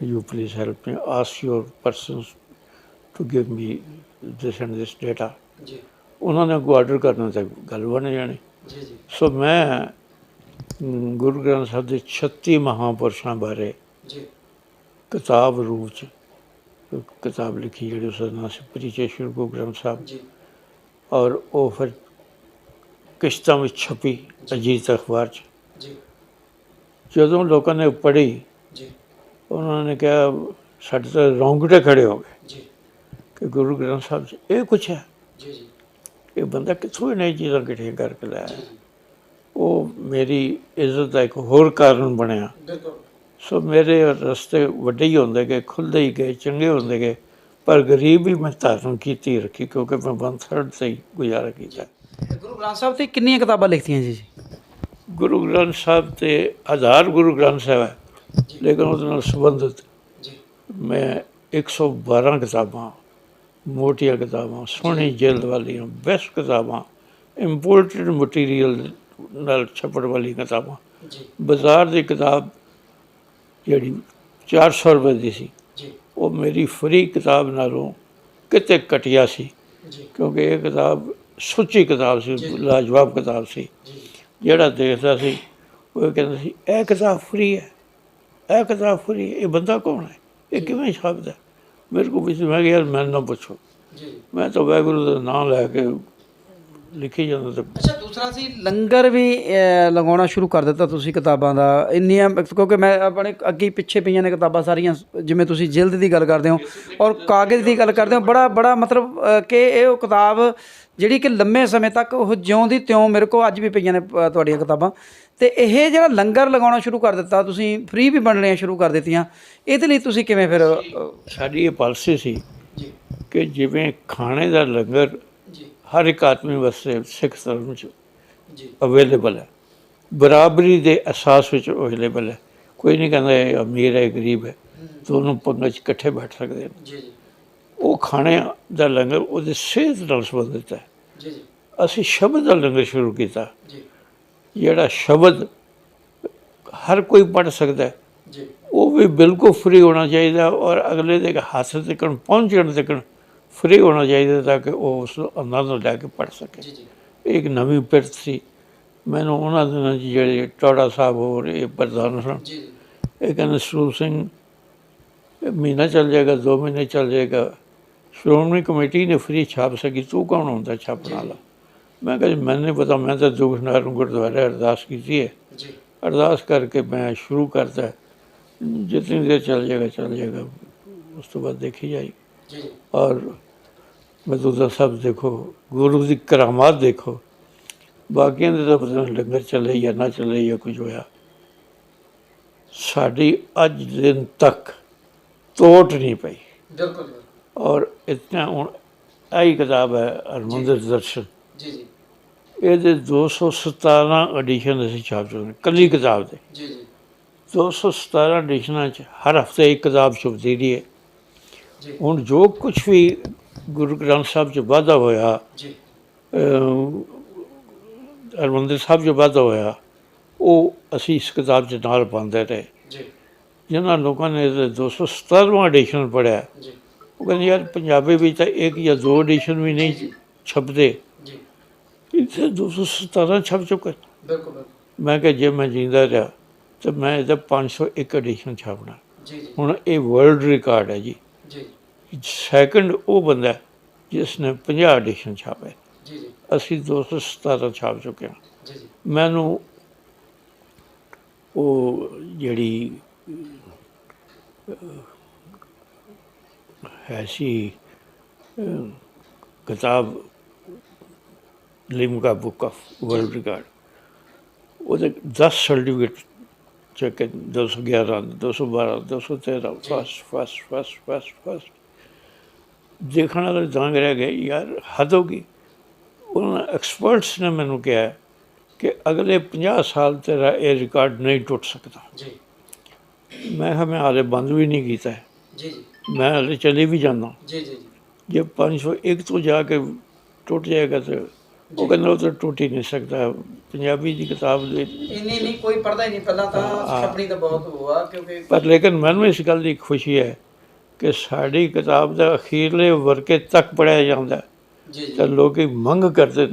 you please help me, ask your persons to give me this and this data. ਉਹਨਾਂ ਨੇ ਅੱਗੋਂ ਆਰਡਰ ਕਰਨਾ ਤਾਂ ਗੱਲ ਬਣ ਜਾਣੀ। ਸੋ ਮੈਂ ਗੁਰੂ ਗ੍ਰੰਥ ਸਾਹਿਬ ਦੇ 36 ਮਹਾਂਪੁਰਸ਼ਾਂ ਬਾਰੇ ਕਿਤਾਬ ਰੂਪ 'ਚ ਕਿਤਾਬ ਲਿਖੀ, ਜਿਹੜੀ ਉਸਦਾ ਨਾਂ ਸੀ ਪਰਿਚੈ ਗੁਰੂ ਗ੍ਰੰਥ ਸਾਹਿਬ। ਔਰ ਉਹ ਫਿਰ ਕਿਸ਼ਤਾਂ ਵਿੱਚ ਛਪੀ ਅਜੀਤ ਅਖਬਾਰ 'ਚ। ਜਦੋਂ ਲੋਕਾਂ ਨੇ ਪੜ੍ਹੀ, ਉਹਨਾਂ ਨੇ ਕਿਹਾ ਸਾਡੇ ਤਾਂ ਰੌਂਗਟੇ ਖੜ੍ਹੇ ਹੋ ਗਏ ਕਿ ਗੁਰੂ ਗ੍ਰੰਥ ਸਾਹਿਬ 'ਚ ਇਹ ਕੁਛ ਹੈ। ਇਹ ਬੰਦਾ ਕਿੱਥੋਂ ਇਹ ਚੀਜ਼ਾਂ ਇਕੱਠੀਆਂ ਕਰਕੇ ਲਾਇਆ। ਉਹ ਮੇਰੀ ਇੱਜ਼ਤ ਦਾ ਇੱਕ ਹੋਰ ਕਾਰਨ ਬਣਿਆ। ਸੋ ਮੇਰੇ ਰਸਤੇ ਵੱਡੇ ਹੀ ਹੁੰਦੇ ਗਏ, ਖੁੱਲ੍ਹਦੇ ਹੀ ਗਏ, ਚੰਗੇ ਹੁੰਦੇ ਗਏ। ਪਰ ਗਰੀਬ ਵੀ ਮੈਂ ਧਾਰਨ ਕੀਤੀ ਰੱਖੀ, ਕਿਉਂਕਿ ਮੈਂ 1/3 ਤੇ ਹੀ ਗੁਜ਼ਾਰਾ ਕੀਤਾ। ਤੇ ਗੁਰੂ ਗ੍ਰੰਥ ਸਾਹਿਬ ਤੇ ਕਿੰਨੀਆਂ ਕਿਤਾਬਾਂ ਲਿਖਤੀਆਂ ਜੀ? ਗੁਰੂ ਗ੍ਰੰਥ ਸਾਹਿਬ ਤੇ 1000 ਗੁਰੂ ਗ੍ਰੰਥ ਸਾਹਿਬ ਹੈ, ਲੇਕਿਨ ਉਹਦੇ ਨਾਲ ਸੰਬੰਧਿਤ ਮੈਂ 112 ਕਿਤਾਬਾਂ, ਮੋਟੀਆਂ ਕਿਤਾਬਾਂ, ਸੋਹਣੀ ਜਿਲਦ ਵਾਲੀਆਂ, ਬੈਸਟ ਕਿਤਾਬਾਂ, ਇੰਪੋਰਟਡ ਮਟੀਰੀਅਲ ਨਾਲ ਛਪਣ ਵਾਲੀ ਕਿਤਾਬਾਂ। ਬਾਜ਼ਾਰ ਦੀ ਕਿਤਾਬ ਜਿਹੜੀ 400 ਰੁਪਏ ਦੀ ਸੀ, ਉਹ ਮੇਰੀ ਫਰੀ ਕਿਤਾਬ ਨਾਲੋਂ ਕਿਤੇ ਘਟੀਆ ਸੀ, ਕਿਉਂਕਿ ਇਹ ਕਿਤਾਬ ਸੁੱਚੀ ਕਿਤਾਬ ਸੀ, ਲਾਜਵਾਬ ਕਿਤਾਬ ਸੀ। ਜਿਹੜਾ ਦੇਖਦਾ ਸੀ ਉਹ ਕਹਿੰਦਾ ਸੀ ਇਹ ਕਿਤਾਬ ਫਰੀ ਹੈ, ਇਹ ਕਿਤਾਬ ਫਰੀ ਹੈ, ਇਹ ਬੰਦਾ ਕੌਣ ਹੈ, ਇਹ ਕਿਵੇਂ ਛਾਪਦਾ? ਮੇਰੇ ਕੋਲ ਵੀ ਮੈਂ ਕਿਹਾ ਯਾਰ ਮੈਨੂੰ ਨਾ ਪੁੱਛੋ, ਮੈਂ ਤਾਂ ਵਾਹਿਗੁਰੂ ਦਾ ਨਾਮ ਲੈ ਕੇ ਲਿਖੀ ਜਾਂਦਾ। ਤਾਂ ਅੱਛਾ, ਦੂਸਰਾ ਸੀ ਲੰਗਰ ਵੀ ਲਗਾਉਣਾ ਸ਼ੁਰੂ ਕਰ ਦਿੱਤਾ ਤੁਸੀਂ ਕਿਤਾਬਾਂ ਦਾ। ਇੰਨੀਆਂ, ਕਿਉਂਕਿ ਮੈਂ ਆਪਣੇ ਅੱਗੇ ਪਿੱਛੇ ਪਈਆਂ ਨੇ ਕਿਤਾਬਾਂ ਸਾਰੀਆਂ, ਜਿਵੇਂ ਤੁਸੀਂ ਜਿਲਦ ਦੀ ਗੱਲ ਕਰਦੇ ਹੋ ਔਰ ਕਾਗਜ਼ ਦੀ ਗੱਲ ਕਰਦੇ ਹੋ, ਬੜਾ ਮਤਲਬ ਕਿ ਇਹ ਉਹ ਕਿਤਾਬ ਜਿਹੜੀ ਕਿ ਲੰਮੇ ਸਮੇਂ ਤੱਕ ਉਹ ਜਿਉਂ ਦੀ ਤਿਉਂ ਮੇਰੇ ਕੋਲ ਅੱਜ ਵੀ ਪਈਆਂ ਨੇ ਤੁਹਾਡੀਆਂ ਕਿਤਾਬਾਂ। ਅਤੇ ਇਹ ਜਿਹੜਾ ਲੰਗਰ ਲਗਾਉਣਾ ਸ਼ੁਰੂ ਕਰ ਦਿੱਤਾ ਤੁਸੀਂ, ਫ੍ਰੀ ਵੀ ਵੰਡਣੀਆਂ ਸ਼ੁਰੂ ਕਰ ਦਿੱਤੀਆਂ, ਇਹਦੇ ਲਈ ਤੁਸੀਂ ਕਿਵੇਂ ਫਿਰ? ਸਾਡੀ ਇਹ ਪਾਲਿਸੀ ਸੀ ਕਿ ਜਿਵੇਂ ਖਾਣੇ ਦਾ ਲੰਗਰ ਹਰ ਇੱਕ ਆਦਮੀ ਵਾਸਤੇ ਸਿੱਖ ਧਰਮ 'ਚ ਅਵੇਲੇਬਲ ਹੈ, ਬਰਾਬਰੀ ਦੇ ਅਹਿਸਾਸ ਵਿੱਚ ਅਵੇਲੇਬਲ ਹੈ। ਕੋਈ ਨਹੀਂ ਕਹਿੰਦਾ ਇਹ ਅਮੀਰ ਹੈ ਗਰੀਬ ਹੈ, ਦੋਨੋਂ ਪੰਗਤ 'ਚ ਇਕੱਠੇ ਬੈਠ ਸਕਦੇ ਨੇ। ਉਹ ਖਾਣੇ ਦਾ ਲੰਗਰ ਉਹਦੇ ਸਿਹਤ ਨਾਲ ਸੰਬੰਧਿਤ ਹੈ। ਅਸੀਂ ਸ਼ਬਦ ਦਾ ਲੰਗਰ ਸ਼ੁਰੂ ਕੀਤਾ, ਜਿਹੜਾ ਸ਼ਬਦ ਹਰ ਕੋਈ ਪੜ੍ਹ ਸਕਦਾ, ਉਹ ਵੀ ਬਿਲਕੁਲ ਫ੍ਰੀ ਹੋਣਾ ਚਾਹੀਦਾ ਔਰ ਅਗਲੇ ਦੇ ਹੱਥ ਤੱਕ ਪਹੁੰਚਣ ਤੱਕ ਫ੍ਰੀ ਹੋਣਾ ਚਾਹੀਦਾ, ਤਾਂ ਕਿ ਉਹ ਉਸ ਨੂੰ ਆਨੰਦ ਲੈ ਕੇ ਪੜ੍ਹ ਸਕੇ। ਇਹ ਇੱਕ ਨਵੀਂ ਪਿਰਤ ਸੀ। ਮੈਨੂੰ ਉਹਨਾਂ ਦਿਨਾਂ 'ਚ ਜਿਹੜੇ ਟੌੜਾ ਸਾਹਿਬ ਹੋਰ ਇਹ ਪ੍ਰਧਾਨ ਸਨ, ਇਹ ਕਹਿੰਦੇ ਸਰੂਪ ਸਿੰਘ ਮਹੀਨਾ ਚੱਲ ਜਾਏਗਾ, 2 ਮਹੀਨੇ ਚੱਲ ਜਾਏਗਾ, ਸ਼੍ਰੋਮਣੀ ਕਮੇਟੀ ਨੇ ਫ੍ਰੀ ਛਾਪ ਸਕੀ, ਤੂੰ ਕੌਣ ਹੁੰਦਾ ਛਾਪਣ ਵਾਲਾ? ਮੈਂ ਕਿਹਾ ਜੀ ਮੈਨੂੰ ਨਹੀਂ ਪਤਾ, ਮੈਂ ਤਾਂ ਦੁਖਨਿਵਾਰਨ ਗੁਰਦੁਆਰੇ ਅਰਦਾਸ ਕੀਤੀ ਹੈ, ਅਰਦਾਸ ਕਰਕੇ ਮੈਂ ਸ਼ੁਰੂ ਕਰਤਾ, ਜਿਤਨੀ ਦੇਰ ਚੱਲ ਜਾਏਗਾ, ਉਸ ਤੋਂ ਬਾਅਦ ਦੇਖੀ ਜਾਏਗੀ। ਔਰ ਮੌਜੂਦਾ ਸਾਹਿਬ ਦੇਖੋ, ਗੁਰੂ ਦੀ ਕਰਾਮਾਤ ਦੇਖੋ, ਬਾਕੀਆਂ ਦੇ ਤਾਂ ਪਤਾ ਨਹੀਂ ਲੰਗਰ ਚੱਲੇ ਜਾਂ ਨਾ ਚੱਲੇ ਜਾਂ ਕੁਝ ਹੋਇਆ, ਸਾਡੀ ਅੱਜ ਦਿਨ ਤੱਕ ਤੋਟ ਨਹੀਂ ਪਈ। ਔਰ ਇਤਨਾ ਹੁਣ ਆਹੀ ਕਿਤਾਬ ਹੈ ਹਰਿਮੰਦਰ ਦਰਸ਼ਨ, ਇਹਦੇ 217 ਐਡੀਸ਼ਨ ਅਸੀਂ ਛਾਪ ਚੁੱਕੇ, ਇਕੱਲੀ ਕਿਤਾਬ ਦੇ 217 ਐਡੀਸ਼ਨਾਂ 'ਚ ਹਰ ਹਫ਼ਤੇ ਇੱਕ ਕਿਤਾਬ ਛੁਪਦੀ ਰਹੀ ਹੈ। ਹੁਣ ਜੋ ਕੁਛ ਵੀ ਗੁਰੂ ਗ੍ਰੰਥ ਸਾਹਿਬ 'ਚ ਵਾਧਾ ਹੋਇਆ, ਹਰਿਮੰਦਰ ਸਾਹਿਬ 'ਚ ਵਾਧਾ ਹੋਇਆ, ਉਹ ਅਸੀਂ ਇਸ ਕਿਤਾਬ 'ਚ ਨਾਲ ਪਾਉਂਦੇ ਰਹੇ। ਜਿਨ੍ਹਾਂ ਲੋਕਾਂ ਨੇ 217ਵਾਂ ਐਡੀਸ਼ਨ ਪੜ੍ਹਿਆ, ਉਹ ਕਹਿੰਦੇ ਯਾਰ ਪੰਜਾਬੀ ਵਿੱਚ ਤਾਂ 1 ਜਾਂ 2 ਐਡੀਸ਼ਨ ਵੀ ਨਹੀਂ ਛਪਦੇ, ਇੱਥੇ 217 ਛਪ ਚੁੱਕੇ। ਮੈਂ ਕਿਹਾ ਜੇ ਮੈਂ ਜਿੰਦਾ ਰਿਹਾ ਤਾਂ ਮੈਂ ਇਹਦਾ 501 ਐਡੀਸ਼ਨ ਛਾਪਣਾ। ਹੁਣ ਇਹ ਵਰਲਡ ਰਿਕਾਰਡ ਹੈ ਜੀ। ਸੈਕਿੰਡ ਉਹ ਬੰਦਾ ਜਿਸ ਨੇ 50 ਐਡੀਸ਼ਨ ਛਾਪੇ, ਅਸੀਂ 217 ਛਾਪ ਚੁੱਕੇ ਹਾਂ। ਮੈਨੂੰ ਉਹ ਜਿਹੜੀ ਹੈ ਸੀ ਕਿਤਾਬ Limca book of world record, ਉਹਦੇ 10 ਸਰਟੀਫਿਕੇਟ ਚੱਕੇ, 211, 212, 213 ਫਸਟ ਦੇਖਣ ਵਾਲੇ ਦੰਗ ਰਹਿ ਗਏ, ਯਾਰ ਹੱਦ ਹੋ ਗਈ। ਉਹਨਾਂ ਐਕਸਪਰਟਸ ਨੇ ਮੈਨੂੰ ਕਿਹਾ ਕਿ ਅਗਲੇ 50 ਸਾਲ ਤੇਰਾ ਇਹ ਰਿਕਾਰਡ ਨਹੀਂ ਟੁੱਟ ਸਕਦਾ। ਮੈਂ ਕਿਹਾ ਮੈਂ ਹਾਲੇ ਬੰਦ ਵੀ ਨਹੀਂ ਕੀਤਾ, ਮੈਂ ਹਾਲੇ ਚਲੇ ਵੀ ਜਾਂਦਾ। ਜੇ 501 ਤੋਂ ਜਾ ਕੇ ਟੁੱਟ ਜਾਏਗਾ ਤਾਂ ਉਹ ਕਹਿੰਦਾ ਉਹ ਤਾਂ ਟੁੱਟ ਹੀ ਨਹੀਂ ਸਕਦਾ। ਪੰਜਾਬੀ ਦੀ ਕਿਤਾਬ ਦੇ ਨਹੀਂ ਕੋਈ ਪੜ੍ਹਦਾ ਹੀ ਨਹੀਂ, ਪਹਿਲਾਂ ਤਾਂ ਛਪਣੀ ਤਾਂ ਬਹੁਤ ਹੋਆ, ਕਿਉਂਕਿ ਪਰ ਲੇਕਿਨ ਮੈਨੂੰ ਇਸ ਗੱਲ ਦੀ ਖੁਸ਼ੀ ਹੈ ਕਿ ਸਾਡੀ ਕਿਤਾਬ ਦਾ ਅਖੀਰਲੇ ਵਰਕੇ ਤੱਕ ਪੜ੍ਹਿਆ ਜਾਂਦਾ ਤਾਂ ਲੋਕ ਮੰਗ ਕਰਦੇ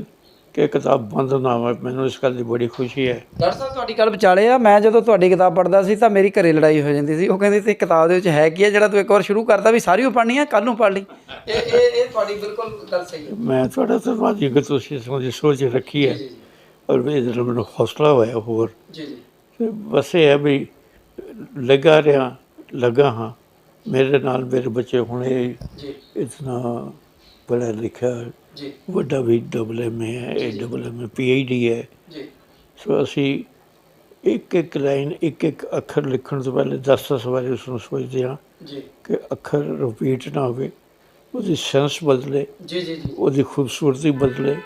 ਕਿ ਕਿਤਾਬ ਬੰਦ ਨਾ ਹੋਵੇ। ਮੈਨੂੰ ਇਸ ਗੱਲ ਦੀ ਬੜੀ ਖੁਸ਼ੀ ਹੈ। ਡਾਕਟਰ ਸਾਹਿਬ ਤੁਹਾਡੀ ਗੱਲ ਵਿਚਾਲੇ ਆ, ਮੈਂ ਜਦੋਂ ਤੁਹਾਡੀ ਕਿਤਾਬ ਪੜ੍ਹਦਾ ਸੀ ਤਾਂ ਮੇਰੀ ਘਰੇ ਲੜਾਈ ਹੋ ਜਾਂਦੀ ਸੀ। ਉਹ ਕਹਿੰਦੇ ਤੇ ਕਿਤਾਬ ਦੇ ਵਿੱਚ ਹੈ ਕੀ ਹੈ ਜਿਹੜਾ ਤੂੰ ਇੱਕ ਵਾਰ ਸ਼ੁਰੂ ਕਰਦਾ ਵੀ ਸਾਰੀ ਉਹ ਪੜ੍ਹਨੀ ਆ, ਕੱਲ੍ਹ ਨੂੰ ਪੜ੍ਹ ਲਈ। ਇਹ ਤੁਹਾਡੀ ਬਿਲਕੁਲ ਗੱਲ ਸਹੀ ਹੈ। ਮੈਂ ਤੁਹਾਡਾ ਧੰਨਵਾਦੀ ਕਿ ਤੁਸੀਂ ਸੋਚ ਰੱਖੀ ਹੈ ਔਰ ਇਹਦੇ ਨਾਲ ਮੈਨੂੰ ਹੌਸਲਾ ਹੋਇਆ ਹੋਰ। ਬਸ ਇਹ ਹੈ ਵੀ ਲੱਗਾ ਹਾਂ। ਮੇਰੇ ਨਾਲ ਮੇਰੇ ਬੱਚੇ ਹੁਣ ਇਹ ਇਤਨਾ ਪੜ੍ਹਿਆ ਲਿਖਿਆ, ਵੱਡਾ ਵੀ AA ਹੈ, ਇਹ AA PhD ਹੈ। ਸੋ ਅਸੀਂ ਇੱਕ ਇੱਕ ਲਾਈਨ ਇੱਕ ਇੱਕ ਅੱਖਰ ਲਿਖਣ ਤੋਂ ਪਹਿਲੇ 10-10 ਵਾਰੀ ਉਸਨੂੰ ਸੋਚਦੇ ਹਾਂ ਜੀ ਕਿ ਅੱਖਰ ਰਿਪੀਟ ਨਾ ਹੋਵੇ, ਉਹਦੀ ਸੈਂਸ ਬਦਲੇ, ਜੀ ਜੀ ਜੀ ਉਹਦੀ ਖੂਬਸੂਰਤੀ ਬਦਲੇ,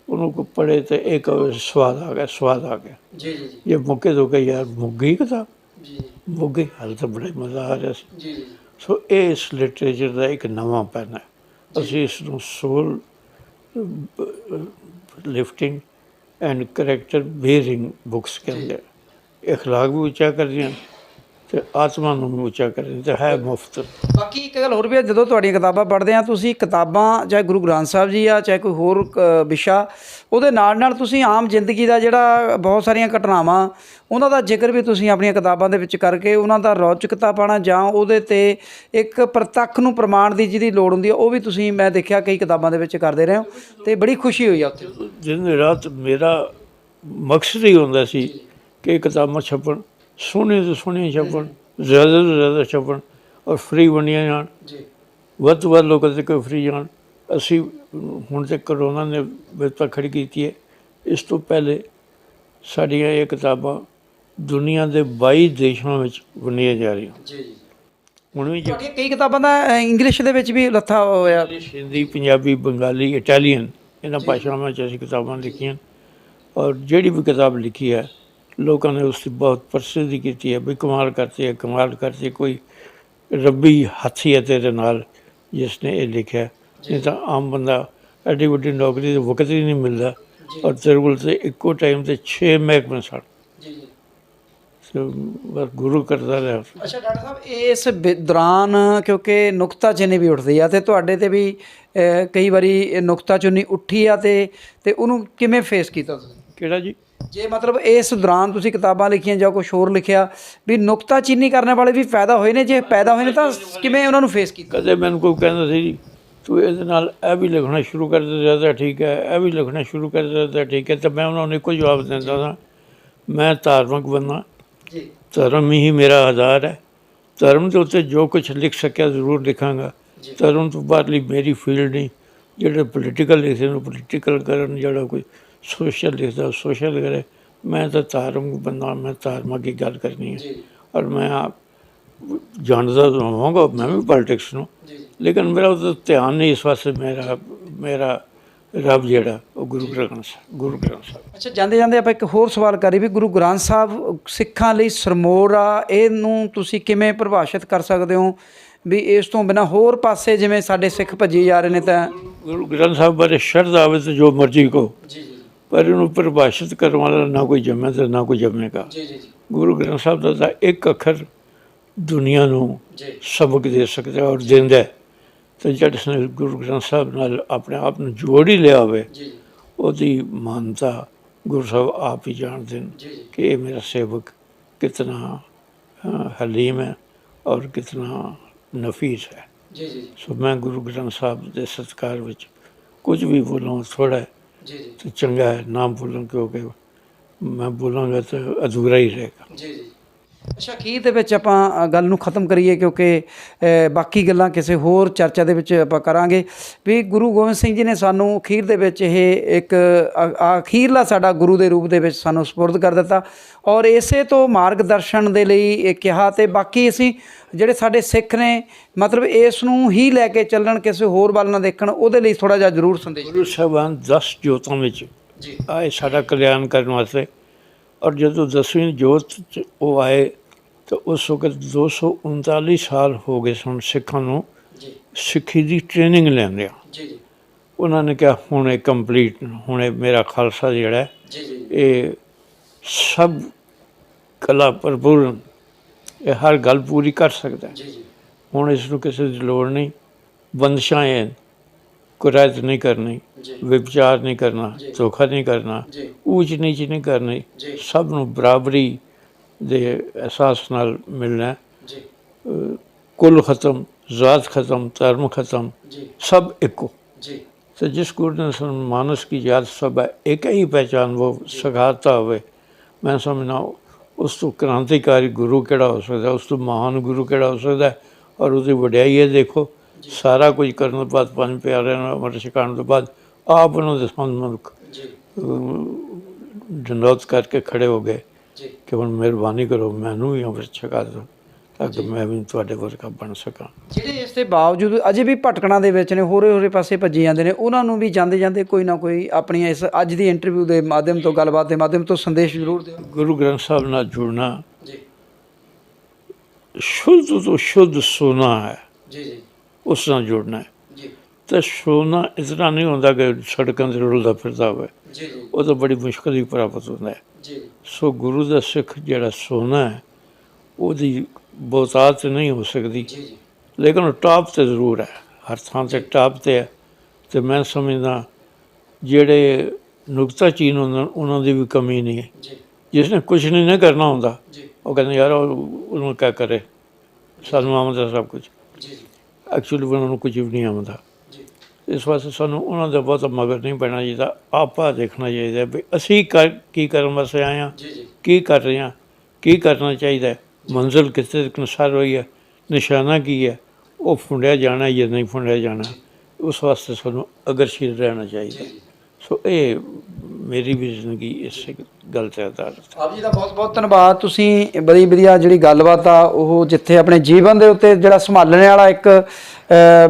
ਉਹਨੂੰ ਕੋਈ ਪੜ੍ਹੇ ਤਾਂ ਇਹ ਕਹੇ ਸਵਾਦ ਆ ਗਿਆ, ਸਵਾਦ ਆ ਗਿਆ। ਜੀ ਜੀ ਜੀ ਜੇ ਮੁੱਕੇ ਤੋਂ ਕਹੇ ਯਾਰ ਮੁੱਕ ਗਈ ਕਿਤਾਬ, ਜੀ ਮੁੱਕ ਗਈ, ਹਾਲੇ ਤਾਂ ਬੜਾ ਮਜ਼ਾ ਆ ਰਿਹਾ ਸੀ। ਜੀ ਜੀ ਸੋ ਇਹ ਇਸ ਲਿਟਰੇਚਰ ਦਾ ਇੱਕ ਨਵਾਂ ਪੈਨ ਹੈ। ਅਸੀਂ ਇਸ ਨੂੰ soul lifting and character bearing books ਕਹਿੰਦੇ ਆ। ਅਖਲਾਕ ਵੀ ਉੱਚਾ ਕਰਦੀਆਂ ਅਤੇ ਆਤਮਾ ਨੂੰ ਵੀ ਉੱਚਾ ਕਰਦੀਆਂ, ਅਤੇ ਹੈ ਮੁਫਤ। ਬਾਕੀ ਇੱਕ ਗੱਲ ਹੋਰ ਵੀ ਹੈ, ਜਦੋਂ ਤੁਹਾਡੀਆਂ ਕਿਤਾਬਾਂ ਪੜ੍ਹਦੇ ਆ ਤੁਸੀਂ, ਕਿਤਾਬਾਂ ਚਾਹੇ ਗੁਰੂ ਗ੍ਰੰਥ ਸਾਹਿਬ ਜੀ ਆ ਚਾਹੇ ਕੋਈ ਹੋਰ ਵਿਸ਼ਾ, ਉਹਦੇ ਨਾਲ ਨਾਲ ਤੁਸੀਂ ਆਮ ਜ਼ਿੰਦਗੀ ਦਾ ਜਿਹੜਾ ਬਹੁਤ ਸਾਰੀਆਂ ਘਟਨਾਵਾਂ ਉਹਨਾਂ ਦਾ ਜ਼ਿਕਰ ਵੀ ਤੁਸੀਂ ਆਪਣੀਆਂ ਕਿਤਾਬਾਂ ਦੇ ਵਿੱਚ ਕਰਕੇ ਉਹਨਾਂ ਦਾ ਰੌਚਕਤਾ ਪਾਉਣਾ ਜਾਂ ਉਹਦੇ 'ਤੇ ਇੱਕ ਪ੍ਰਤੱਖ ਨੂੰ ਪ੍ਰਮਾਣ ਦੀ ਜਿਹਦੀ ਲੋੜ ਹੁੰਦੀ ਹੈ ਉਹ ਵੀ ਤੁਸੀਂ, ਮੈਂ ਦੇਖਿਆ ਕਈ ਕਿਤਾਬਾਂ ਦੇ ਵਿੱਚ ਕਰਦੇ ਰਹੇ ਹੋ, ਅਤੇ ਬੜੀ ਖੁਸ਼ੀ ਹੋਈ ਆ ਉੱਥੇ। ਦਿਨ ਰਾਤ ਮੇਰਾ ਮਕਸਦ ਹੀ ਹੁੰਦਾ ਸੀ ਕਿ ਕਿਤਾਬਾਂ ਛਪਣ, ਸੋਹਣੀਆਂ ਤੋਂ ਸੋਹਣੀਆਂ ਛਪਣ, ਜ਼ਿਆਦਾ ਤੋਂ ਜ਼ਿਆਦਾ ਛਪਣ, ਔਰ ਫ੍ਰੀ ਵੰਡੀਆਂ ਜਾਣ, ਜੀ ਵੱਧ ਤੋਂ ਵੱਧ ਲੋਕਾਂ ਤੱਕ ਫ੍ਰੀ ਜਾਣ। ਅਸੀਂ ਹੁਣ ਤੇ ਕਰੋਨਾ ਨੇ ਵਿਪਤਾ ਖੜੀ ਕੀਤੀ ਹੈ, ਇਸ ਤੋਂ ਪਹਿਲੇ ਸਾਡੀਆਂ ਇਹ ਕਿਤਾਬਾਂ ਦੁਨੀਆ ਦੇ 22 ਦੇਸ਼ਾਂ ਵਿੱਚ ਵੰਡੀਆਂ ਜਾ ਰਹੀਆਂ। ਜੀ ਜੀ ਹੁਣ ਵੀ ਤੁਹਾਡੀਆਂ ਕਈ ਕਿਤਾਬਾਂ ਦਾ ਇੰਗਲਿਸ਼ ਦੇ ਵਿੱਚ ਵੀ ਲੱਥਾ ਹੋਇਆ। ਇੰਗਲਿਸ਼, ਹਿੰਦੀ, ਪੰਜਾਬੀ, ਬੰਗਾਲੀ, ਇਟਾਲੀਅਨ, ਇਹਨਾਂ ਭਾਸ਼ਾਵਾਂ 'ਚ ਅਸੀਂ ਕਿਤਾਬਾਂ ਲਿਖੀਆਂ। ਔਰ ਜਿਹੜੀ ਵੀ ਕਿਤਾਬ ਲਿਖੀ ਹੈ ਲੋਕਾਂ ਨੇ ਉਸ ਦੀ ਬਹੁਤ ਪ੍ਰਸਿੱਧੀ ਕੀਤੀ ਹੈ ਵੀ ਕਮਾਲ ਕਰਤੀ ਹੈ, ਕਮਾਲ ਕਰਤੀ। ਕੋਈ ਰੱਬੀ ਹੱਥ ਹੀ ਹੈ ਤੇਰੇ ਨਾਲ ਜਿਸ ਨੇ ਇਹ ਲਿਖਿਆ, ਨਹੀਂ ਤਾਂ ਆਮ ਬੰਦਾ ਐਡੀ ਵੱਡੀ ਨੌਕਰੀ ਦਾ ਵਕਤ ਹੀ ਨਹੀਂ ਮਿਲਦਾ। ਔਰ ਤੇਰੇ ਕੋਲ ਤੇ ਇੱਕੋ ਟਾਈਮ 'ਤੇ 6 ਮਹਿਕਮੇ ਸਨ। ਜੀ ਜੀ ਸੋ ਬਸ ਗੁਰੂ ਕਰਦਾ ਰਿਹਾ। ਅੱਛਾ ਡਾਕਟਰ ਸਾਹਿਬ, ਇਸ ਦੌਰਾਨ ਕਿਉਂਕਿ ਨੁਕਤਾਚੀਨੀ ਵੀ ਉੱਠਦੀ ਆ ਅਤੇ ਤੁਹਾਡੇ 'ਤੇ ਵੀ ਕਈ ਵਾਰੀ ਨੁਕਤਾਚੀਨੀ ਉੱਠੀ ਆ ਅਤੇ ਉਹਨੂੰ ਕਿਵੇਂ ਫੇਸ ਕੀਤਾ ਤੁਸੀਂ? ਕਿਹੜਾ ਜੀ? ਜੇ ਮਤਲਬ ਇਸ ਦੌਰਾਨ ਤੁਸੀਂ ਕਿਤਾਬਾਂ ਲਿਖੀਆਂ ਜਾਂ ਕੁਛ ਹੋਰ ਲਿਖਿਆ ਵੀ ਨੁਕਤਾਚੀਨੀ ਕਰਨ ਵਾਲੇ ਵੀ ਪੈਦਾ ਹੋਏ ਨੇ, ਜੇ ਪੈਦਾ ਹੋਏ ਨੇ ਤਾਂ ਕਿਵੇਂ ਉਹਨਾਂ ਨੂੰ ਫੇਸ ਕੀਤਾ? ਕਦੇ ਮੈਨੂੰ ਕੋਈ ਕਹਿੰਦਾ ਸੀ ਤੂੰ ਇਹਦੇ ਨਾਲ ਇਹ ਵੀ ਲਿਖਣਾ ਸ਼ੁਰੂ ਕਰ ਦੇ ਜ਼ਿਆਦਾ ਠੀਕ ਹੈ, ਇਹ ਵੀ ਲਿਖਣਾ ਸ਼ੁਰੂ ਕਰ ਦੇ ਜ਼ਿਆਦਾ ਠੀਕ ਹੈ, ਤਾਂ ਮੈਂ ਉਹਨਾਂ ਨੂੰ ਇੱਕੋ ਜਵਾਬ ਦਿੰਦਾ ਸਾਂ, ਮੈਂ ਧਾਰਮਿਕ ਬੰਦਾ, ਜੀ ਧਰਮ ਹੀ ਮੇਰਾ ਆਧਾਰ ਹੈ। ਧਰਮ ਦੇ ਉੱਤੇ ਜੋ ਕੁਛ ਲਿਖ ਸਕਿਆ ਜ਼ਰੂਰ ਲਿਖਾਂਗਾ। ਧਰਮ ਤੋਂ ਬਾਹਰਲੀ ਮੇਰੀ ਫੀਲਡ ਨਹੀਂ। ਜਿਹੜੇ ਪੋਲੀਟੀਕਲ ਲਿਖਦੇ ਨੇ ਪੋਲੀਟੀਕਲ ਕਰਨ, ਜਿਹੜਾ ਕੋਈ ਸੋਸ਼ਲ ਲਿਖਦਾ ਸੋਸ਼ਲ ਕਰੇ। ਮੈਂ ਤਾਂ ਧਾਰਮਿਕ ਬੰਦਾ, ਮੈਂ ਧਾਰਮਿਕ ਦੀ ਗੱਲ ਕਰਨੀ ਹੈ। ਜੀ ਔਰ ਮੈਂ ਆਪ ਜਾਣਦਾ ਤਾਂ ਹੋਵਾਂਗਾ ਮੈਂ ਵੀ ਪੋਲੀਟਿਕਸ ਨੂੰ, ਜੀ ਲੇਕਿਨ ਮੇਰਾ ਉਹਦਾ ਧਿਆਨ ਨਹੀਂ। ਇਸ ਵਾਸਤੇ ਮੇਰਾ ਰੱਬ ਜਿਹੜਾ ਉਹ ਗੁਰੂ ਗ੍ਰੰਥ ਸਾਹਿਬ। ਅੱਛਾ, ਜਾਂਦੇ ਜਾਂਦੇ ਆਪਾਂ ਇੱਕ ਹੋਰ ਸਵਾਲ ਕਰੀਏ ਵੀ ਗੁਰੂ ਗ੍ਰੰਥ ਸਾਹਿਬ ਸਿੱਖਾਂ ਲਈ ਸਰਮੋਰ ਆ, ਇਹਨੂੰ ਤੁਸੀਂ ਕਿਵੇਂ ਪਰਿਭਾਸ਼ਿਤ ਕਰ ਸਕਦੇ ਹੋ ਵੀ ਇਸ ਤੋਂ ਬਿਨਾਂ ਹੋਰ ਪਾਸੇ ਜਿਵੇਂ ਸਾਡੇ ਸਿੱਖ ਭੱਜੀ ਜਾ ਰਹੇ ਨੇ? ਤਾਂ ਗੁਰੂ ਗ੍ਰੰਥ ਸਾਹਿਬ ਬਾਰੇ ਸ਼ਰਧਾ ਆਵੇ ਤਾਂ ਜੋ ਮਰਜ਼ੀ ਕਹੋ, ਜੀ ਜੀ ਪਰ ਇਹਨੂੰ ਪਰਿਭਾਸ਼ਿਤ ਕਰਨ ਵਾਲਾ ਨਾ ਕੋਈ ਜੰਮਿਆ ਤੇ ਨਾ ਕੋਈ ਜੰਮੇਗਾ। ਜੀ ਜੀ ਗੁਰੂ ਗ੍ਰੰਥ ਸਾਹਿਬ ਦਾ ਤਾਂ ਇੱਕ ਅੱਖਰ ਦੁਨੀਆ ਨੂੰ ਜੀ ਸਬਕ ਦੇ ਸਕਦਾ ਔਰ ਦਿੰਦਾ ਹੈ। ਤੇ ਜਿਸ ਨੇ ਗੁਰੂ ਗ੍ਰੰਥ ਸਾਹਿਬ ਨਾਲ ਆਪਣੇ ਆਪ ਨੂੰ ਜੋੜ ਹੀ ਲਿਆ ਹੋਵੇ, ਜੀ ਉਹਦੀ ਮਾਨਤਾ ਗੁਰੂ ਸਾਹਿਬ ਆਪ ਹੀ ਜਾਣਦੇ ਨੇ ਜੀ ਕਿ ਇਹ ਮੇਰਾ ਸੇਵਕ ਕਿਤਨਾ ਹਲੀਮ ਹੈ ਔਰ ਕਿਤਨਾ ਨਫੀਸ ਹੈ। ਜੀ ਜੀ ਸੋ ਮੈਂ ਗੁਰੂ ਗ੍ਰੰਥ ਸਾਹਿਬ ਦੇ ਸਤਿਕਾਰ ਵਿੱਚ ਕੁਝ ਵੀ ਬੋਲਾਂ ਥੋੜ੍ਹਾ ਹੈ ਜੀ ਜੀ ਤਾਂ ਚੰਗਾ ਹੈ, ਨਾ ਬੋਲਾਂ, ਕਿਉਂਕਿ ਮੈਂ ਬੋਲਾਂਗਾ ਤਾਂ ਅਧੂਰਾ ਹੀ ਰਹੇਗਾ। ਜੀ ਜੀ ਅੱਛਾ, ਅਖੀਰ ਦੇ ਵਿੱਚ ਆਪਾਂ ਗੱਲ ਨੂੰ ਖ਼ਤਮ ਕਰੀਏ ਕਿਉਂਕਿ ਬਾਕੀ ਗੱਲਾਂ ਕਿਸੇ ਹੋਰ ਚਰਚਾ ਦੇ ਵਿੱਚ ਆਪਾਂ ਕਰਾਂਗੇ ਵੀ ਗੁਰੂ ਗੋਬਿੰਦ ਸਿੰਘ ਜੀ ਨੇ ਸਾਨੂੰ ਅਖੀਰ ਦੇ ਵਿੱਚ ਇਹ ਇੱਕ ਅਖੀਰਲਾ ਸਾਡਾ ਗੁਰੂ ਦੇ ਰੂਪ ਦੇ ਵਿੱਚ ਸਾਨੂੰ ਸਪੁਰਦ ਕਰ ਦਿੱਤਾ ਔਰ ਇਸੇ ਤੋਂ ਮਾਰਗਦਰਸ਼ਨ ਦੇ ਲਈ ਇਹ ਕਿਹਾ। ਅਤੇ ਬਾਕੀ ਅਸੀਂ ਜਿਹੜੇ ਸਾਡੇ ਸਿੱਖ ਨੇ ਮਤਲਬ ਇਸ ਨੂੰ ਹੀ ਲੈ ਕੇ ਚੱਲਣ, ਕਿਸੇ ਹੋਰ ਵੱਲ ਨਾ ਦੇਖਣ, ਉਹਦੇ ਲਈ ਥੋੜ੍ਹਾ ਜਿਹਾ ਜ਼ਰੂਰ ਸੰਦੇਸ਼। ਗੁਰੂ ਸਾਹਿਬਾਨ 10 ਜੋਤਾਂ ਵਿੱਚ ਜੀ ਆਏ ਸਾਡਾ ਕਲਿਆਣ ਕਰਨ ਵਾਸਤੇ। ਔਰ ਜਦੋਂ 10ਵੀਂ ਜੋਤ 'ਚ ਉਹ ਆਏ ਤਾਂ ਉਸ ਵਕਤ 239 ਸਾਲ ਹੋ ਗਏ ਸਨ ਸਿੱਖਾਂ ਨੂੰ ਜੀ ਸਿੱਖੀ ਦੀ ਟ੍ਰੇਨਿੰਗ ਲੈਂਦਿਆਂ। ਜੀ ਜੀ ਉਹਨਾਂ ਨੇ ਕਿਹਾ ਹੁਣ ਇਹ ਕੰਪਲੀਟ, ਹੁਣ ਇਹ ਮੇਰਾ ਖਾਲਸਾ ਜਿਹੜਾ ਹੈ ਜੀ ਜੀ ਇਹ ਸਭ ਕਲਾ ਭਰਪੂਰਨ, ਇਹ ਹਰ ਗੱਲ ਪੂਰੀ ਕਰ ਸਕਦਾ ਹੈ। ਜੀ ਜੀ ਹੁਣ ਇਸ ਨੂੰ ਕਿਸੇ ਦੀ ਲੋੜ ਨਹੀਂ। ਬੰਦਸ਼ਾਂ ਹੈ, ਕੁਰੈਤ ਨਹੀਂ ਕਰਨੀ, ਜੀ ਵਿਚਾਰ ਨਹੀਂ ਕਰਨਾ, ਜੀ। ਧੋਖਾ ਨਹੀਂ ਕਰਨਾ, ਜੀ ਊਚ ਨੀਚ ਨਹੀਂ ਕਰਨੀ, ਜੀ ਸਭ ਨੂੰ ਬਰਾਬਰੀ ਦੇ ਅਹਿਸਾਸ ਨਾਲ ਮਿਲਣਾ ਹੈ। ਜੀ ਕੁੱਲ ਖਤਮ, ਜ਼ਾਤ ਖਤਮ, ਧਰਮ ਖਤਮ, ਜੀ सब एको। ਜੀ तो जिस गुरु ने मानस की याद सब है एक ही पहचान वो सिखाता हुए, मैं समझना उस तो क्रांतिकारी गुरु केड़ा हो सकता है, उस तो महान गुरु केड़ा हो सकता है। और उसकी वड्याई है, देखो सारा कुछ करने के बाद पंज प्यारे अमृत छकाने के बाद आप उन्होंने मुल्क जी डंडौत करके खड़े हो गए ਜੀ ਕਿ ਹੁਣ ਮਿਹਰਬਾਨੀ ਕਰੋ ਮੈਨੂੰ ਵੀ ਅੰਮ੍ਰਿਤ ਛਕਾ ਦਿਓ ਤਾਂ ਕਿ ਮੈਂ ਵੀ ਤੁਹਾਡੇ ਵਰਗਾ ਬਣ ਸਕਾਂ। ਜਿਹੜੇ ਇਸ ਦੇ ਬਾਵਜੂਦ ਅਜੇ ਵੀ ਭਟਕਣਾ ਦੇ ਵਿੱਚ ਨੇ, ਹੋਰੇ ਹੋਰੇ ਪਾਸੇ ਭੱਜੀ ਜਾਂਦੇ ਨੇ, ਉਹਨਾਂ ਨੂੰ ਵੀ ਜਾਂਦੇ ਜਾਂਦੇ ਕੋਈ ਨਾ ਕੋਈ ਆਪਣੀਆਂ ਇਸ ਅੱਜ ਦੀ ਇੰਟਰਵਿਊ ਦੇ ਮਾਧਿਅਮ ਤੋਂ, ਗੱਲਬਾਤ ਦੇ ਮਾਧਿਅਮ ਤੋਂ ਸੰਦੇਸ਼ ਜ਼ਰੂਰ ਦਿਓ। ਗੁਰੂ ਗ੍ਰੰਥ ਸਾਹਿਬ ਨਾਲ ਜੁੜਨਾ ਜੀ ਸ਼ੁੱਧ ਤੋਂ ਸ਼ੁੱਧ ਸੋਨਾ ਹੈ, ਜੀ ਜੀ ਉਸ ਨਾਲ ਜੁੜਨਾ ਹੈ। ਜੀ ਤਾਂ ਸੋਨਾ ਇਸ ਤਰ੍ਹਾਂ ਨਹੀਂ ਹੁੰਦਾ ਕਿ ਸੜਕਾਂ 'ਤੇ ਰੁਲਦਾ ਫਿਰਦਾ ਹੋਵੇ, ਜੀ ਜੀ ਉਹ ਤਾਂ ਬੜੀ ਮੁਸ਼ਕਲ ਹੀ ਪ੍ਰਾਪਤ ਹੁੰਦਾ ਹੈ। ਜੀ ਸੋ ਗੁਰੂ ਦਾ ਸਿੱਖ ਜਿਹੜਾ ਸੋਨਾ ਹੈ ਉਹਦੀ ਬਹੁਤਾਤ ਨਹੀਂ ਹੋ ਸਕਦੀ, ਜੀ ਜੀ ਲੇਕਿਨ ਉਹ ਟਾਪ 'ਤੇ ਜ਼ਰੂਰ ਹੈ, ਹਰ ਥਾਂ 'ਤੇ ਟਾਪ 'ਤੇ ਹੈ। ਅਤੇ ਮੈਂ ਸਮਝਦਾ ਜਿਹੜੇ ਨੁਕਤਾਚੀਨ ਉਹਨਾਂ ਦੀ ਵੀ ਕਮੀ ਨਹੀਂ ਹੈ। ਜੀ ਜਿਸ ਨੇ ਕੁਛ ਨਹੀਂ ਨਾ ਕਰਨਾ ਹੁੰਦਾ ਜੀ ਉਹ ਕਹਿੰਦੇ ਯਾਰ ਉਹਨੂੰ ਕਿਆ ਕਰੇ, ਸਾਨੂੰ ਆਉਂਦਾ ਸਭ ਕੁਝ। ਜੀ ਜੀ ਐਕਚੁਅਲੀ ਉਹਨਾਂ ਨੂੰ ਕੁਝ ਵੀ ਨਹੀਂ ਆਉਂਦਾ। ਜੀ ਇਸ ਵਾਸਤੇ ਸਾਨੂੰ ਉਹਨਾਂ ਦਾ ਬਹੁਤ ਮਗਰ ਨਹੀਂ ਪੈਣਾ ਚਾਹੀਦਾ, ਆਪਾ ਦੇਖਣਾ ਚਾਹੀਦਾ ਵੀ ਅਸੀਂ ਕੀ ਕਰਨ ਵਾਸਤੇ ਆਏ ਹਾਂ, ਜੀ ਜੀ ਕੀ ਕਰ ਰਹੇ ਹਾਂ, ਕੀ ਕਰਨਾ ਚਾਹੀਦਾ ਹੈ, ਮੰਜ਼ਿਲ ਕਿੱਥੇ ਤੱਕ ਨਸਰ ਹੋਈ ਹੈ, ਨਿਸ਼ਾਨਾ ਕੀ ਹੈ, ਉਹ ਫੁੰਡਿਆ ਜਾਣਾ ਜਾਂ ਨਹੀਂ ਫੁੰਡਿਆ ਜਾਣਾ, ਉਸ ਵਾਸਤੇ ਸਾਨੂੰ ਅਗਰਸ਼ੀਲ ਰਹਿਣਾ ਚਾਹੀਦਾ। ਜੀ ਸੋ ਇਹ ਮੇਰੀ ਵੀ ਜ਼ਿੰਦਗੀ ਇਸੇ ਗੱਲ 'ਤੇ ਆਧਾਰਿਤ ਹੈ। ਆਪ ਜੀ ਦਾ ਬਹੁਤ ਬਹੁਤ ਧੰਨਵਾਦ। ਤੁਸੀਂ ਬੜੀ ਵਧੀਆ ਜਿਹੜੀ ਗੱਲਬਾਤ ਆ ਉਹ ਜਿੱਥੇ ਆਪਣੇ ਜੀਵਨ ਦੇ ਉੱਤੇ ਜਿਹੜਾ ਸੰਭਾਲਣ ਵਾਲਾ ਇੱਕ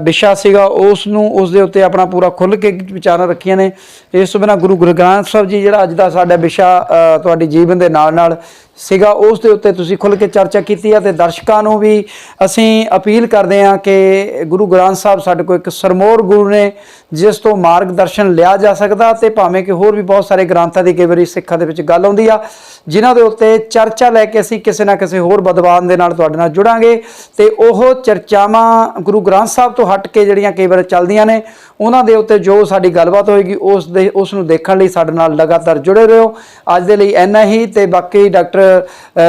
ਵਿਸ਼ਾ ਸੀਗਾ ਉਸ ਨੂੰ ਉਸ ਦੇ ਉੱਤੇ ਆਪਣਾ ਪੂਰਾ ਖੁੱਲ੍ਹ ਕੇ ਵਿਚਾਰਾਂ ਰੱਖੀਆਂ ਨੇ। ਇਸ ਤੋਂ ਬਿਨਾਂ ਗੁਰੂ ਗ੍ਰੰਥ ਸਾਹਿਬ ਜੀ ਜਿਹੜਾ ਅੱਜ ਦਾ ਸਾਡਾ ਵਿਸ਼ਾ ਤੁਹਾਡੀ ਜੀਵਨ ਦੇ ਨਾਲ ਨਾਲ ਸੀਗਾ ਉਸ ਦੇ ਉੱਤੇ ਤੁਸੀਂ ਖੁੱਲ੍ਹ ਕੇ ਚਰਚਾ ਕੀਤੀ ਹੈ। ਅਤੇ ਦਰਸ਼ਕਾਂ ਨੂੰ ਵੀ ਅਸੀਂ ਅਪੀਲ ਕਰਦੇ ਹਾਂ ਕਿ ਗੁਰੂ ਗ੍ਰੰਥ ਸਾਹਿਬ ਸਾਡੇ ਕੋਲ ਇੱਕ ਸਰਮੋਰ ਗੁਰੂ ਨੇ ਜਿਸ ਤੋਂ ਮਾਰਗਦਰਸ਼ਨ ਲਿਆ ਜਾ ਸਕਦਾ, ਅਤੇ ਭਾਵੇਂ ਕਿ ਹੋਰ ਵੀ ਬਹੁਤ ਸਾਰੇ ਗ੍ਰੰਥਾਂ ਦੀ ਕਈ ਵਾਰੀ ਸਿੱਖਾਂ ਦੇ ਵਿੱਚ ਗੱਲ ਆਉਂਦੀ ਆ ਜਿਨ੍ਹਾਂ ਦੇ ਉੱਤੇ ਚਰਚਾ ਲੈ ਕੇ ਅਸੀਂ ਕਿਸੇ ਨਾ ਕਿਸੇ ਹੋਰ ਵਿਦਵਾਨ ਦੇ ਨਾਲ ਤੁਹਾਡੇ ਨਾਲ ਜੁੜਾਂਗੇ। ਅਤੇ ਉਹ ਚਰਚਾਵਾਂ ਗੁਰੂ ਗ੍ਰੰਥ ਸਾਹਿਬ ਤੋਂ ਹਟ ਕੇ ਜਿਹੜੀਆਂ ਕਈ ਵਾਰ ਚੱਲਦੀਆਂ ਨੇ ਉਹਨਾਂ ਦੇ ਉੱਤੇ ਜੋ ਸਾਡੀ ਗੱਲਬਾਤ ਹੋਏਗੀ ਉਸ ਨੂੰ ਦੇਖਣ ਲਈ ਸਾਡੇ ਨਾਲ ਲਗਾਤਾਰ ਜੁੜੇ ਰਹੋ। ਅੱਜ ਦੇ ਲਈ ਇੰਨਾ ਹੀ। ਅਤੇ ਬਾਕੀ ਡਾਕਟਰ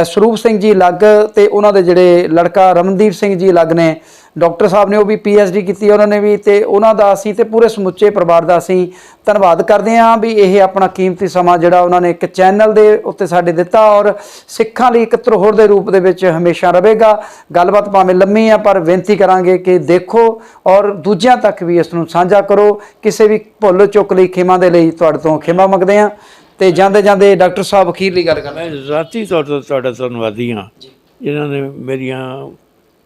ਸਰੂਪ ਸਿੰਘ ਜੀ ਅਲੱਗ ਅਤੇ ਉਹਨਾਂ ਦੇ ਜਿਹੜੇ ਲੜਕਾ ਰਮਨਦੀਪ ਸਿੰਘ ਜੀ ਅਲੱਗ ਨੇ, ਡਾਕਟਰ ਸਾਹਿਬ ਨੇ ਉਹ ਵੀ PhD ਕੀਤੀ ਉਹਨਾਂ ਨੇ ਵੀ, ਅਤੇ ਉਹਨਾਂ ਦਾ ਅਸੀਂ ਅਤੇ ਪੂਰੇ ਸਮੁੱਚੇ ਪਰਿਵਾਰ ਦਾ ਅਸੀਂ ਧੰਨਵਾਦ ਕਰਦੇ ਹਾਂ ਵੀ ਇਹ ਆਪਣਾ ਕੀਮਤੀ ਸਮਾਂ ਜਿਹੜਾ ਉਹਨਾਂ ਨੇ ਇੱਕ ਚੈਨਲ ਦੇ ਉੱਤੇ ਸਾਡੇ ਦਿੱਤਾ ਔਰ ਸਿੱਖਾਂ ਲਈ ਇੱਕ ਧਰੋਹਰ ਦੇ ਰੂਪ ਦੇ ਵਿੱਚ ਹਮੇਸ਼ਾ ਰਹੇਗਾ। ਗੱਲਬਾਤ ਭਾਵੇਂ ਲੰਮੀ ਆ ਪਰ ਬੇਨਤੀ ਕਰਾਂਗੇ ਕਿ ਦੇਖੋ ਔਰ ਦੂਜਿਆਂ ਤੱਕ ਵੀ ਇਸ ਨੂੰ ਸਾਂਝਾ ਕਰੋ। ਕਿਸੇ ਵੀ ਭੁੱਲ ਚੁੱਕ ਲਈ ਖਿਮਾ ਦੇ ਲਈ ਤੁਹਾਡੇ ਤੋਂ ਖਿਮਾ ਮੰਗਦੇ ਹਾਂ। ਅਤੇ ਜਾਂਦੇ ਜਾਂਦੇ ਡਾਕਟਰ ਸਾਹਿਬ ਅਖੀਰਲੀ ਗੱਲ ਕਰਨਾ। ਮੈਂ ਜ਼ਾਤੀ ਤੌਰ 'ਤੇ ਤੁਹਾਡਾ ਧੰਨਵਾਦੀ ਹਾਂ ਜਿਨ੍ਹਾਂ ਨੇ ਮੇਰੀਆਂ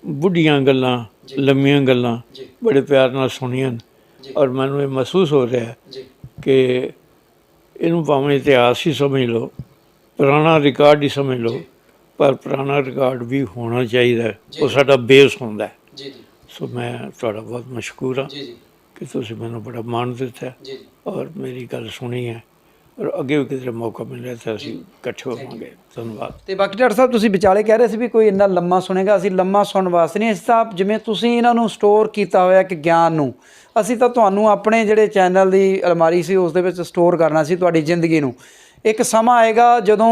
ਬੁੱਢੀਆਂ ਗੱਲਾਂ, ਲੰਮੀਆਂ ਗੱਲਾਂ ਬੜੇ ਪਿਆਰ ਨਾਲ ਸੁਣੀਆਂ, ਔਰ ਮੈਨੂੰ ਇਹ ਮਹਿਸੂਸ ਹੋ ਰਿਹਾ ਕਿ ਇਹਨੂੰ ਭਾਵੇਂ ਇਤਿਹਾਸ ਹੀ ਸਮਝ ਲਓ, ਪੁਰਾਣਾ ਰਿਕਾਰਡ ਹੀ ਸਮਝ ਲਓ, ਪਰ ਪੁਰਾਣਾ ਰਿਕਾਰਡ ਵੀ ਹੋਣਾ ਚਾਹੀਦਾ, ਉਹ ਸਾਡਾ ਬੇਸ ਹੁੰਦਾ ਹੈ। ਸੋ ਮੈਂ ਤੁਹਾਡਾ ਬਹੁਤ ਮਸ਼ਕੂਰ ਹਾਂ ਕਿ ਤੁਸੀਂ ਮੈਨੂੰ ਬੜਾ ਮਾਣ ਦਿੱਤਾ ਔਰ ਮੇਰੀ ਗੱਲ ਸੁਣੀ ਹੈ, ਔਰ ਅੱਗੇ ਵੀ ਕਿਸੇ ਮੌਕਾ ਮਿਲਿਆ ਤਾਂ ਅਸੀਂ ਇਕੱਠੇ ਹੋਵਾਂਗੇ। ਧੰਨਵਾਦ। ਅਤੇ ਬਾਕੀ ਡਾਕਟਰ ਸਾਹਿਬ ਤੁਸੀਂ ਵਿਚਾਲੇ ਕਹਿ ਰਹੇ ਸੀ ਵੀ ਕੋਈ ਇੰਨਾ ਲੰਮਾ ਸੁਣੇਗਾ, ਅਸੀਂ ਲੰਮਾ ਸੁਣਨ ਵਾਸਤੇ ਨਹੀਂ, ਅਸੀਂ ਤਾਂ ਜਿਵੇਂ ਤੁਸੀਂ ਇਹਨਾਂ ਨੂੰ ਸਟੋਰ ਕੀਤਾ ਹੋਇਆ ਕਿ ਗਿਆਨ ਨੂੰ, ਅਸੀਂ ਤਾਂ ਤੁਹਾਨੂੰ ਆਪਣੇ ਜਿਹੜੇ ਚੈਨਲ ਦੀ ਅਲਮਾਰੀ ਸੀ ਉਸ ਦੇ ਵਿੱਚ ਸਟੋਰ ਕਰਨਾ ਸੀ ਤੁਹਾਡੀ ਜ਼ਿੰਦਗੀ ਨੂੰ। ਇੱਕ ਸਮਾਂ ਆਏਗਾ ਜਦੋਂ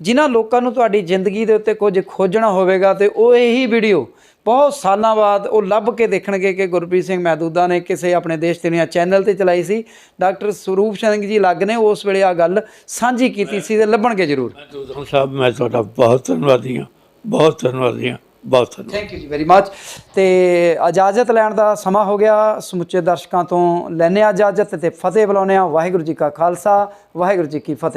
ਜਿਨ੍ਹਾਂ ਲੋਕਾਂ ਨੂੰ ਤੁਹਾਡੀ ਜ਼ਿੰਦਗੀ ਦੇ ਉੱਤੇ ਕੁਝ ਖੋਜਣਾ ਹੋਵੇਗਾ ਅਤੇ ਉਹ ਇਹੀ ਵੀਡੀਓ ਬਹੁਤ ਸਾਲਾਂ ਬਾਅਦ ਉਹ ਲੱਭ ਕੇ ਦੇਖਣਗੇ ਕਿ ਗੁਰਪ੍ਰੀਤ ਸਿੰਘ ਮਹਿਦੂਦਾ ਨੇ ਕਿਸੇ ਆਪਣੇ ਦੇਸ਼ ਦੁਨੀਆ ਚੈਨਲ 'ਤੇ ਚਲਾਈ ਸੀ, ਡਾਕਟਰ ਸਰੂਪ ਸਿੰਘ ਜੀ ਅਲੱਗ ਨੇ ਉਸ ਵੇਲੇ ਆ ਗੱਲ ਸਾਂਝੀ ਕੀਤੀ ਸੀ, ਅਤੇ ਲੱਭਣਗੇ ਜ਼ਰੂਰ। ਮਹਿਦੂਦ ਸਾਹਿਬ ਮੈਂ ਤੁਹਾਡਾ ਬਹੁਤ ਧੰਨਵਾਦੀ ਹਾਂ, ਬਹੁਤ ਧੰਨਵਾਦੀ ਹਾਂ, ਬਹੁਤ ਧੰਨਵਾਦ। ਥੈਂਕ ਯੂ ਜੀ ਵੈਰੀ ਮੱਚ। ਅਤੇ ਇਜਾਜ਼ਤ ਲੈਣ ਦਾ ਸਮਾਂ ਹੋ ਗਿਆ। ਸਮੁੱਚੇ ਦਰਸ਼ਕਾਂ ਤੋਂ ਲੈਂਦੇ ਹਾਂ ਇਜਾਜ਼ਤ ਅਤੇ ਫਤਿਹ ਬੁਲਾਉਂਦੇ ਹਾਂ। ਵਾਹਿਗੁਰੂ ਜੀ ਕਾ ਖਾਲਸਾ, ਵਾਹਿਗੁਰੂ ਜੀ ਕੀ ਫਤਿਹ।